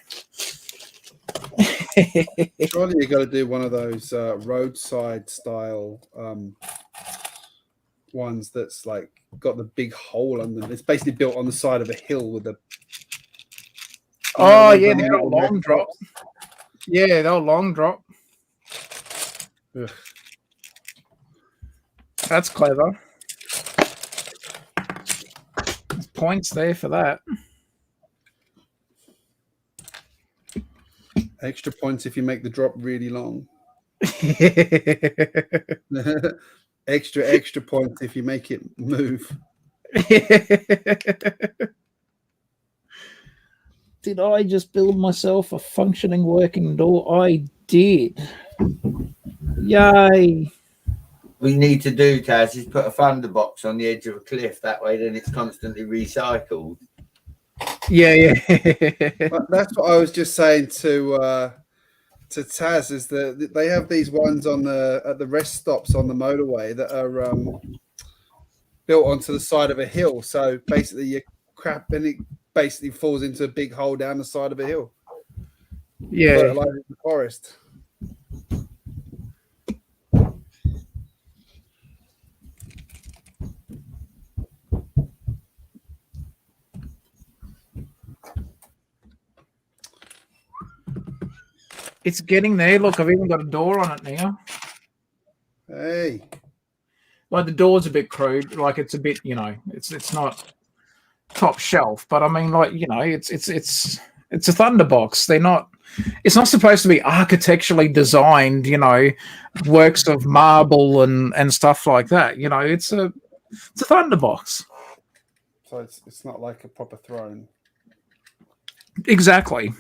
you got to do one of those roadside style ones that's like got the big hole under them. It's basically built on the side of a hill with a... Oh, yeah, they're long drops. Yeah, they'll long drop. Ugh. That's clever. There's points there for that. Extra points if you make the drop really long. extra points if you make it move. Did I just build myself a functioning working door? I did. Yay. What you need to do, Taz, is put a thunder box on the edge of a cliff. That way, then it's constantly recycled. Yeah. That's what I was just saying to Taz, is that they have these ones on at the rest stops on the motorway that are built onto the side of a hill. So basically, you crap and it basically falls into a big hole down the side of a hill. Yeah. Fertilizes the forest. It's getting there. Look, I've even got a door on it now. Hey. Like the door's a bit crude. Like it's a bit, it's not top shelf, but I mean, like, it's a thunderbox. It's not supposed to be architecturally designed, works of marble and stuff like that. It's a thunderbox. So it's not like a proper throne. Exactly.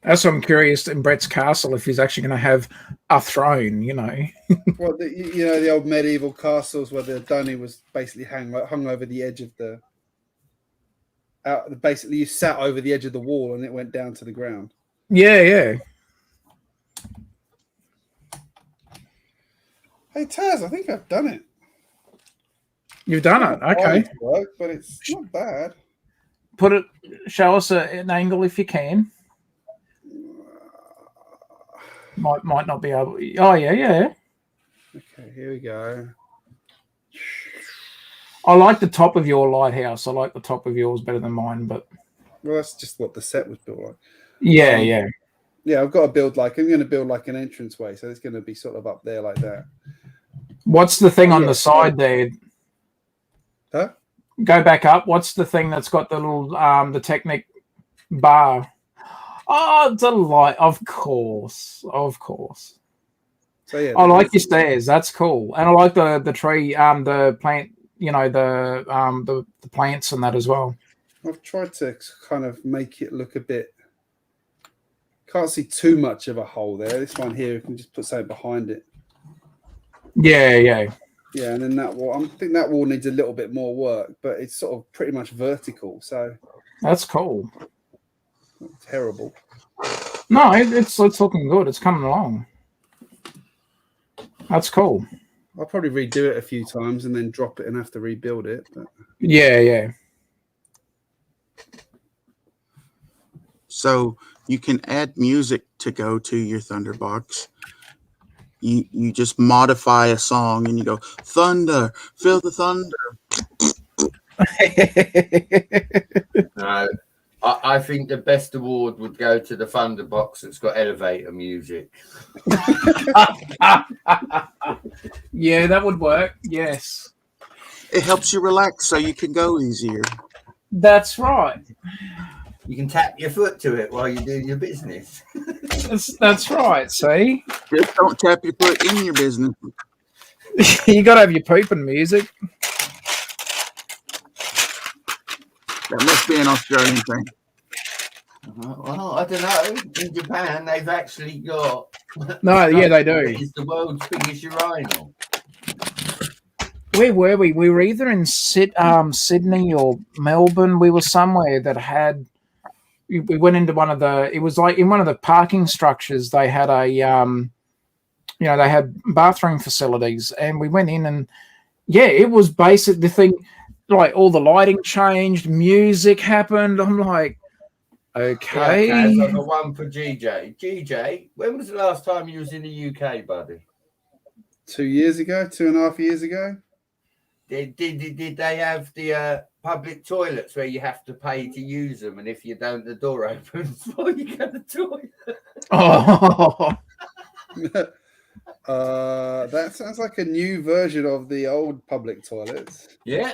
That's what I'm curious in Brett's castle if he's actually going to have a throne, Well, the old medieval castles where the dunny was basically hung over the edge of the. Basically, you sat over the edge of the wall and it went down to the ground. Yeah. Hey Taz, I think I've done it. You've done it, okay. Work, but it's not bad. Show us an angle if you can. Might not be able. Oh yeah. Okay, here we go. I like the top of your lighthouse. I like the top of yours better than mine, but well, that's just what the set was built like. Yeah. Yeah, I've got to build I'm going to build like an entranceway, so it's going to be sort of up there like that. What's the thing on the side there? Huh? Go back up. What's the thing that's got the little the Technic bar? Oh, delight! Of course. So yeah, I like your stairs. That's cool, and I like the tree, the plant. The plants and that as well. I've tried to kind of make it look a bit. Can't see too much of a hole there. This one here, you can just put something behind it. Yeah. Yeah, and then that wall. I think that wall needs a little bit more work, but it's sort of pretty much vertical. So that's cool. Not terrible. No, it's looking good. It's coming along. That's cool. I'll probably redo it a few times and then drop it and have to rebuild it. But... Yeah. So you can add music to go to your Thunderbox. You just modify a song and you go, thunder, feel the thunder. No, I think the best award would go to the Thunderbox that's got elevator music. Yeah, that would work. Yes. It helps you relax so you can go easier. That's right. You can tap your foot to it while you're doing your business. That's right. See, just don't tap your foot in your business. You got to have your pooping music. That must be an Australian thing. Well, I don't know. In Japan, they've actually got. No, yeah, they do. It's the world's biggest urinal. Where were we? We were either in Sydney or Melbourne. We were somewhere that had. We went into one of the. It was like in one of the parking structures. They had a, they had bathroom facilities, and we went in, and yeah, it was basic. The thing, like all the lighting changed, music happened. I'm like, okay. Yeah, I've got one for GJ. GJ, when was the last time you was in the UK, buddy? 2 years ago, 2.5 years ago. Did they have the public toilets where you have to pay to use them, and if you don't, the door opens while you go to the toilet? Oh, That sounds like a new version of the old public toilets. Yeah.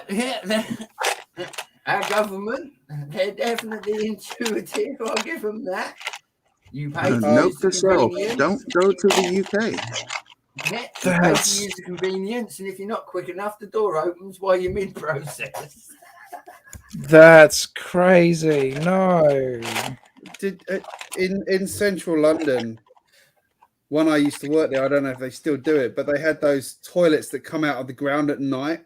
Our government, they're definitely intuitive. I'll give them that. You pay to Note use the to self: convenience. don't go to the UK. Yeah, you pay to use the convenience, and if you're not quick enough, the door opens while you're mid-process. that's crazy. No. Did in central London, when I used to work there, I don't know if they still do it, but they had those toilets that come out of the ground at night,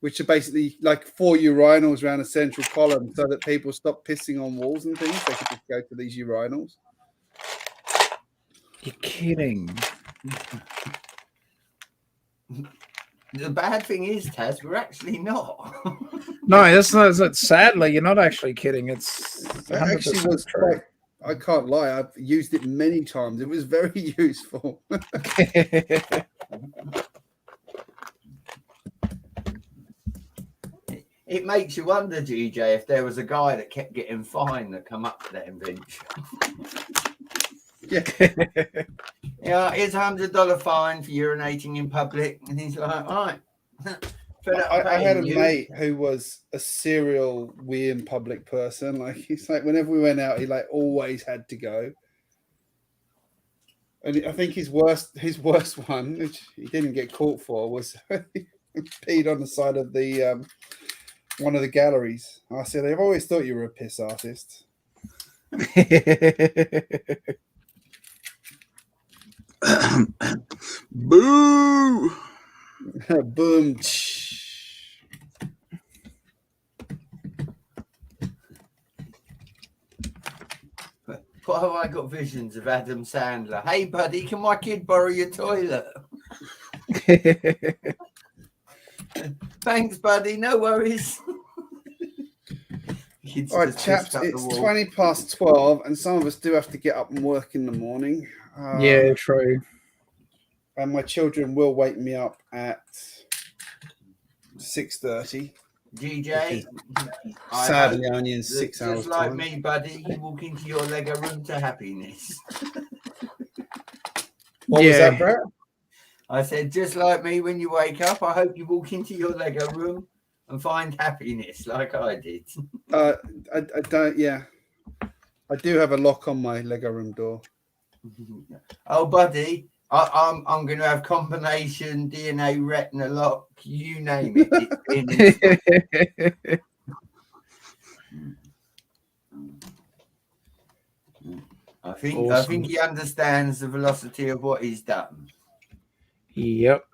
which are basically like 4 urinals around a central column, so that people stop pissing on walls and things. They could just go to these urinals. You're kidding. The bad thing is, Taz, we're actually not. No, that's not. Sadly, you're not actually kidding. It's It actually 100% was true. I can't lie. I've used it many times. It was very useful. It makes you wonder, GJ, if there was a guy that kept getting fined that come up with that invention. Yeah. Yeah, it's $100 fine for urinating in public, and he's like, all right. I had a mate who was a serial wee in public person. Like he's like, whenever we went out, he like always had to go. And I think his worst one, which he didn't get caught for, was he peed on the side of the one of the galleries. I said, I've always thought you were a piss artist. Boo! Boom. Why have I got visions of Adam Sandler? Hey, buddy, can my kid borrow your toilet? Thanks, buddy. No worries. All right, chaps, it's 20 past 12, and some of us do have to get up and work in the morning. Yeah, true. And my children will wake me up at 6:30. GJ, Sadly, only in 6 hours. Just like time. me, buddy, you walk into your Lego room to happiness. What was that, Brett? I said, just like me, when you wake up, I hope you walk into your Lego room and find happiness like I did. I don't. Yeah, I do have a lock on my Lego room door. Oh, buddy, I'm going to have combination DNA retina lock. You name it. I think he understands the velocity of what he's done. Yep.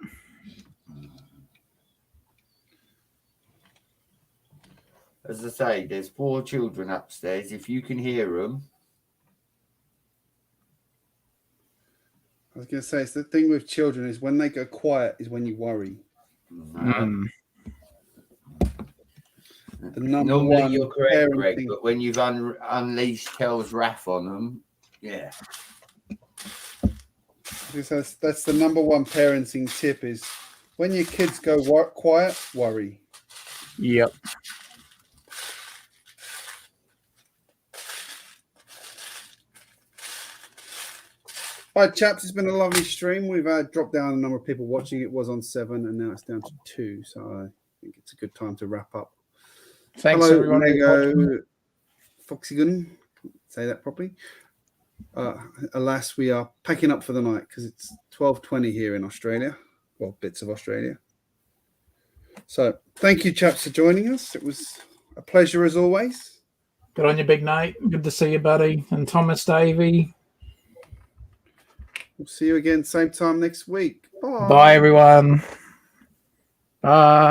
As I say, there's 4 children upstairs. If you can hear them. I was going to say, it's the thing with children is when they go quiet is when you worry. Mm. The number Normally one you're correct, Greg, parenting- but when you've unleashed Kel's wrath on them, yeah. That's the number one parenting tip is when your kids go quiet, worry. Yep. All right, chaps, it's been a lovely stream. We've dropped down the number of people watching. It was on 7 and now it's down to 2. So I think it's a good time to wrap up. Thanks, Hello, everyone. Lego Foxygun. Say that properly. Alas, we are packing up for the night because it's 12:20 here in Australia. Well, bits of Australia. So thank you, chaps, for joining us. It was a pleasure as always. Good on you, Big Nate. Good to see you, buddy. And Thomas Davey. We'll see you again same time next week. Bye. Bye, everyone. Bye.